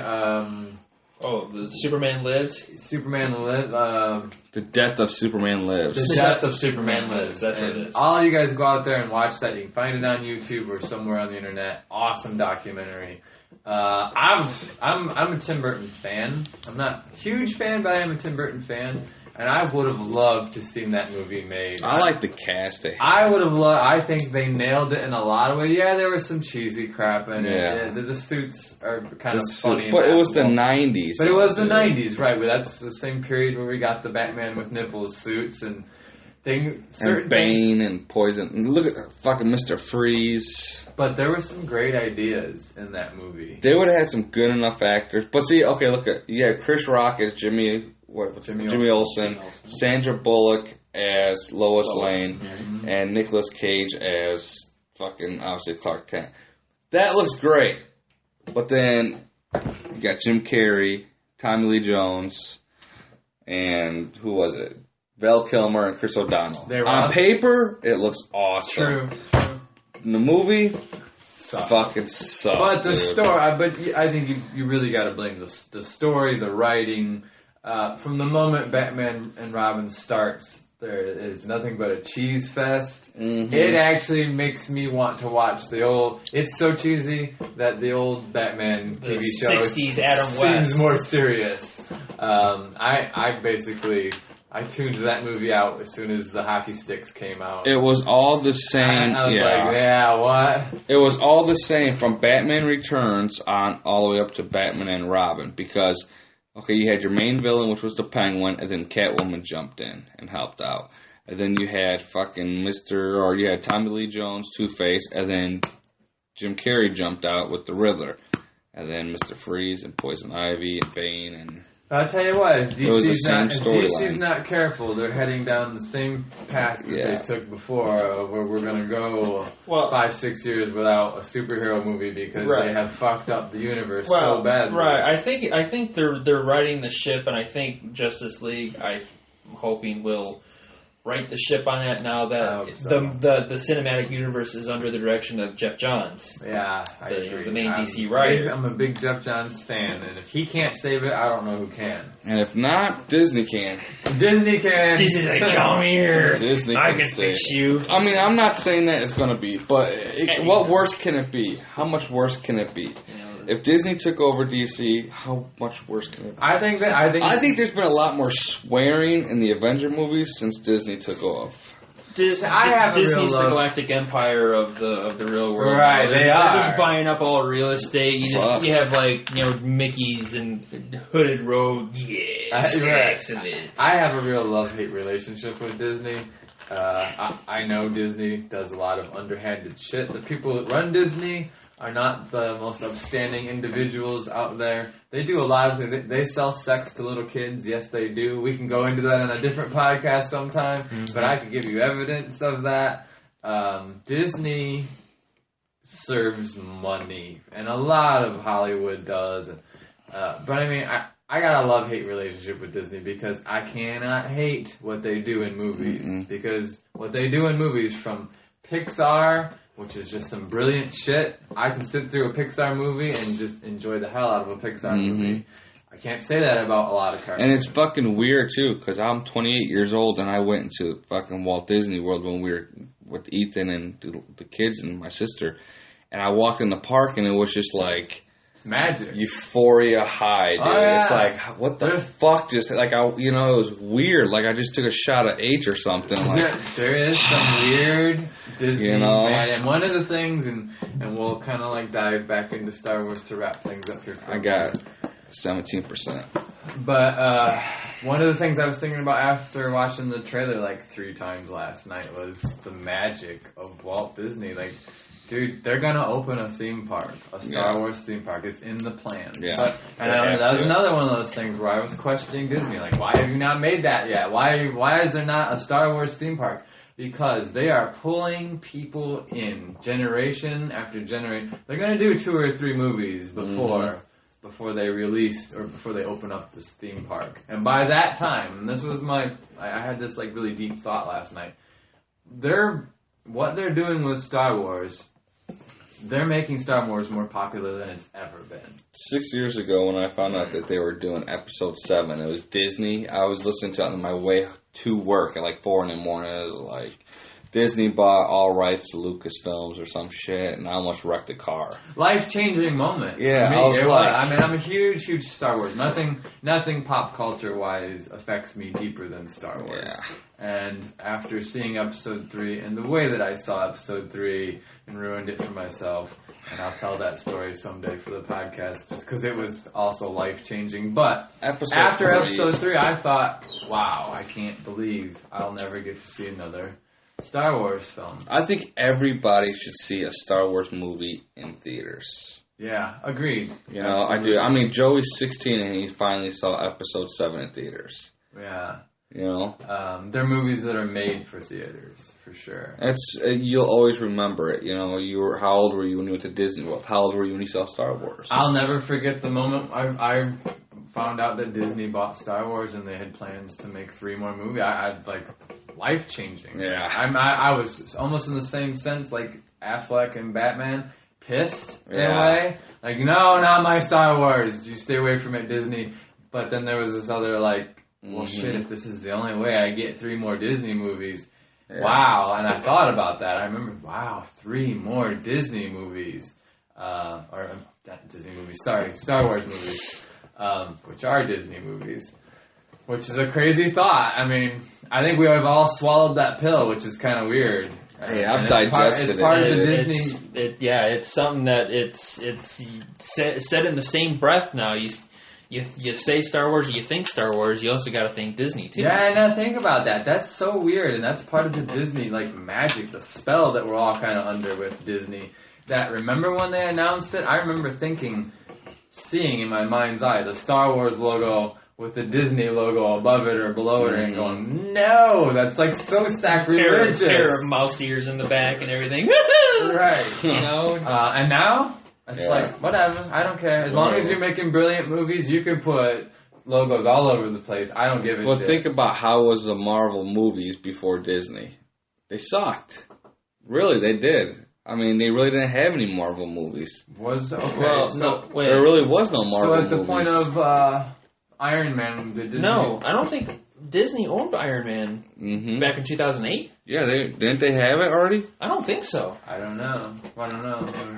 The Superman Lives. Superman Lives. The Death of Superman Lives. The Death of Superman Lives. That's what it is. All you guys go out there and watch that. You can find it on YouTube or somewhere on the internet. Awesome documentary. I'm a Tim Burton fan. I'm not a huge fan, but I am a Tim Burton fan. And I would have loved to seen that movie made. I like the casting. I would have loved. I think they nailed it in a lot of ways. Yeah, there was some cheesy crap in it. The suits are kind of funny. But it was the 90s. But it was the 90s, right? But that's the same period where we got the Batman with nipples suits and things. And Bane and Poison. And look at fucking Mr. Freeze. But there were some great ideas in that movie. They would have had some good enough actors. But see, okay, look at Chris Rock as Jimmy Olsen, Sandra Bullock as Lois Lane, and Nicolas Cage as fucking obviously Clark Kent. That looks great. But then you got Jim Carrey, Tommy Lee Jones, and who was it? Val Kilmer and Chris O'Donnell. On paper, it looks awesome. True. In the movie, fucking sucked. But the story, I think you really got to blame the story, the writing. From the moment Batman and Robin starts, there is nothing but a cheese fest. Mm-hmm. It actually makes me want to watch the old. It's so cheesy that the old Batman TV show 60s Adam seems West. more serious. I tuned that movie out as soon as the hockey sticks came out. It was all the same. I was like, what? It was all the same from Batman Returns on all the way up to Batman and Robin because. Okay, you had your main villain, which was the Penguin, and then Catwoman jumped in and helped out. And then you had you had Tommy Lee Jones, Two-Face, and then Jim Carrey jumped out with the Riddler. And then Mr. Freeze and Poison Ivy and Bane and... I'll tell you what, if DC's not careful, they're heading down the same path that they took before, where we're going to go 5-6 years without a superhero movie because they have fucked up the universe so badly. Right, I think they're riding the ship, and I think Justice League, I'm hoping, will right the ship on that now that the cinematic universe is under the direction of Jeff Johns. Yeah, I agree. The main DC writer. I'm a big Jeff Johns fan, and if he can't save it, I don't know who can. And if not, Disney can. Disney can. Disney's like, come here. Disney I can fix you. I mean, I'm not saying that it's going to be, but what worse can it be? How much worse can it be? If Disney took over DC, how much worse can it be? I think there's been a lot more swearing in the Avenger movies since Disney took off. Disney's the galactic empire of the real world. Right, they are. They're just buying up all real estate. You have Mickey's and Hooded Road. Yes, excellent. I have a real love-hate relationship with Disney. I know Disney does a lot of underhanded shit. The people that run Disney are not the most upstanding individuals out there. They do a lot of things. They sell sex to little kids. Yes, they do. We can go into that in a different podcast sometime, but I could give you evidence of that. Disney serves money, and a lot of Hollywood does. But I mean, I got a love-hate relationship with Disney because I cannot hate what they do in movies. Because what they do in movies, from Pixar, which is just some brilliant shit. I can sit through a Pixar movie and just enjoy the hell out of a Pixar movie. I can't say that about a lot of cartoons. And it's fucking weird, too, because I'm 28 years old and I went into fucking Walt Disney World when we were with Ethan and the kids and my sister. And I walked in the park and it was just like... It's magic. Euphoria high, dude. Oh, yeah. It's like, what the fuck? Just like, it was weird. Like, I just took a shot of H or something. Like, there is some weird Disney, man. And one of the things, and we'll kind of like dive back into Star Wars to wrap things up here. I got 17%. But one of the things I was thinking about after watching the trailer like 3 times last night was the magic of Walt Disney. Like, Dude, they're gonna open a theme park, a Star Wars theme park. It's in the plan. Yeah. That was another one of those things where I was questioning Disney. Like, why have you not made that yet? Why is there not a Star Wars theme park? Because they are pulling people in generation after generation. They're gonna do 2 or 3 movies before they release or before they open up this theme park. And by that time, and this was I had this like really deep thought last night. What they're doing with Star Wars. They're making Star Wars more popular than it's ever been. 6 years ago, when I found out that they were doing Episode 7, it was Disney. I was listening to it on my way to work at like 4 in the morning. It was like, Disney bought all rights to Lucasfilms or some shit, and I almost wrecked a car. Life-changing moment. Yeah, I'm a huge Star Wars. Nothing pop culture-wise affects me deeper than Star Wars. Yeah. And after seeing Episode 3, and the way that I saw Episode 3 and ruined it for myself, and I'll tell that story someday for the podcast, just because it was also life-changing. But after Episode 3, I thought, wow, I can't believe I'll never get to see another Star Wars film. I think everybody should see a Star Wars movie in theaters. Yeah, agreed. You know, absolutely. I do. I mean, Joey's 16 and he finally saw Episode 7 in theaters. Yeah. You know? They're movies that are made for theaters, for sure. You'll always remember it. You know, how old were you when you went to Disney World? How old were you when you saw Star Wars? I'll never forget the moment I found out that Disney bought Star Wars and they had plans to make 3 more movies. I'd like, life-changing. Yeah. I was almost in the same sense, like Affleck and Batman, pissed in a way. Like, no, not my Star Wars. You stay away from it, Disney. But then there was this other, like, well, shit, if this is the only way I get 3 more Disney movies, wow. And I thought about that. I remember, wow, 3 more Disney movies. Or, not Disney movies, sorry, Star Wars movies, which are Disney movies. Which is a crazy thought. I mean, I think we have all swallowed that pill, which is kind of weird. Hey, I've digested it. It's part of the Disney. It's something that it's said in the same breath now. You say Star Wars, you think Star Wars, you also got to think Disney, too. Yeah, and I think about that. That's so weird, and that's part of the Disney, like, magic, the spell that we're all kind of under with Disney. That, remember when they announced it? I remember seeing in my mind's eye the Star Wars logo with the Disney logo above it or below it and going, no, that's, like, so sacrilegious. Pair of mouse ears in the back and everything. Right. You know? And now... It's like, whatever, I don't care. As long as you're making brilliant movies, you can put logos all over the place. I don't give a shit. Well, think about how was the Marvel movies before Disney. They sucked. Really, they did. I mean, they really didn't have any Marvel movies. There really was no Marvel movies. So at the point of Iron Man, they didn't... No, I don't think Disney owned Iron Man back in 2008. Yeah, didn't they have it already? I don't think so. I don't know.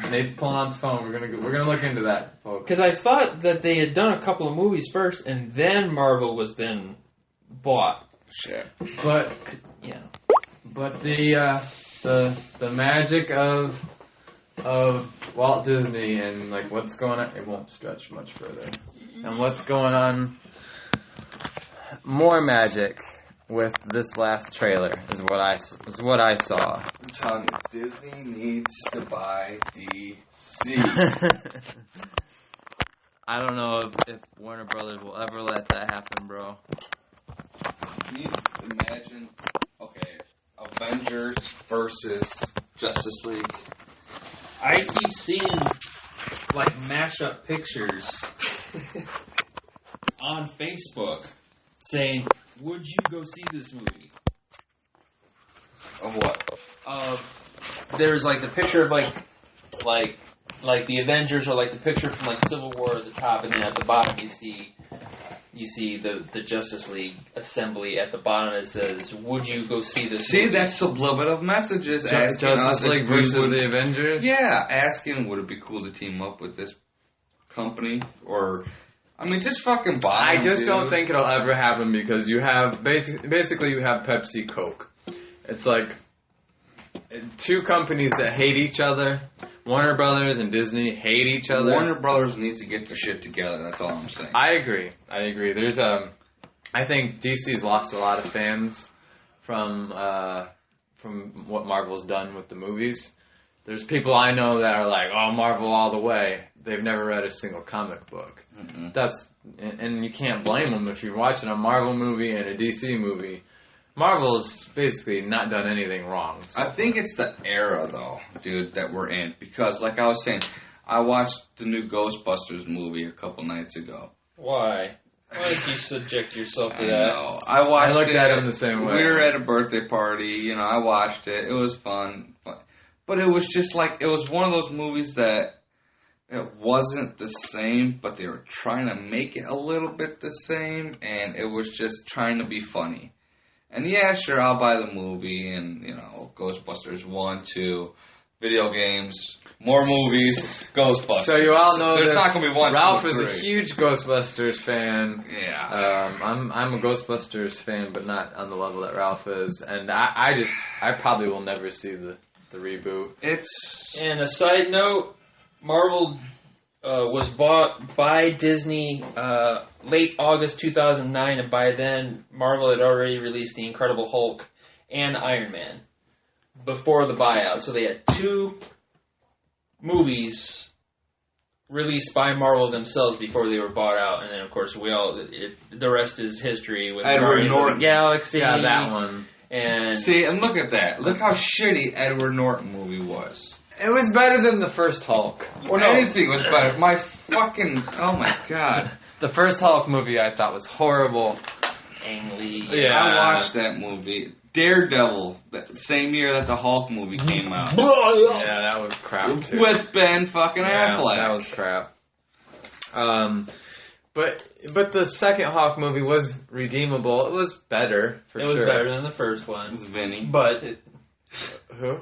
Nate's pulling out the phone. We're gonna look into that, folks. Because I thought that they had done a couple of movies first, and then Marvel was then bought. Shit. But the magic of Walt Disney and like what's going on, it won't stretch much further. And what's going on? More magic with this last trailer is what I saw. I'm telling you, Disney needs to buy DC. I don't know if Warner Brothers will ever let that happen, bro. Imagine, Avengers versus Justice League. I keep seeing like mashup pictures on Facebook saying, "Would you go see this movie?" Of what? There's like the picture of like the Avengers, or like the picture from like Civil War at the top, and then at the bottom you see the Justice League assembly at the bottom. It says, "Would you go see this?" See, that's subliminal messages. Justice League versus the Avengers. Yeah, asking would it be cool to team up with this company, or I mean, just fucking buy. I just don't think it'll ever happen because you have basically you have Pepsi, Coke. It's like two companies that hate each other. Warner Brothers and Disney hate each other. Warner Brothers needs to get their shit together. That's all I'm saying. I agree. There's I think DC's lost a lot of fans from what Marvel's done with the movies. There's people I know that are like, oh, Marvel all the way. They've never read a single comic book. Mm-hmm. And you can't blame them if you're watching a Marvel movie and a DC movie. Marvel's basically not done anything wrong. So. I think it's the era, though, dude, that we're in. Because, like I was saying, I watched the new Ghostbusters movie a couple nights ago. Why? Why did you subject yourself to I that? know. I watched it. I looked at him the same way. We were at a birthday party. I watched it. It was fun. But it was just like, it was one of those movies that it wasn't the same, but they were trying to make it a little bit the same, and it was just trying to be funny. And yeah, sure, I'll buy the movie, and, Ghostbusters 1, 2, video games, more movies, Ghostbusters. So you all know there's not going to be one, Ralph 2, is 3. a huge Ghostbusters fan. Yeah. I'm a Ghostbusters fan, but not on the level that Ralph is. And I probably will never see the reboot. And a side note, Marvel was bought by Disney late August 2009, and by then Marvel had already released The Incredible Hulk and Iron Man before the buyout. So they had 2 movies released by Marvel themselves before they were bought out, and then of course the rest is history with Edward Guardians of Norton. the Galaxy. Yeah, that one. And See, and look at that. Look how shitty Edward Norton movie was. It was better than the first Hulk. Or anything was better. My fucking... Oh, my God. The first Hulk movie I thought was horrible. Ang Lee. Yeah. I watched that movie. Daredevil, the same year that the Hulk movie came out. Yeah, that was crap, too. With Ben fucking Affleck. That was crap. But the second Hulk movie was redeemable. It was better, for sure. It was better than the first one. It's Vinny. But... Who?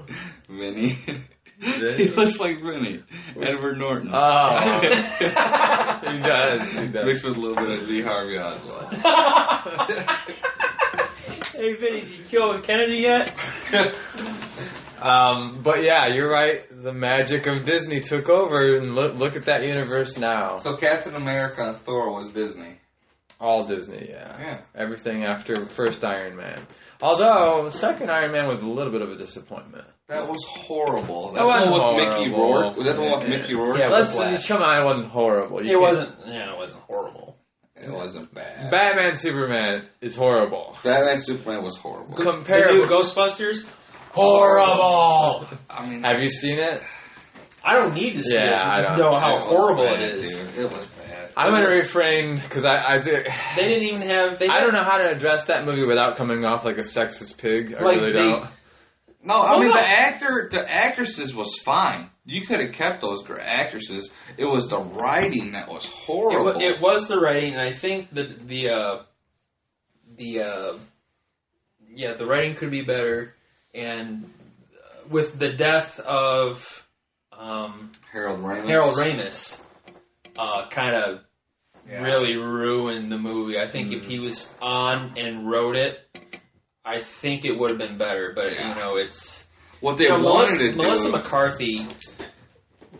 Vinny. He looks like Vinny. Edward Norton. Oh. He does. Mixed with a little bit of Lee Harvey Oswald. Hey, Vinny, did you kill Kennedy yet? But yeah, you're right. The magic of Disney took over, and look at that universe now. So Captain America and Thor was Disney. All Disney, yeah. Everything after first Iron Man. Although, second Iron Man was a little bit of a disappointment. That was horrible. That wasn't one with Mickey horrible. Rourke. Was that the one with Mickey Rourke? Yeah, Flash. come on, it wasn't horrible. It wasn't horrible. It wasn't bad. Batman Superman is horrible. Batman Superman was horrible. The Comparable. new Ghostbusters? Horrible! I mean, Have you seen it? I don't need to see it I to don't. know how It was horrible bad, it is. Dude. It was bad. I'm going to refrain, because I think... They didn't even have... I don't know how to address that movie without coming off like a sexist pig. I Like, really don't. No, I mean, the actresses was fine. You could have kept those actresses. It was the writing that was horrible. It was the writing, and I think that the writing could be better. And with the death of Harold Ramis, kind of really ruined the movie. I think if he was on and wrote it, I think it would have been better. But it's what they wanted to do. Melissa McCarthy.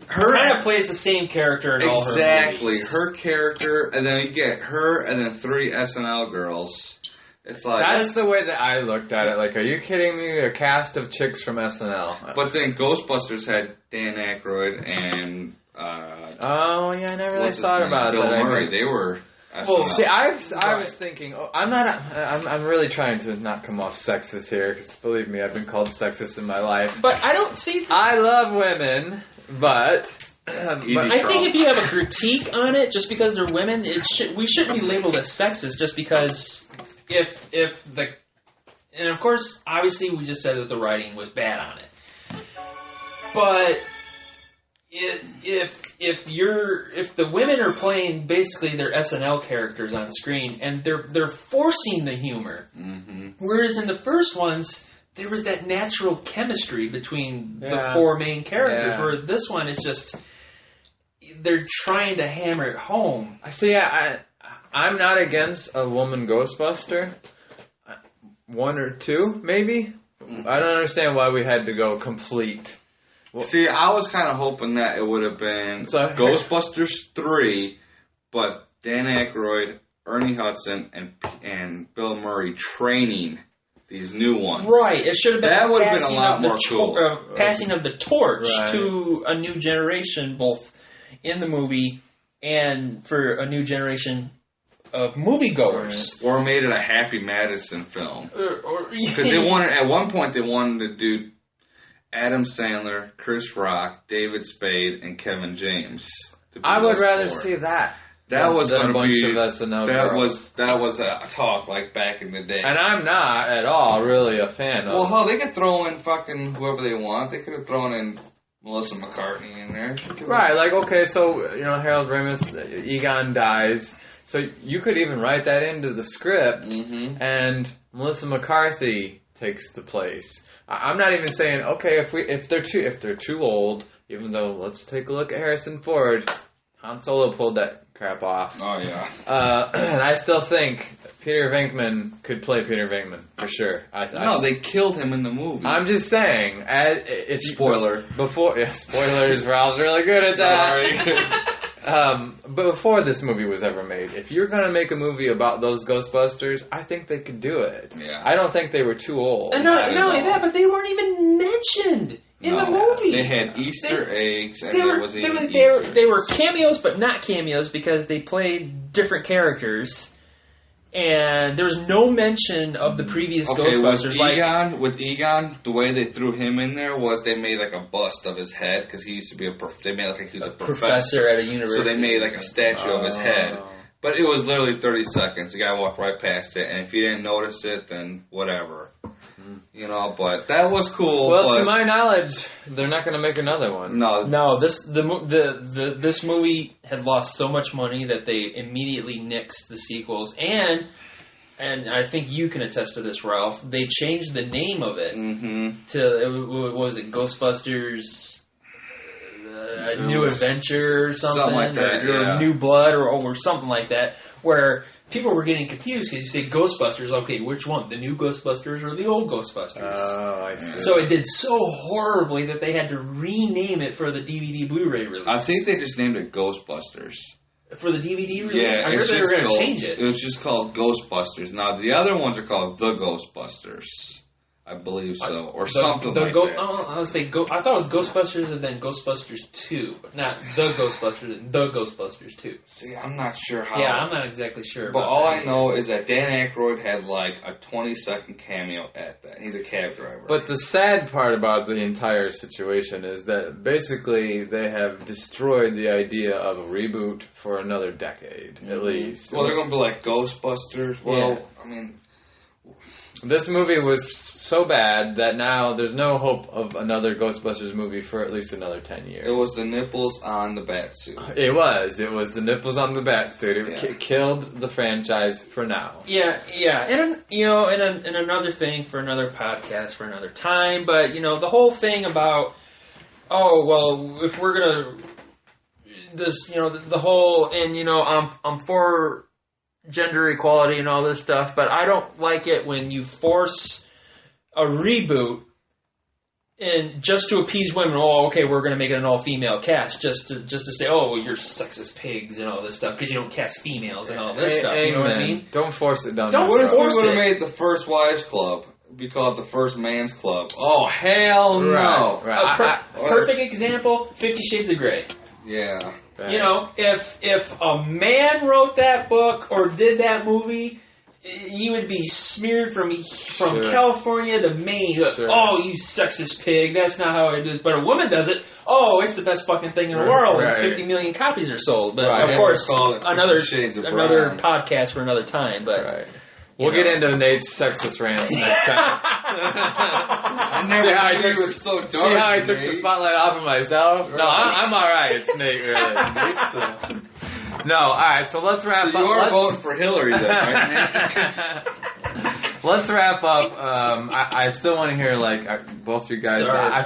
Her kind of plays the same character in all her movies. Exactly, her character, and then you get her, and then 3 SNL girls. It's like That's the way that I looked at it. Like, are you kidding me? A cast of chicks from SNL. But then Ghostbusters had Dan Aykroyd and Oh yeah, I never really thought about Bill that. Murray. They were SNL. Well, see, I was thinking. I'm really trying to not come off sexist here, because believe me, I've been called sexist in my life. But I don't see... I love women, but I think if you have a critique on it, just because they're women, we shouldn't be labeled as sexist just because and of course, obviously, we just said that the writing was bad on it. But if the women are playing basically their SNL characters on screen and they're forcing the humor, whereas in the first ones there was that natural chemistry between the 4 main characters, where this one is just they're trying to hammer it home. See, I'm not against a woman Ghostbuster. 1 or 2, maybe. I don't understand why we had to go complete. See, I was kind of hoping that it would have been Ghostbusters 3, but Dan Aykroyd, Ernie Hudson, and Bill Murray training these new ones. Right. It should have been That would have been a lot more cool. Passing of the torch Right. to a new generation, both in the movie and for a new generation of moviegoers. Or made it a Happy Madison film. Because Because at one point they wanted to do Adam Sandler, Chris Rock, David Spade, and Kevin James. To be I would those rather four. see that. That was than going a to bunch be of SNL that girls. was a talk like back in the day. And I'm not at all really a fan of. Well, hell, they could throw in fucking whoever they want. They could have thrown in Melissa McCarthy in there. Right, like, okay, so, Harold Ramis, Egon dies. So you could even write that into the script, and Melissa McCarthy takes the place. I'm not even saying, okay, if they're too old, even though, let's take a look at Harrison Ford. Han Solo pulled that crap off. Oh, yeah. And I still think Peter Venkman could play Peter Venkman, for sure. No, they killed him in the movie. I'm just saying. Spoiler. Spoilers. Ralph's really good at that. Sorry. But before this movie was ever made, if you're going to make a movie about those Ghostbusters, I think they could do it. Yeah. I don't think they were too old. And not only that, but they weren't even mentioned in the movie. They had Easter eggs, and they were cameos, but not cameos because they played different characters, and there was no mention of the previous Ghostbusters. With Egon, the way they threw him in there was they made like a bust of his head because he used to be they made like he was a professor at a university. So they made like a statue of his head. But it was literally 30 seconds. The guy walked right past it, and if you didn't notice it, then whatever. But that was cool. Well, to my knowledge, they're not going to make another one. No. This movie had lost so much money that they immediately nixed the sequels, and I think you can attest to this, Ralph. They changed the name of it to what was it, Ghostbusters? New Adventure or something like that, or New Blood or something like that, where people were getting confused because you say Ghostbusters, okay, which one? The new Ghostbusters or the old Ghostbusters? Oh, I see. So it did so horribly that they had to rename it for the DVD Blu-ray release. I think they just named it Ghostbusters. For the DVD release? Yeah, I heard they were going to change it. It was just called Ghostbusters. Now, the other ones are called The Ghostbusters. I believe so, or something like that. I would say I thought it was Ghostbusters and then Ghostbusters 2, not The Ghostbusters and The Ghostbusters 2. See, I'm not sure how. Yeah, I'm not exactly sure. But about all that I know is that Dan Aykroyd had like a 20-second cameo at that. He's a cab driver. But the sad part about the entire situation is that basically they have destroyed the idea of a reboot for another decade, at least. Well, they're going to be like Ghostbusters. Well, I mean, this movie was so bad that now there's no hope of another Ghostbusters movie for at least another 10 years. It was the nipples on the Batsuit. It was the nipples on the Batsuit. It killed the franchise for now. Yeah, and and another thing for another podcast for another time. But the whole thing about if we're gonna the whole and I'm for gender equality and all this stuff, but I don't like it when you force a reboot and just to appease women. Oh, okay, we're going to make it an all-female cast just to say, oh, well, you're sexist pigs and all this stuff because you don't cast females and all this stuff. You know what I mean? Don't force it down. What if we would have made the First Wives Club be called the First Man's Club? Oh, hell no! Right. Perfect example: 50 Shades of Grey. Yeah. Right. If a man wrote that book or did that movie, you would be smeared from California to Maine. Sure. Oh, you sexist pig! That's not how it is. But a woman does it. Oh, it's the best fucking thing in the world. Right. 50 million copies are sold. But Right. of course, another Brown. podcast for another time. But Right. We'll get into Nate's sexist rants next time. I never knew you were so dark. See how I took the spotlight off of myself? Right. No, I'm alright. It's Nate, really. No, alright, so let's wrap up. You are voting for Hillary then, right? Let's wrap up. I still want to hear both you guys. I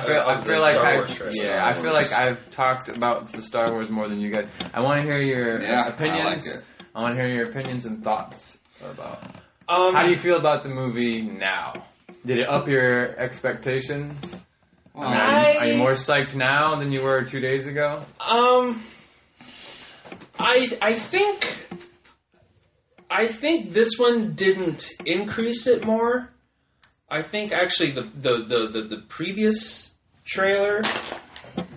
feel like I've talked about the Star Wars more than you guys. I want to hear your opinions. I like it. I want to hear your opinions and thoughts about. How do you feel about the movie now? Did it up your expectations? Well, Are you more psyched now than you were 2 days ago? I think this one didn't increase it more. I think actually the previous trailer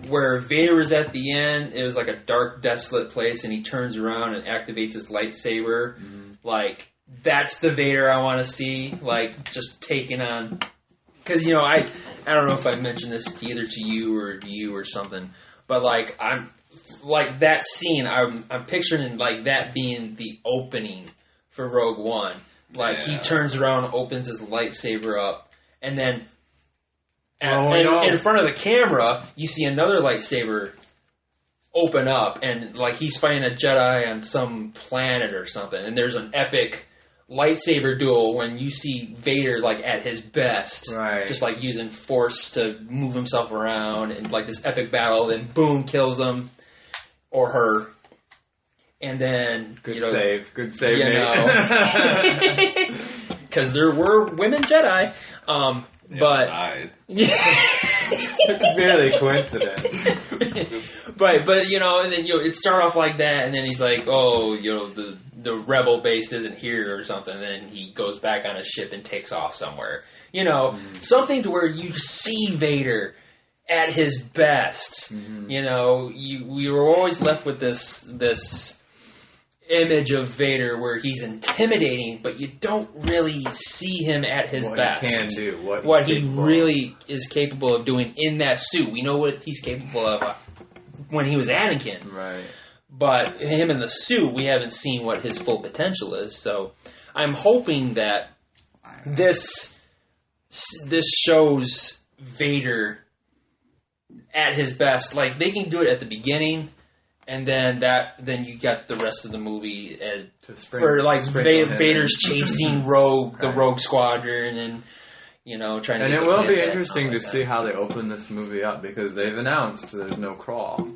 where Vader was at the end, it was like a dark, desolate place, and he turns around and activates his lightsaber. Like, that's the Vader I want to see. Like, just taking on... Because, you know, I don't know if I mentioned this either to you or something, but, like, I'm... Like, that scene, I'm picturing, like, that being the opening for Rogue One. Like, he turns around, opens his lightsaber up, and then... in front of the camera, you see another lightsaber open up, and like he's fighting a Jedi on some planet or something. And there's an epic lightsaber duel when you see Vader like at his best, just like using force to move himself around, and like this epic battle. Then boom, kills him or her, and then good save, you know, because there were women Jedi. But it's merely coincidence. but you know, and then it start off like that, and then he's like, oh, you know, the rebel base isn't here or something. And then he goes back on his ship and takes off somewhere. You know, something to where you see Vader at his best. You know, we were always left with this image of Vader where he's intimidating, but you don't really see him at his best. What he can do. What he really is capable of doing in that suit. We know what he's capable of when he was Anakin. Right. But him in the suit, we haven't seen what his full potential is. So I'm hoping that this shows Vader at his best. Like, they can do it at the beginning, and then you got the rest of the movie for like Vader's chasing the Rogue Squadron, and you know, trying to. And it will be interesting to see how they open this movie up, because they've announced there's no crawl.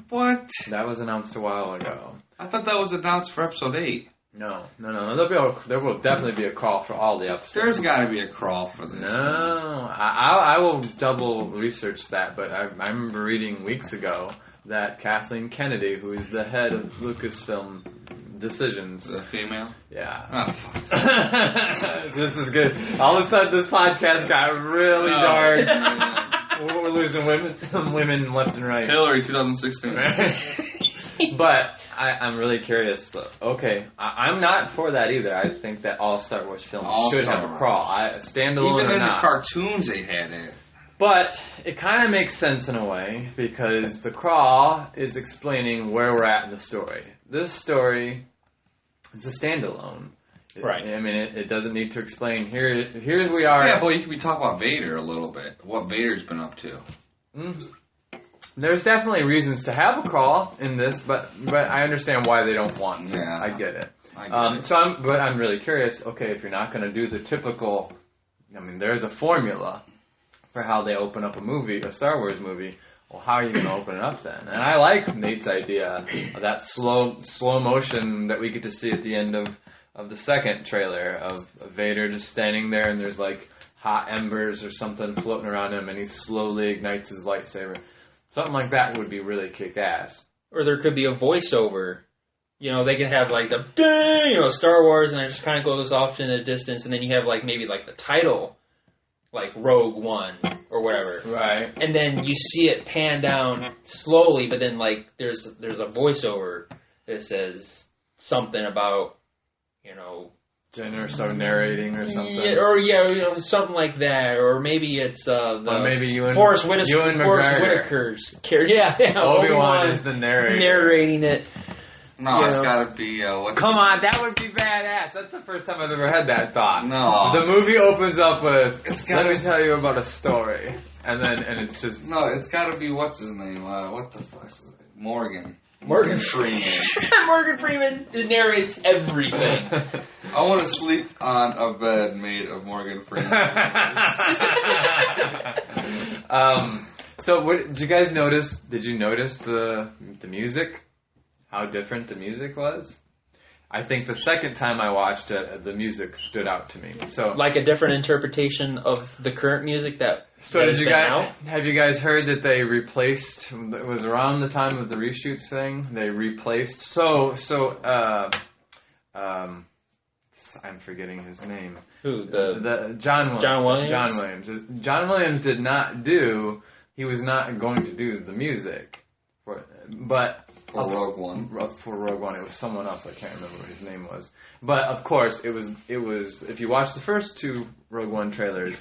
What? That was announced a while ago. I thought that was announced for episode 8. No. There will definitely be a crawl for all the episodes. There's got to be a crawl for this. No, I will double research that, but I remember reading weeks ago that Kathleen Kennedy, who is the head of Lucasfilm Decisions... A female? Yeah. Oh, fuck. This is good. All of a sudden, this podcast got really dark. We're losing women left and right. Hillary 2016. But I'm really curious. Okay, I'm not for that either. I think that all Star Wars films should have a crawl. Standalone Even or in not. the cartoons, they had it. But it kind of makes sense in a way, because the crawl is explaining where we're at in the story. This story, it's a standalone. Right. I mean, it doesn't need to explain. Here we are. Yeah, but you can talk about Vader a little bit. What Vader's been up to. There's definitely reasons to have a crawl in this, but I understand why they don't want to. Yeah, I get it. So I'm really curious. Okay, if you're not going to do the typical, I mean, there's a formula for how they open up a Star Wars movie. Well, how are you going to open it up then? And I like Nate's idea of that slow motion that we get to see at the end of the second trailer of Vader just standing there, and there's like hot embers or something floating around him, and he slowly ignites his lightsaber. Something like that would be really kick-ass. Or there could be a voiceover. You know, they can have like the ding, Star Wars, and it just kind of goes off in the distance, and then you have like maybe like the title, like Rogue One or whatever. Right. And then you see it pan down slowly, but then like there's a voiceover that says something about, Jenner started narrating or something. Something like that. Or maybe it's maybe Forrest Whitaker's character. Yeah, Obi-Wan is the narrator. Narrating it. No, it's got to be... Come on, that would be badass. That's the first time I've ever had that thought. No. The movie opens up with, let me tell you about a story. And it's just... No, it's got to be, what's his name? What the fuck is his name? Morgan Freeman. Morgan Freeman narrates everything. I want to sleep on a bed made of Morgan Freeman. So, did you guys notice? Did you notice the music? How different the music was? I think the second time I watched it, the music stood out to me. So, like a different interpretation of the current music that. So have you guys heard that they replaced? It was around the time of the reshoots thing. They replaced. I I'm forgetting his name. Who? The John Williams. John Williams? John Williams. John Williams did not do... He was not going to do the music. For Rogue One. For Rogue One. It was someone else. I can't remember what his name was. But, of course, it was... If you watch the first 2 Rogue One trailers,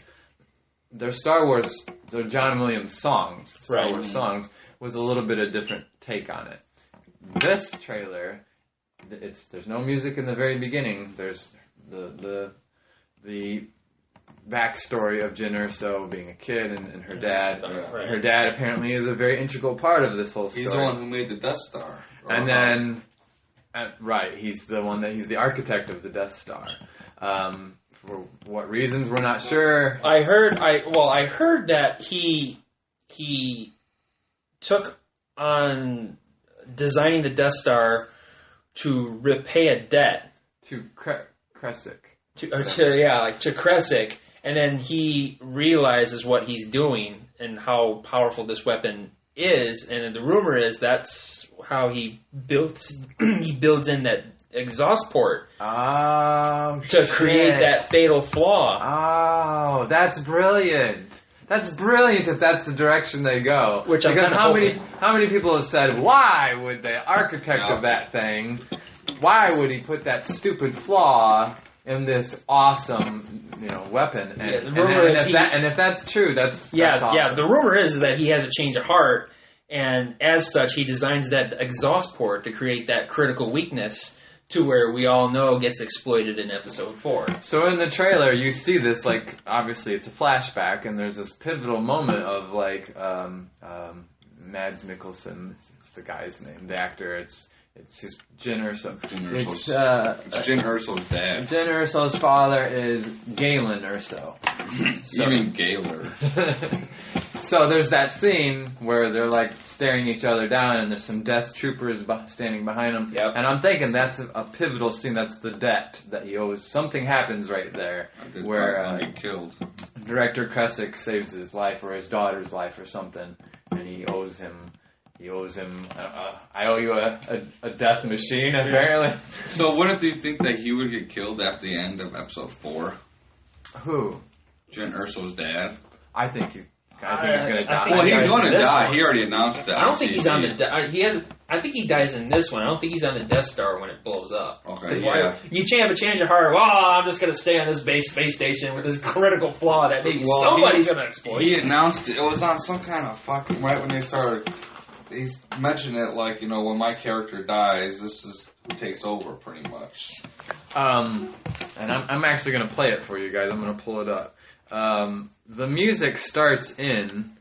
they're John Williams songs. Star Wars songs with a little bit of different take on it. This trailer... There's no music in the very beginning. There's the backstory of Jyn Erso being a kid and her dad. Right. Her dad apparently is a very integral part of this whole story. He's the one who made the Death Star. And then, he's the architect of the Death Star. For what reasons, we're not sure. I heard that he took on designing the Death Star to repay a debt To Kresik. to Kresik, and then he realizes what he's doing and how powerful this weapon is, and the rumor is that's how he builds in that exhaust port to create that fatal flaw. Oh, that's brilliant. That's brilliant if that's the direction they go. Because how many people have said, why would the architect of that thing, why would he put that stupid flaw in this awesome, weapon? And, the rumor is if that's true, that's awesome. Yeah. The rumor is that he has a change of heart, and as such, he designs that exhaust port to create that critical weakness to where we all know gets exploited in episode 4. So in the trailer, you see this, obviously it's a flashback, and there's this pivotal moment of, Mads Mikkelsen, it's the guy's name, the actor, it's his Jyn Erso. It's Jyn Erso's dad. Jyn Erso's father is Galen Erso. You mean Gaylor. So there's that scene where they're staring each other down, and there's some Death Troopers standing behind them. Yep. And I'm thinking that's a pivotal scene. That's the debt that he owes. Something happens right there where get killed. Director Kresik saves his life or his daughter's life or something, and he owes him. I owe you a death machine, apparently. So wouldn't you think that he would get killed at the end of episode 4? Who? Jyn Erso's dad. I think he's going to die. Well, he's going to die. One. He already announced that. I don't think he's on the... I think he dies in this one. I don't think he's on the Death Star when it blows up. Okay, yeah. You have a change of heart. Well, I'm just going to stay on this space station with this critical flaw that maybe somebody's going to exploit. He announced it. It was on some kind of fucking... Right when they started... He's mentioned it when my character dies, this is who takes over, pretty much. And I'm actually going to play it for you guys. I'm going to pull it up. The music starts in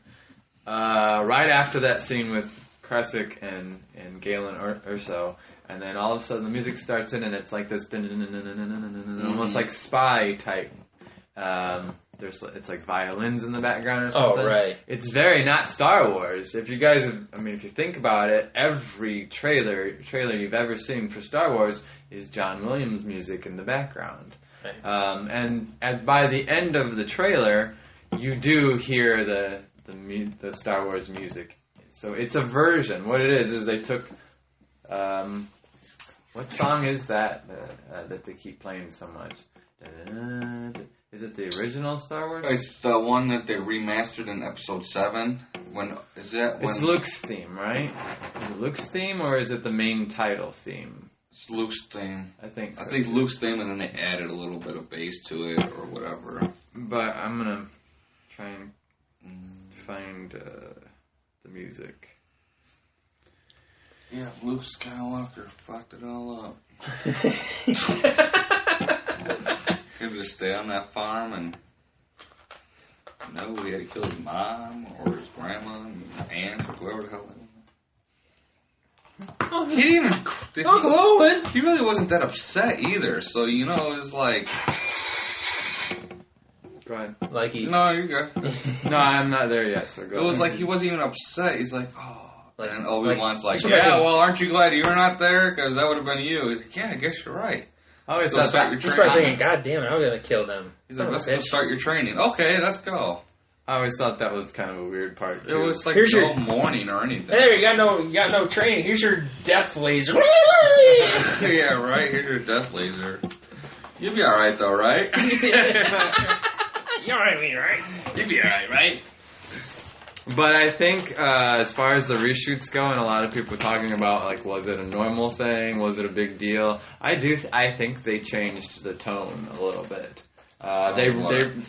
right after that scene with Kresik and Galen Erso, and then all of a sudden the music starts in, and it's like this almost like spy type. It's like violins in the background or something. Oh, right. It's very not Star Wars. If you guys if you think about it, every trailer you've ever seen for Star Wars is John Williams music in the background. Right. And by the end of the trailer, you do hear the Star Wars music. So it's a version. What it is they took... what song is that that they keep playing so much? Is it the original Star Wars? It's the one that they remastered in episode 7. It's Luke's theme, right? Is it Luke's theme, or is it the main title theme? It's Luke's theme. I think so. I think Luke's theme, and then they added a little bit of bass to it, or whatever. But I'm going to try and find the music. Yeah, Luke Skywalker fucked it all up. He had to stay on that farm, and he had to kill his mom or his grandma and aunt or whoever the hell. He didn't even. Uncle Owen. He really wasn't that upset either. So it was like. Go ahead. No, you're good. No, I'm not there yet. So go. It was like he wasn't even upset. He's like, and Obi-Wan's like, yeah, well, aren't you glad you were not there? Because that would have been you. He's like, yeah, I guess you're right. I always thought that. He's probably thinking, God damn it, I'm going to kill them. He's like, let's go start your training. Okay, let's go. I always thought that was kind of a weird part, too. It was like no morning or anything. There, you got no training. Here's your death laser. Yeah, right. Here's your death laser. You'll be alright, though, right? You're right. You'll be alright, right? But I think as far as the reshoots go, and a lot of people talking about, like, was it a normal thing? Was it a big deal? I think they changed the tone a little bit. They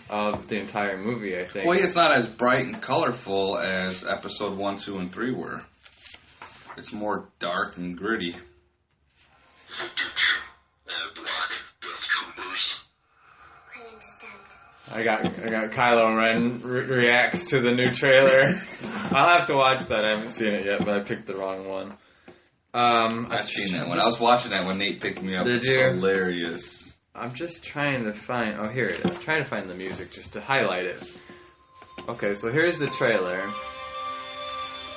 of the entire movie, I think. Well, it's not as bright and colorful as episode 1, 2, and 3 were. It's more dark and gritty. I got Kylo Ren reacts to the new trailer. I'll have to watch that. I haven't seen it yet, but I picked the wrong one. I've seen that one. I was watching that when Nate picked me up. Did it's you? Hilarious. I'm just trying to find... Oh, here it is. I'm trying to find the music just to highlight it. Okay, so here's the trailer.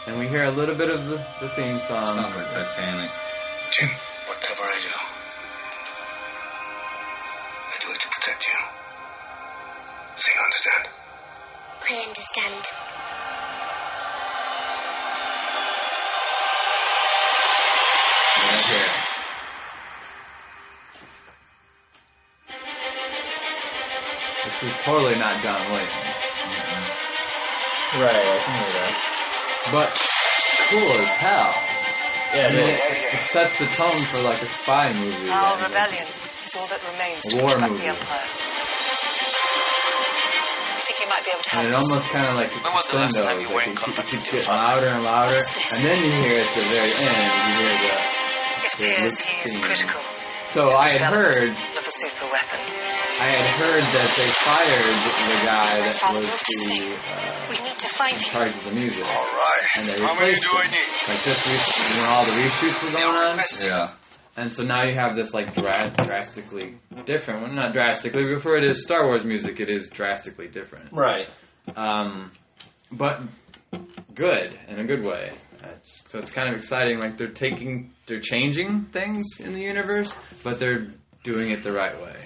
And we hear a little bit of the theme song. Sounds like Titanic. Jim, whatever I do it to protect you. So you understand? I understand. Okay. This is totally not John Williams. Right, I can hear that. But cool as hell. Yeah, I mean, it is. it sets the tone for like a spy movie. Our and, rebellion is all that remains A to war bring back movie. the Empire. I think you might be able to And help it us. almost kind of like When was the last time you were in it contact keeps with your getting louder and louder, What is this? and then you hear at the very end, you hear It the appears Luke he is scene. critical So to I the had development heard of a super weapon. that they fired the guy that Father was moved this the thing. We need to find in him. charge of the music. All right. And they How many replaced do I him. need? Like just recently, when all the reshoots were going on. Yeah. And so now you have this like drastically different. Well, not drastically, but for it is Star Wars music, it is drastically different. Right. But good in a good way. So it's kind of exciting. Like they're changing things in the universe, but they're doing it the right way.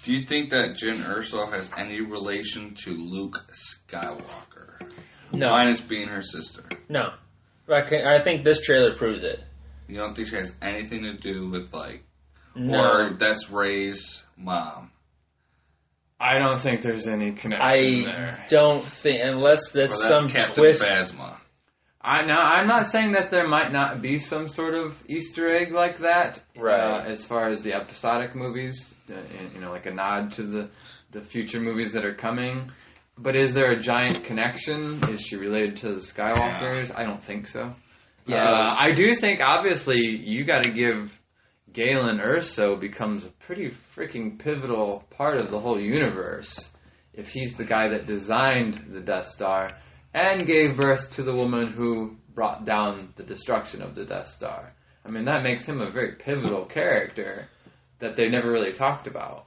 Do you think that Jyn Erso has any relation to Luke Skywalker? No. Minus being her sister. No. I think this trailer proves it. You don't think she has anything to do with, like, No. or that's Rey's mom? I don't think there's any connection I there. don't think, unless Or that's that's some Captain twist. Phasma? I'm not saying that there might not be some sort of Easter egg like that. Right. As far as the episodic movies, like a nod to the future movies that are coming. But is there a giant connection? Is she related to the Skywalkers? Yeah. I don't think so. Yeah, I do think, obviously, you got to give Galen Erso becomes a pretty freaking pivotal part of the whole universe if he's the guy that designed the Death Star and gave birth to the woman who brought down the destruction of the Death Star. I mean, that makes him a very pivotal character that they never really talked about.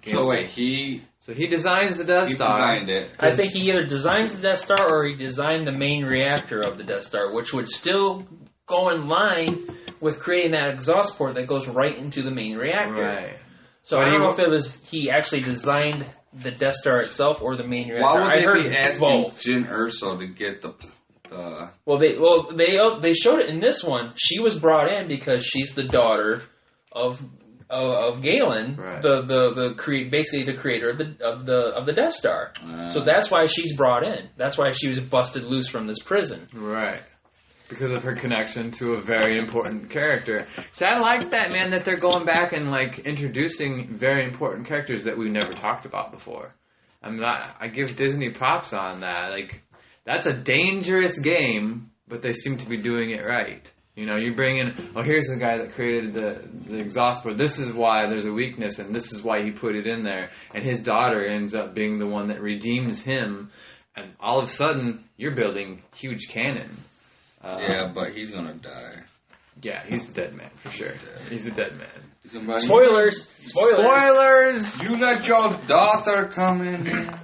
So wait, he designs the Death Star. designed it. I think he either designs the Death Star or he designed the main reactor of the Death Star, which would still go in line with creating that exhaust port that goes right into the main reactor. Right. So But I don't he- know if it was he actually designed the Death Star itself or the main reactor. Why would I they heard be asking both. Jyn Erso to get the They showed it in this one. She was brought in because she's the daughter of Galen, Right. basically the creator of the Death Star. So that's why she's brought in. That's why she was busted loose from this prison. Right. Because of her connection to a very important character. So I like that, man, that they're going back and, like, introducing very important characters that we've never talked about before. I give Disney props on that. Like, that's a dangerous game, but they seem to be doing it right. You know, you bring in, here's the guy that created the exhaust port. This is why there's a weakness, and this is why he put it in there. And his daughter ends up being the one that redeems him. And all of a sudden, you're building huge canon. yeah, but he's gonna die. Yeah, he's a dead man, for sure. He's a dead man. He's gonna die. Spoilers! Spoilers! You let your daughter come in here.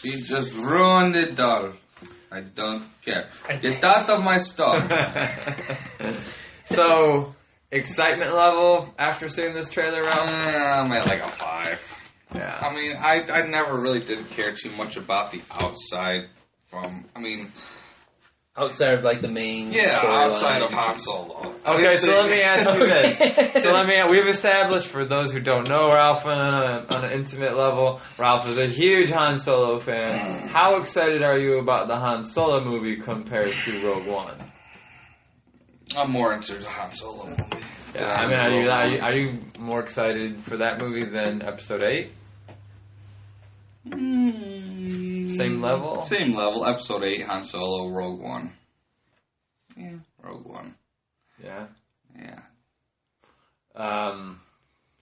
She just ruined it, daughter. I don't care. Get out of my stuff. So, excitement level after seeing this trailer, Ralph? I'm at like a 5. Yeah. I mean, I never really did care too much about the outside Outside of like the main Yeah, storyline. outside of Han Solo. Okay, so let me ask you this. So we've established, for those who don't know Ralph on an intimate level, Ralph is a huge Han Solo fan. How excited are you about the Han Solo movie compared to Rogue One? I'm more into the Han Solo movie. Yeah, I mean, are you more excited for that movie than Episode 8? Same level? Same level. Episode 8, Han Solo, Rogue One. Yeah, Rogue One. Yeah. Yeah.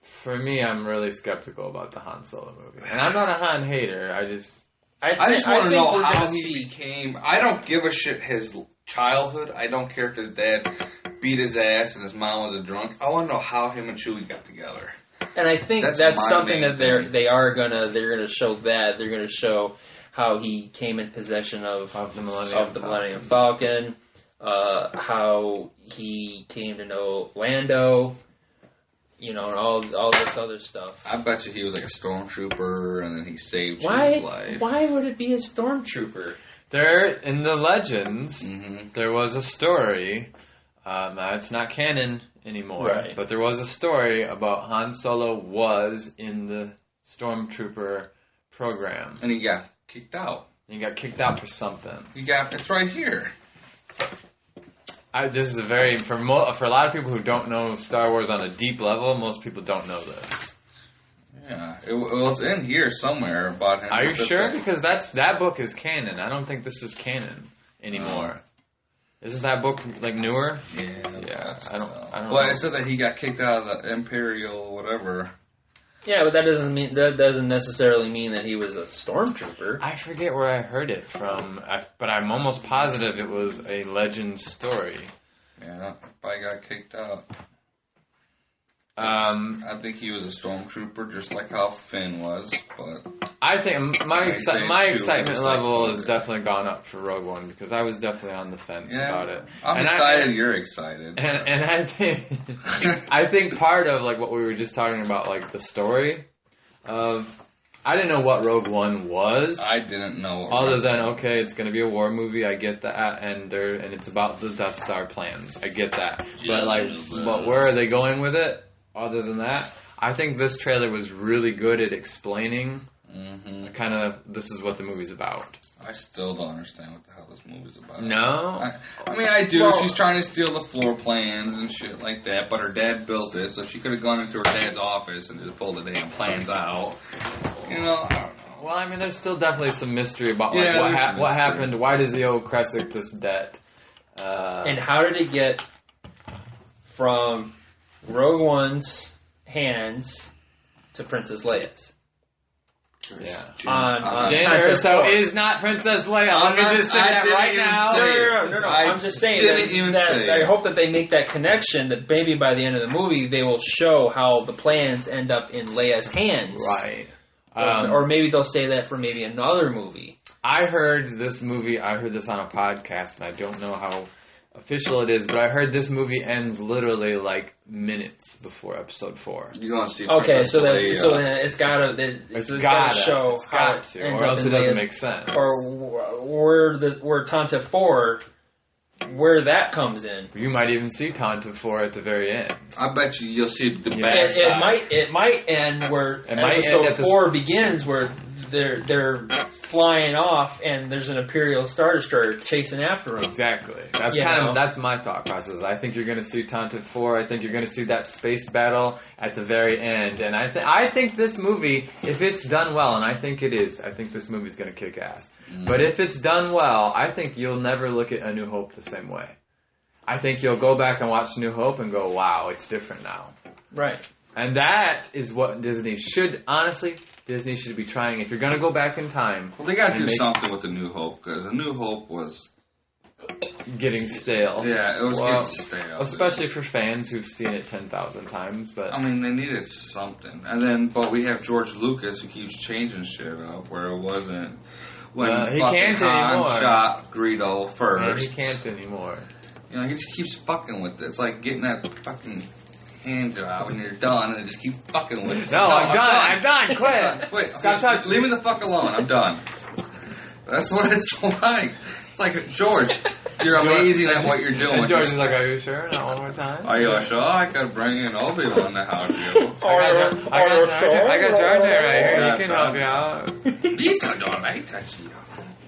For me, I'm really skeptical about the Han Solo movie. And I'm not a Han hater, I just want to know how he became... I don't give a shit his childhood. I don't care if his dad beat his ass and his mom was a drunk. I want to know how him and Chewie got together. And I think that's something that they're gonna show that. They're gonna show how he came in possession of the Millennium Falcon, how he came to know Lando, and all this other stuff. I bet you he was like a stormtrooper, and then he saved Chewie's life. Why would it be a stormtrooper? There, in the Legends, there was a story. It's not canon anymore, right. But there was a story about Han Solo was in the stormtrooper program, and he got kicked out. He got kicked out for something. It's right here. This is for a lot of people who don't know Star Wars on a deep level. Most people don't know this. Yeah, it's in here somewhere about him. Are you sure? Because that book is canon. I don't think this is canon anymore. Isn't that book like newer? Yeah. I don't know. But it said that he got kicked out of the Imperial whatever. Yeah, but that doesn't necessarily mean that he was a stormtrooper. I forget where I heard it from, but I'm almost positive it was a legend story. Yeah, probably got kicked out. I think he was a stormtrooper, just like how Finn was. But I think my excitement level has definitely gone up for Rogue One because I was definitely on the fence about it. I'm excited. You're excited. And I think part of like what we were just talking about, like the story of. I didn't know what Rogue One was. I didn't know. Other than, okay, it's going to be a war movie. I get that, and it's about the Death Star plans. I get that, but where are they going with it? Other than that, I think this trailer was really good at explaining kind of this is what the movie's about. I still don't understand what the hell this movie's about. No? I mean, I do. Well, she's trying to steal the floor plans and shit like that, but her dad built it, so she could have gone into her dad's office and just pulled the damn plans out. I don't know. Well, I mean, there's still definitely some mystery about what happened. Why does he owe Kresik this debt? And how did it get from Rogue One's hands to Princess Leia's? Yeah. Jyn Erso is not Princess Leia. Let me just say that right now. No. I'm just saying that I hope that they make that connection that maybe by the end of the movie they will show how the plans end up in Leia's hands. Right. Or maybe they'll say that for maybe another movie. I heard this on a podcast, and I don't know how official it is, but I heard this movie ends literally like minutes before episode 4. You're gonna see. Okay, so then it's gotta show how it ends or else it doesn't make sense. Or where Tanta 4, where that comes in. You might even see Tanta 4 at the very end. I bet you'll see the bad side. It might end where episode 4 begins, where they're flying off and there's an Imperial Star Destroyer chasing after them. Exactly. That's my thought process. I think you're going to see Tanta 4. I think you're going to see that space battle at the very end. And I think this movie, if it's done well, and I think it is, I think this movie's going to kick ass. But if it's done well, I think you'll never look at A New Hope the same way. I think you'll go back and watch New Hope and go, wow, it's different now. Right. And that is what Disney should be trying. If you're going to go back in time... Well, they got to do something with The New Hope, because The New Hope was... getting stale. Yeah, it was getting stale. Especially for fans who've seen it 10,000 times, but... I mean, they needed something. But we have George Lucas who keeps changing shit up, where it wasn't... When he can't anymore. Shot Greedo first. Yeah, he can't anymore. You know, he just keeps fucking with it. It's like getting that fucking... hand job when you're done and just keep fucking with it. No, I'm done. Quit. Wait, stop touching. Leave me the fuck alone. I'm done. That's what it's like. It's like, George, you're amazing at what you're doing. And George is like, are you sure? Not one more time? Are you sure? I could bring in Obi-Wan to help you. I got George right here. He can help you out. Visa don't like touching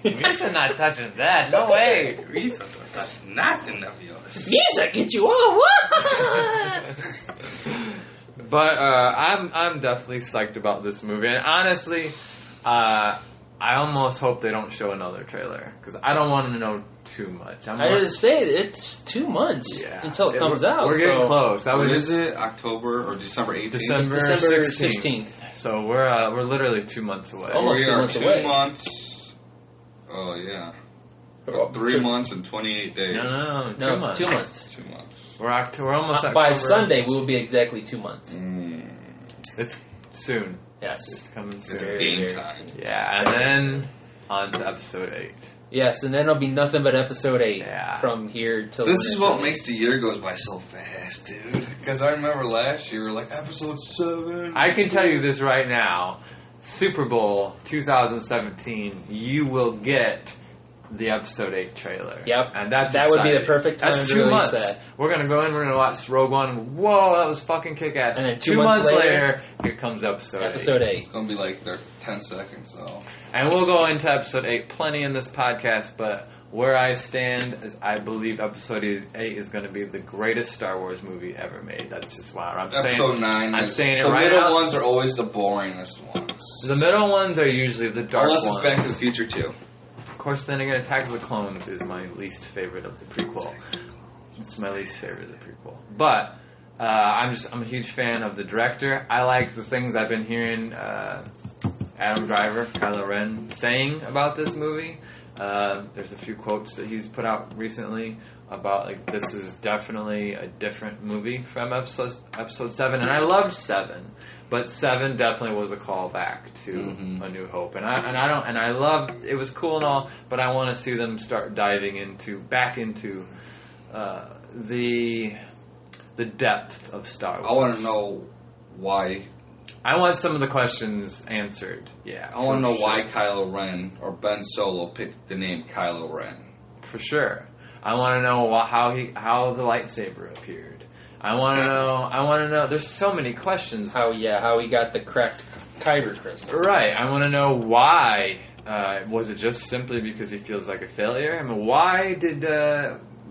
you. Visa not touching that. No way. Visa don't touch nothing of yours. Visa get you all what? But I'm definitely psyched about this movie. And honestly, I almost hope they don't show another trailer because I don't want to know too much. I just say it's 2 months until it comes out. We're getting close. When is it? October or December 18th? December 16th. So we're literally 2 months away. Almost 2 months away. 2 months. Oh yeah. 3 months and 28 days. No, 2 months. 2 months. 2 months. We're almost October. By Sunday, we will be exactly 2 months. It's soon. Yes. It's coming soon. It's game time. Yeah, and then on to episode 8. Yes, and then it'll be nothing but episode 8 from here till. This is what makes the year goes by so fast, dude. Because I remember last year, like episode 7. I can tell you this right now: Super Bowl 2017, you will get the episode 8 trailer. Yep, and that would be the perfect time that's to 2 release months. that. We're gonna go in. We're gonna watch Rogue One. Whoa, that was fucking kick-ass. And then 2 months later, here comes episode 8. Episode 8. It's gonna be like their 10 seconds. So, and we'll go into episode 8 plenty in this podcast. But where I stand is, I believe episode 8 is going to be the greatest Star Wars movie ever made. That's just why I'm saying. Episode 9. I'm saying it the right middle now. ones are always the boringest ones. The middle ones are usually the dark Unless ones. it's Back to the Future 2. Of course, then again, Attack of the Clones is my least favorite of the prequel. It's my least favorite of the prequel. But I'm a huge fan of the director. I like the things I've been hearing Adam Driver, Kylo Ren, saying about this movie. There's a few quotes that he's put out recently about like this is definitely a different movie from episode 7, and I loved 7. But 7 definitely was a callback to A New Hope, and I loved it. Was cool and all, but I want to see them start diving back into the depth of Star Wars. I want to know why. I want some of the questions answered. Yeah, I want to know why Kylo Ren or Ben Solo picked the name Kylo Ren. For sure, I want to know how the lightsaber appeared. I want to know. There's so many questions. How he got the correct Kyber crystal. Right. I want to know why. Was it just simply because he feels like a failure? I mean, why did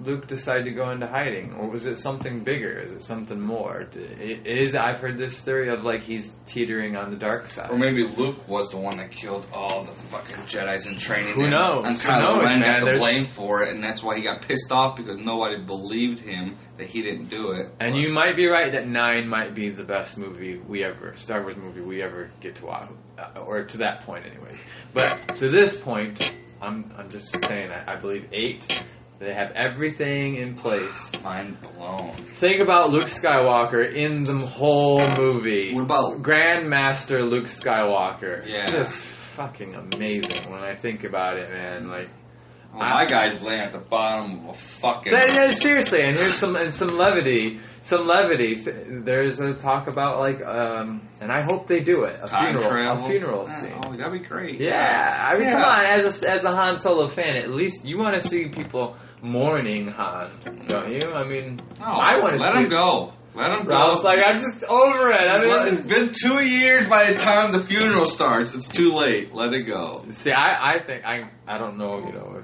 Luke decide to go into hiding? Or was it something bigger? Is it something more? I've heard this theory of like he's teetering on the dark side. Or maybe Luke was the one that killed all the fucking Jedis in training. Who knows? And Kylo Ren got the blame for it, and that's why he got pissed off because nobody believed him that he didn't do it. And you might be right that 9 might be the best Star Wars movie we ever get to watch, or to that point, anyways. But to this point, I'm just saying I believe 8. They have everything in place. Mind blown. Think about Luke Skywalker in the whole movie. What about Grandmaster Luke Skywalker? Yeah. Just fucking amazing when I think about it, man. Like, my guy's laying at the bottom of a fucking... seriously, and here's some levity. There's a talk about, like, and I hope they do it, a funeral scene. Oh, that'd be great. Yeah, I mean, come on, as a Han Solo fan, at least you want to see people mourning Han, don't you? I mean, I want to let him go. Let him go. I was like, I'm just over it. It's been 2 years by the time the funeral starts. It's too late. Let it go. See, I think I don't know, you know.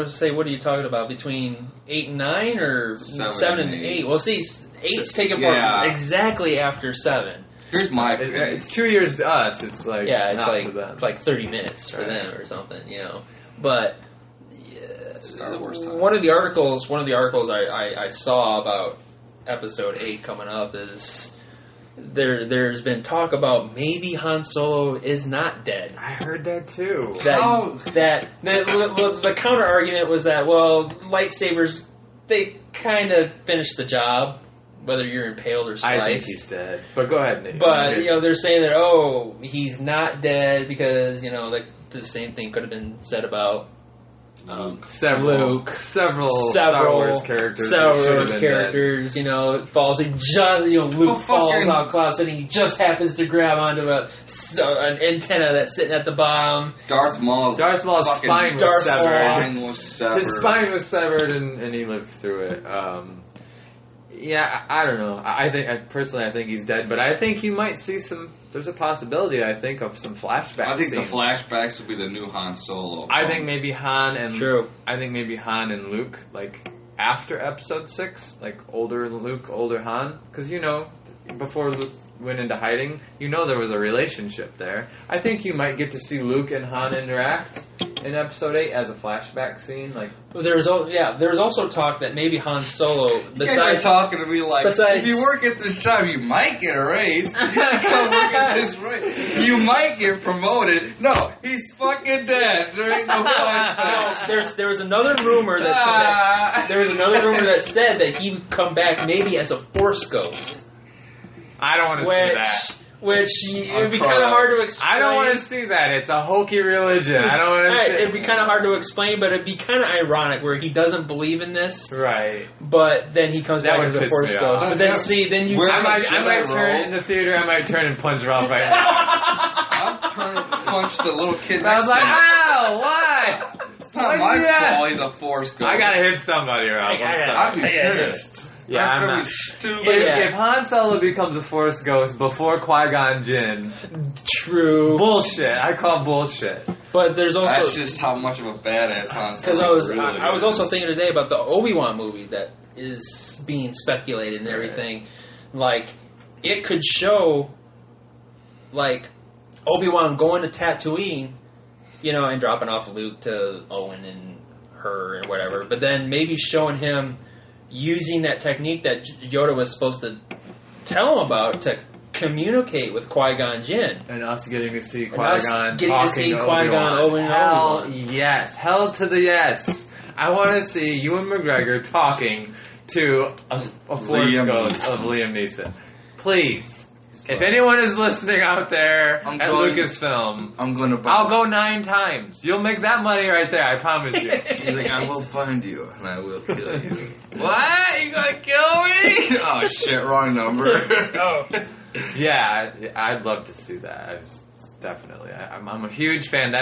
Say, what are you talking about? Between 8 and 9 or 7 and 8? Well, see, 8's taken part exactly after 7. Here's my opinion. It's 2 years to us. It's like it's like 30 minutes for them or something, you know. But Star Wars time. One of the articles I saw about episode 8 coming up is there's been talk about maybe Han Solo is not dead. I heard that too. The counter argument was that, well, lightsabers, they kind of finish the job, whether you're impaled or sliced. I think he's dead. But go ahead, Nate. But they're saying that he's not dead because the same thing could have been said about several Star Wars characters. You know, falls. He just, Luke falls out clouds, and he just happens to grab onto an antenna that's sitting at the bottom. Darth Maul's spine was severed. His spine was severed, and he lived through it. Yeah, I don't know. I think he's dead, but I think you might see some. There's a possibility, I think, of some flashbacks. I think the flashbacks will be the new Han Solo. I think maybe Han and Luke, like after Episode 6, like older Luke, older Han, because before Luke went into hiding, there was a relationship there. I think you might get to see Luke and Han interact in Episode 8 as a flashback scene. Like, there was also talk that maybe Han Solo. Besides talking to me like, if you work at this job, you might get a raise. You should come work at this raise. You might get promoted. No, he's fucking dead. There ain't no flashbacks. There was another rumor that said that he would come back maybe as a Force ghost. I don't want to see that. Which it would be kind of hard to explain. I don't want to see that. It's a hokey religion. I don't want to see it. It'd be kind of hard to explain, but it'd be kind of ironic where he doesn't believe in this. Right. But then he comes back as a Force ghost. But then I might turn in the theater. I might turn and punch Ralph right now. I'm turning to punch the little kid next to me. I was like, ow, why? It's not my fault he's a Force ghost. I gotta hit somebody, Ralph. I'd be pissed. Yeah, I'm not. Stupid. If Han Solo becomes a Force ghost before Qui-Gon Jinn, true bullshit. I call bullshit. But there's also that's just how much of a badass Han Solo. Because I was also thinking today about the Obi-Wan movie that is being speculated and everything. Like, it could show like Obi-Wan going to Tatooine, and dropping off Luke to Owen and her and whatever. But then maybe showing him using that technique that Yoda was supposed to tell him about to communicate with Qui-Gon Jinn. And us getting to see Qui-Gon talking to Qui-Gon Obi-Wan. Hell yes. Hell to the yes. I want to see Ewan McGregor talking to a Force ghost of Liam Neeson. Please. If anyone is listening out there at Lucasfilm, I'll go 9 times. You'll make that money right there, I promise you. He's like, I will find you and I will kill you. What? You gonna kill me? Oh shit, wrong number. Yeah, I'd love to see that. Definitely, I'm a huge fan.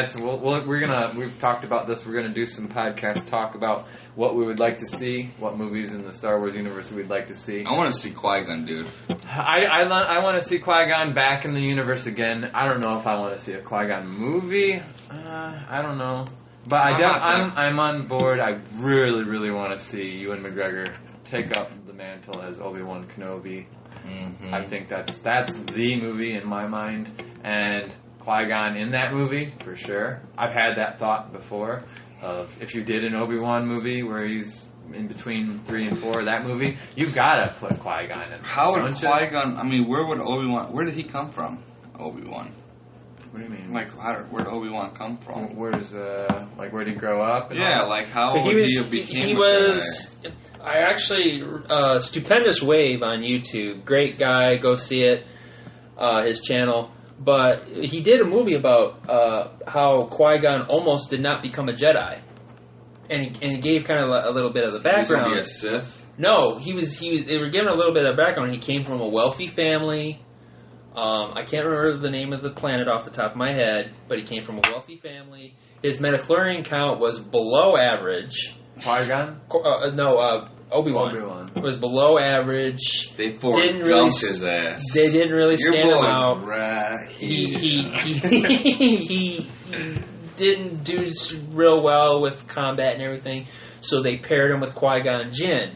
We've talked about this. We're gonna do some podcast talk about what we would like to see, what movies in the Star Wars universe we'd like to see. I want to see Qui-Gon, dude. I want to see Qui-Gon back in the universe again. I don't know if I want to see a Qui-Gon movie. I don't know, but I'm on board. I really, really want to see Ewan McGregor take up the mantle as Obi-Wan Kenobi. Mm-hmm. I think that's the movie in my mind, and Qui-Gon in that movie, for sure. I've had that thought before of if you did an Obi-Wan movie where he's in between 3 and 4, that movie, you gotta put Qui-Gon in. How would Qui-Gon, where would Obi-Wan, where did he come from, Obi-Wan? What do you mean? Like, where did Obi-Wan come from? Where'd he grow up? How would he have became Stupendous Wave on YouTube. Great guy, go see it, his channel. But he did a movie about how Qui-Gon almost did not become a Jedi, and he gave kind of a little bit of the background. Was he a Sith? No, he was. They were giving a little bit of background. He came from a wealthy family. I can't remember the name of the planet off the top of my head, but he came from a wealthy family. His midichlorian count was below average. Qui-Gon? Obi-Wan was below average. They forced his ass. They didn't really stand him out. Right he didn't do real well with combat and everything, so they paired him with Qui-Gon Jinn.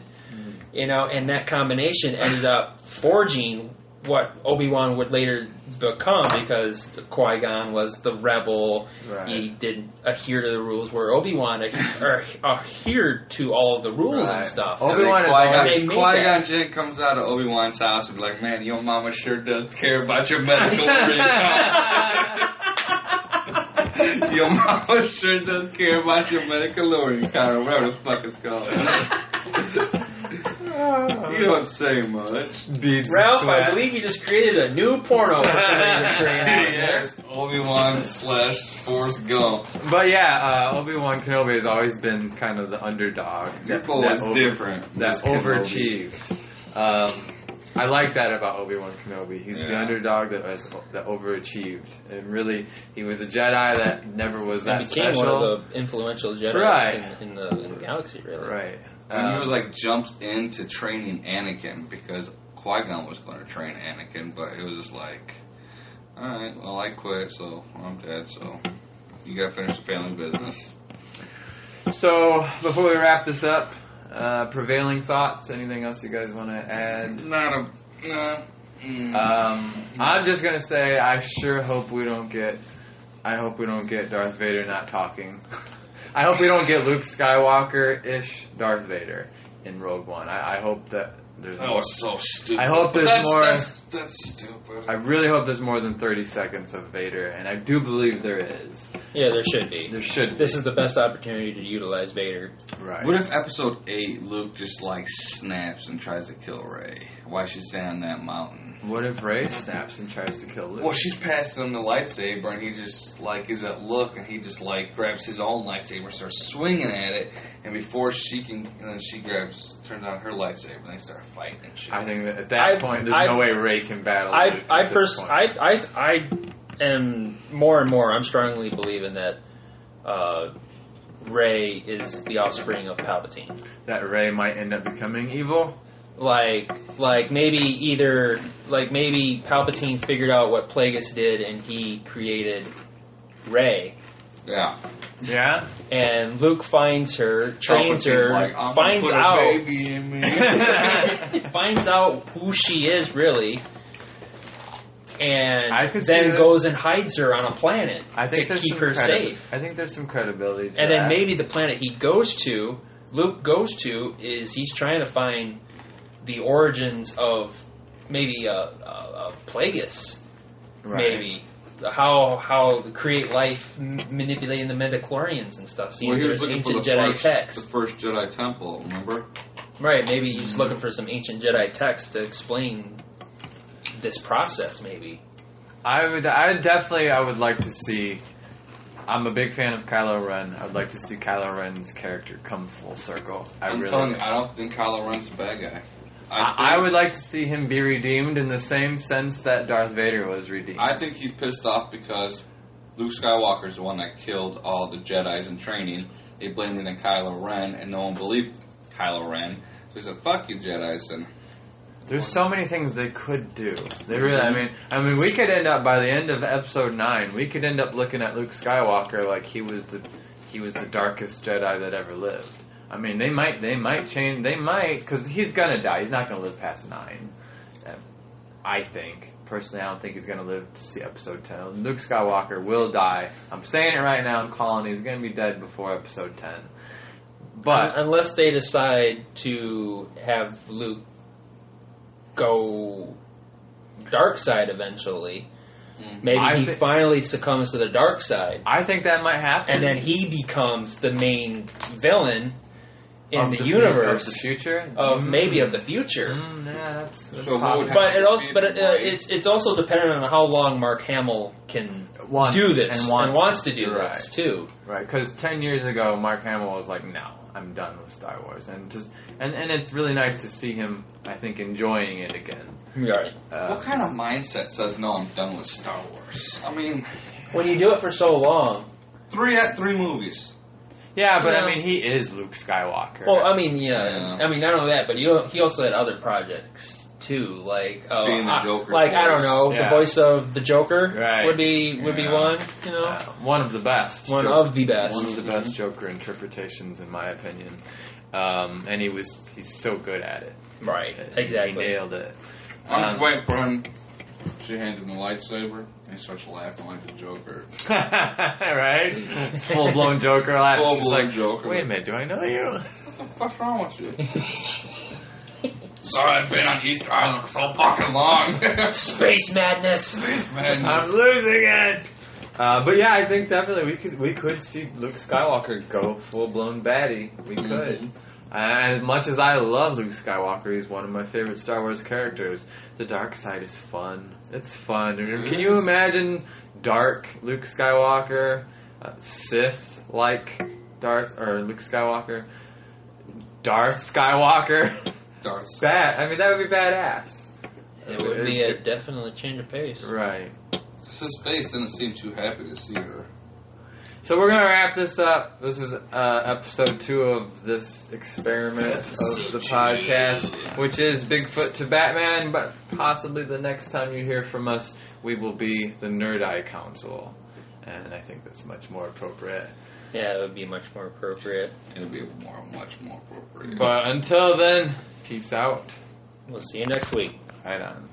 And that combination ended up forging what Obi-Wan would later become, because Qui-Gon was the rebel. Right. He didn't adhere to the rules, where Obi-Wan adhered to all of the rules and stuff. Qui-Gon Jinn comes out of Obi-Wan's house and be like, man, your mama sure does care about your medical recount. Your mama sure does care about your medical recount, or whatever the fuck it's called. You don't say much. Beads of Ralph, sweat. I believe you just created a new porno. Yes, Obi-Wan / Forrest Gump. But yeah, Obi-Wan Kenobi has always been kind of the underdog. People is different. That This Kenobi. overachieved. I like that about Obi-Wan Kenobi. He's the underdog that overachieved. And really, he was a Jedi that never was that became special. one of the influential Jedi Right. in the galaxy, really. Right. And he was like jumped into training Anakin because Qui-Gon was going to train Anakin, but it was just like, alright, well I quit, so I'm dead, so you gotta finish the family business. So, before we wrap this up, prevailing thoughts? Anything else you guys want to add? I'm just gonna say I sure hope we don't get. I hope we don't get Darth Vader not talking. I hope we don't get Luke Skywalker-ish Darth Vader in Rogue One. I hope that there's That more. was so stupid. I hope there's more. That's stupid. I really hope there's more than 30 seconds of Vader, and I do believe there is. Yeah, there should be. There should be. This is the best opportunity to utilize Vader. Right. What if Episode 8, Luke just like snaps and tries to kill Rey? Why is she standing on that mountain? What if Rey snaps and tries to kill Luke? Well, she's passing him the lightsaber, and he just like gives that look, and he just like grabs his own lightsaber, starts swinging at it, and before she can, and then she turns on her lightsaber, and they start fighting and shit. I think that at that point, there's no way Rey can battle Luke. I am more and more. I'm strongly believing that Rey is the offspring of Palpatine. That Rey might end up becoming evil. Like maybe Palpatine figured out what Plagueis did, and he created Rey. Yeah. Yeah. And Luke finds her, trains Palpatine's her, like, I'm finds gonna put out, a baby in me. finds out who she is really, and I could see then that. goes and hides her on a planet I think to there's keep some her safe. I think there's some credibility to And that. then maybe the planet Luke goes to, is he's trying to find the origins of maybe of Plagueis, Right. maybe how to create life, manipulating the midichlorians and stuff. See, Well, he was there's looking for ancient the Jedi first, texts. the first Jedi Temple, remember? Right, maybe he's looking for some ancient Jedi text to explain this process, maybe. I would like to see. I'm a big fan of Kylo Ren. I would like to see Kylo Ren's character come full circle. I'm telling you, I don't think Kylo Ren's the bad guy. I would like to see him be redeemed in the same sense that Darth Vader was redeemed. I think he's pissed off because Luke Skywalker's the one that killed all the Jedis in training. They blamed it on Kylo Ren, and no one believed Kylo Ren. So he said, "Fuck you, Jedis." And There's so many things they could do. They really, I mean, we could end up by the end of Episode 9. We could end up looking at Luke Skywalker like he was the darkest Jedi that ever lived. I mean, they might change. They might, because he's gonna die. He's not gonna live past 9. I think personally, I don't think he's gonna live to see Episode 10. Luke Skywalker will die. I'm saying it right now. I'm calling it. He's gonna be dead before Episode 10. But Unless they decide to have Luke go dark side eventually, maybe he finally succumbs to the dark side, I think that might happen. and then he becomes the main villain in Of the the universe of the future, of maybe of the future. Yeah, that's So what would possible. But it's also dependent on how long Mark Hamill can do this and wants to do this too. Right, because 10 years ago, Mark Hamill was like, "No, I'm done with Star Wars," and it's really nice to see him, I think, enjoying it again. Right. what kind of mindset says, "No, I'm done with Star Wars"? I mean, When you do it for so long. three movies. Yeah, but Yeah. I mean, he is Luke Skywalker. Well, I mean, Yeah. I mean, not only that, but he also had other projects too, like Being the Joker like I don't voice. know, Yeah. the voice of the Joker Right. would be Yeah. one, you know, one of the best. one Joker. of the best. One of the best Joker interpretations, in my opinion. And he's so good at it. Right, exactly. He nailed it. I'm just waiting for him. She hands him the lightsaber, and he starts laughing like the Joker. Right? Full blown Joker laugh. Full It's blown like, Joker. Wait a minute, do I know you? What the fuck's wrong with you? Sorry, I've been on Easter Island for so fucking long. Space madness. Man, I'm losing it. But yeah, I think definitely we could see Luke Skywalker go full blown baddie. We could. And as much as I love Luke Skywalker, he's one of my favorite Star Wars characters. The dark side is fun. It's fun. Can you imagine dark Luke Skywalker, Sith-like Luke Skywalker, Darth Skywalker? That would be badass. It would be a definitely change of pace. Right. His face didn't seem too happy to see her. So we're going to wrap this up. This is episode 2 of this experiment of the podcast, which is Bigfoot to Batman, but possibly the next time you hear from us, we will be the Nerd Eye Council. And I think that's much more appropriate. Yeah, it would be much more appropriate. It would be much more appropriate. But until then, peace out. We'll see you next week. Right on.